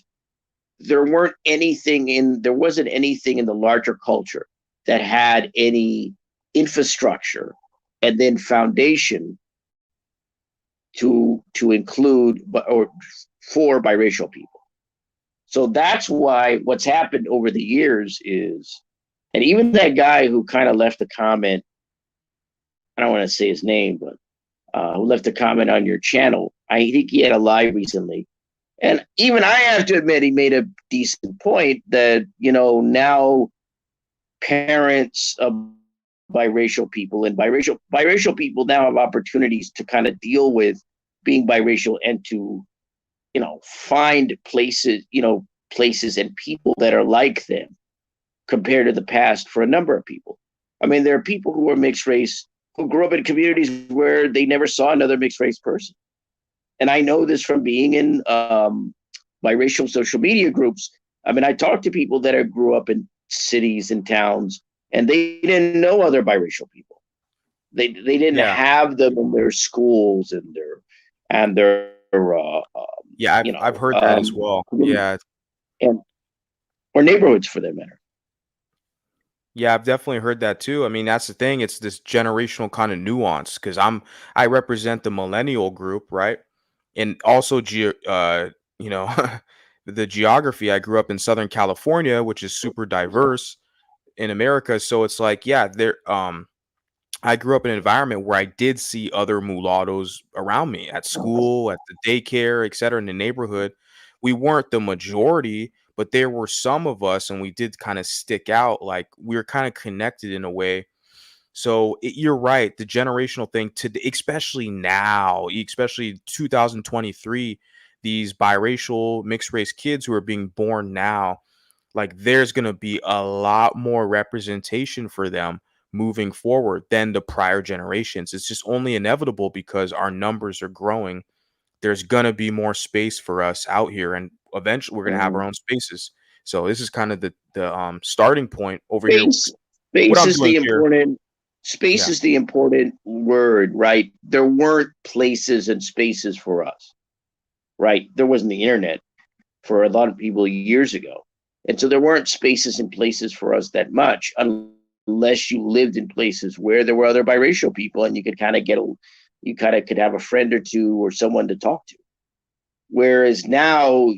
anything in the larger culture that had any infrastructure and then foundation to include or for biracial people. So that's why what's happened over the years is, and even that guy who kind of left a comment, I don't want to say his name, but who left a comment on your channel, I think he had a live recently. And even I have to admit, he made a decent point that, now parents of biracial people and biracial people now have opportunities to kind of deal with being biracial and to, find places and people that are like them compared to the past for a number of people. I mean, there are people who are mixed race who grew up in communities where they never saw another mixed race person. And I know this from being in biracial social media groups. I mean, I talked to people that grew up in cities and towns, and they didn't know other biracial people. They didn't Yeah, have them in their schools and their yeah. I've heard that as well. Yeah, and or neighborhoods for that matter. Yeah, I've definitely heard that too. I mean, that's the thing. It's this generational kind of nuance because I represent the millennial group, right? And also you know, the geography. I grew up in Southern California, which is super diverse in America. So it's like, yeah, I grew up in an environment where I did see other mulattoes around me at school, at the daycare, et cetera, in the neighborhood. We weren't the majority, but there were some of us, and we did kind of stick out. Like we were kind of connected in a way. So you're right, the generational thing, especially now, especially 2023, these biracial mixed race kids who are being born now, like there's going to be a lot more representation for them moving forward than the prior generations. It's just only inevitable because our numbers are growing. There's going to be more space for us out here, and eventually we're going to have our Mhm. own spaces. So this is kind of the starting point over here. Space, What space I'm is doing the here. important. Space Yeah. is the important word, right? There weren't places and spaces for us, right? There wasn't the internet for a lot of people years ago, and so there weren't spaces and places for us that much, unless you lived in places where there were other biracial people, and you could kind of you kind of could have a friend or two or someone to talk to. Whereas now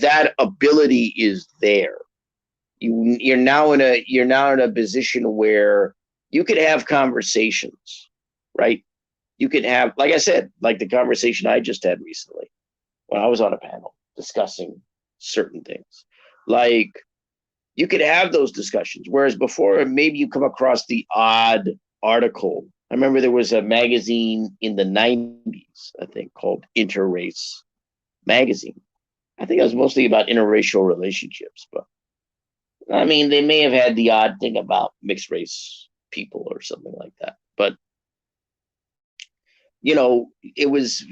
that ability is there. You're now in a position where you could have conversations, right? You could have, like I said, like the conversation I just had recently when I was on a panel discussing certain things. Like you could have those discussions. Whereas before, maybe you come across the odd article. I remember there was a magazine in the 90s, I think, called Interrace Magazine. I think it was mostly about interracial relationships, but I mean, they may have had the odd thing about mixed race people or something like that. But, it was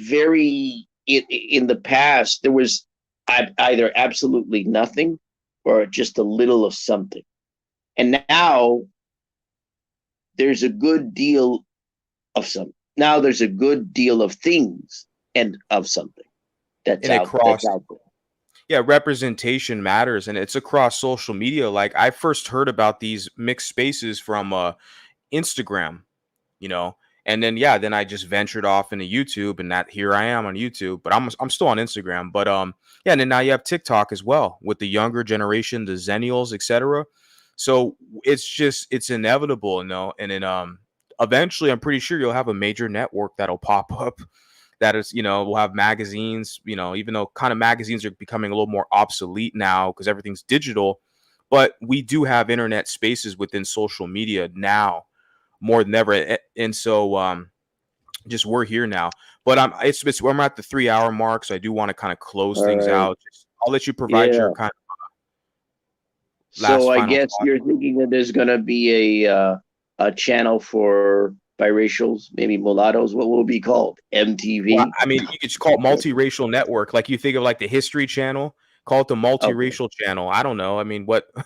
in the past, there was either absolutely nothing or just a little of something. And now there's a good deal now there's a good deal of things and of something And that's across, out there. yeah, representation matters, and it's across social media. Like I first heard about these mixed spaces from Instagram, you know. And then yeah, then I just ventured off into YouTube, and that here I am on YouTube, but I'm still on Instagram. But yeah, and then now you have TikTok as well with the younger generation, the Zennials, etc. So it's inevitable, and then eventually I'm pretty sure you'll have a major network that'll pop up that is, will have magazines, even though kind of magazines are becoming a little more obsolete now because everything's digital, but we do have internet spaces within social media now more than ever. And so just we're here now. But I'm at the 3 hour mark, so I do want to kind of close All things right. out. I'll let you provide your Yeah. kind of So last I final guess thought. you're thinking that there's going to be a channel for biracials, maybe mulattoes. What will it be called? Well, MTV. I mean, you could just call it multiracial network. Like you think of like the History Channel, call it the Okay. multiracial channel. I don't know. I mean, what there's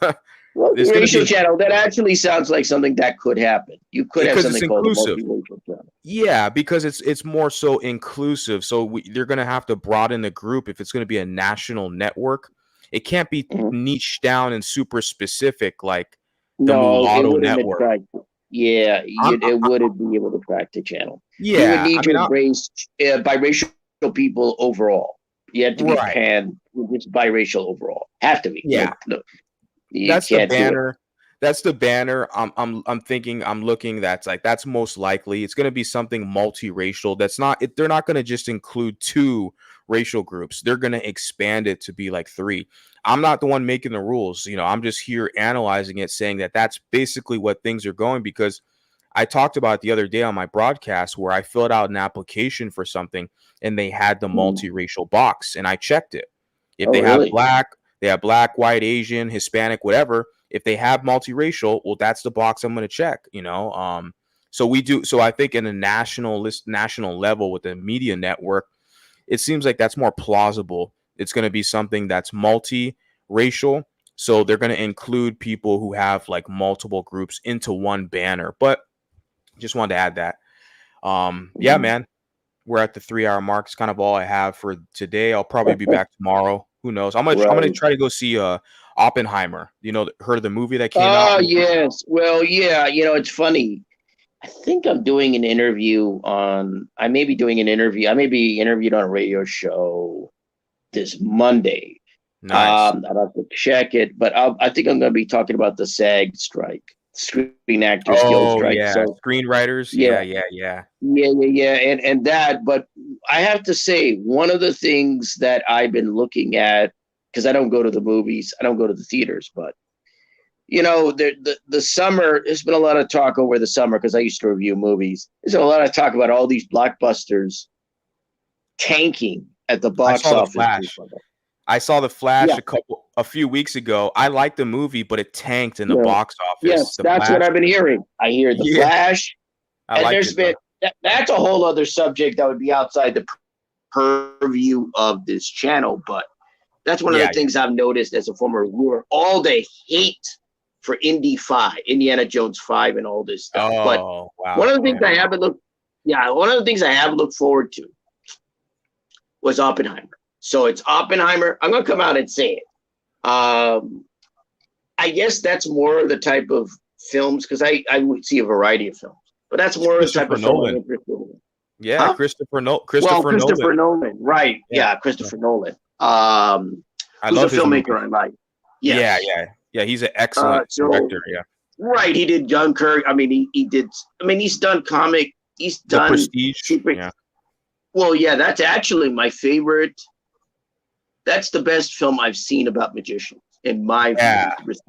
going to Multiracial be channel. That actually sounds like something that could happen. You could have because it's something called a inclusive. multiracial channel. Yeah, because it's more so inclusive. So they're going to have to broaden the group if it's going to be a national network. It can't be Mhm. niche down and super specific like the No, it Mulatto wouldn't network. attract. Yeah, I'm it wouldn't be able to attract the channel. You would Yeah, I need to mean, embrace biracial people overall. You have to be right. just biracial overall. Have to be. Yeah. No, no, you That's the can't do it. banner. That's the banner. I'm thinking. I'm looking. That's most likely. It's going to be something multiracial. That's not. They're not going to just include two racial groups. They're going to expand it to be like three. I'm not the one making the rules. I'm just here analyzing it, saying that that's basically what things are going. Because I talked about it the other day on my broadcast where I filled out an application for something and they had the Mhm. multiracial box, and I checked it. If Oh, they have really? black, they have black, white, Asian, Hispanic, whatever. If they have multiracial, well, that's the box I'm going to check. So we do. So I think in a national level with the media network, it seems like that's more plausible. It's going to be something that's multiracial. So they're going to include people who have like multiple groups into one banner. But just wanted to add that. Yeah, Mhm. man, we're at the 3 hour mark. It's kind of all I have for today. I'll probably be back tomorrow. Who knows? I'm gonna Right. try to go see Oppenheimer. Heard of the movie that came out? Oh, yes. Well, yeah, it's funny. I think I'm doing an interview I may be doing an interview. I may be interviewed on a radio show this Monday. Nice. I'd have to check it, but I think I'm going to be talking about the SAG strike, Screen Actors Guild Oh strike. yeah, So screenwriters. yeah, Yeah. and that. But I have to say, one of the things that I've been looking at, because I don't go to the movies, I don't go to the theaters, but the summer, there's been a lot of talk over the summer because I used to review movies. There's been a lot of talk about all these blockbusters tanking at the I box saw the office. Flash. I saw the Flash Yeah. a few weeks ago. I liked the movie, but it tanked in the Yeah. box office. Yes, The that's Flash, what I've been hearing. I hear the Yeah. Flash, I and liked there's it, been that's a whole other subject that would be outside the purview of this channel. But that's one of the things I've noticed as a former reviewer. All the hate for Indiana Jones 5, and all this stuff. Oh, But wow. one of the things I haven't looked forward to was Oppenheimer. So it's Oppenheimer. I'm going to come out and say it. I guess that's more the type of films, because I would see a variety of films, but that's more the type of film I'm interested in. Yeah, Huh? Christopher Nolan, right? Yeah. Christopher Nolan. I Who's love a his filmmaker movies. I like. Yes. Yeah. He's an excellent director. Yeah. Right, he did Dunkirk. I mean, he did. I mean, he's done comic. He's done The Prestige. Yeah. Well, yeah, that's actually my favorite. That's the best film I've seen about magicians, in my view. That's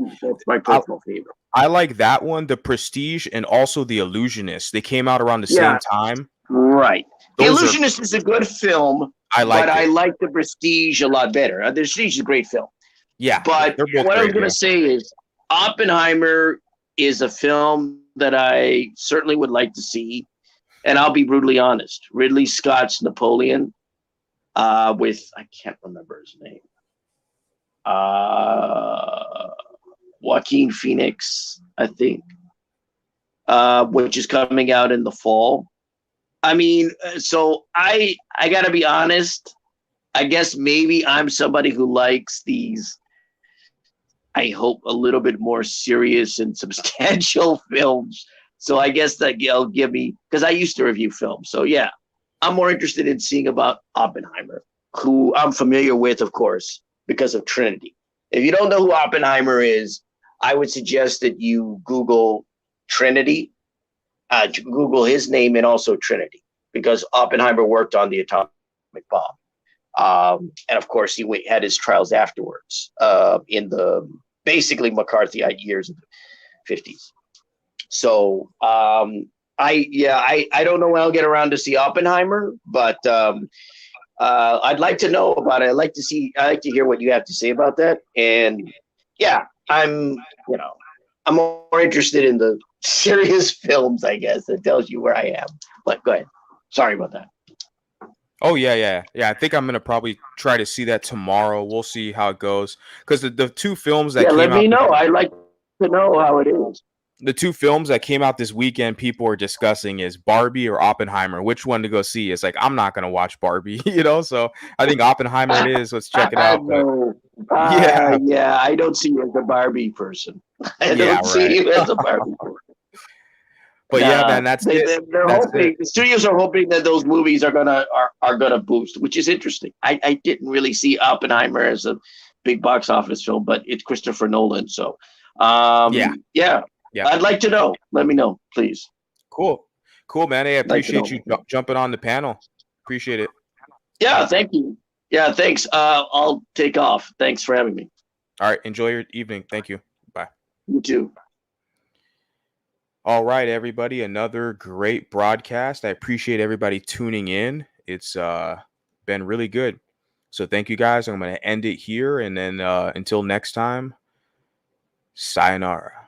my personal favorite. I like that one, The Prestige, and also The Illusionist. They came out around the same time. Right. The Illusionist is a good film. I like The Prestige a lot better. The Prestige is a great film. Yeah. But what I was going to say is Oppenheimer is a film that I certainly would like to see. And I'll be brutally honest. Ridley Scott's Napoleon, with, I can't remember his name. Joaquin Phoenix, I think, which is coming out in the fall. I mean, so I got to be honest. I guess maybe I'm somebody who likes these, I hope, a little bit more serious and substantial films. So I guess that'll give me, because I used to review films. So yeah, I'm more interested in seeing about Oppenheimer, who I'm familiar with, of course, because of Trinity. If you don't know who Oppenheimer is, I would suggest that you Google Trinity, Google his name and also Trinity, because Oppenheimer worked on the atomic bomb. And of course, he had his trials afterwards in the basically McCarthy years of the 50s. So I don't know when I'll get around to see Oppenheimer, but I'd like to know about it. I'd like to hear what you have to say about that. And yeah, I'm more interested in the serious films, I guess. That tells you where I am. But go ahead. Sorry about that. Oh yeah. I think I'm gonna probably try to see that tomorrow. We'll see how it goes. Because the two films that came let out, me know. I'd like to know how it is. The two films that came out this weekend, people are discussing is Barbie or Oppenheimer. Which one to go see? It's like, I'm not gonna watch Barbie, So I think Oppenheimer it is. Let's check it out. Yeah, I don't see you as a Barbie person. I don't see you as a Barbie person. But yeah, man, that's it. They're hoping. The studios are hoping that those movies are gonna boost, which is interesting. I didn't really see Oppenheimer as a big box office film, but it's Christopher Nolan, so yeah. I'd like to know. Let me know, please. Cool, man. Hey, I appreciate you jumping on the panel. Appreciate it. Yeah, thank you. Yeah, thanks. I'll take off. Thanks for having me. All right, enjoy your evening. Thank you. Bye. You too. All right, everybody. Another great broadcast. I appreciate everybody tuning in. It's been really good. So thank you guys. I'm going to end it here. And then until next time, sayonara.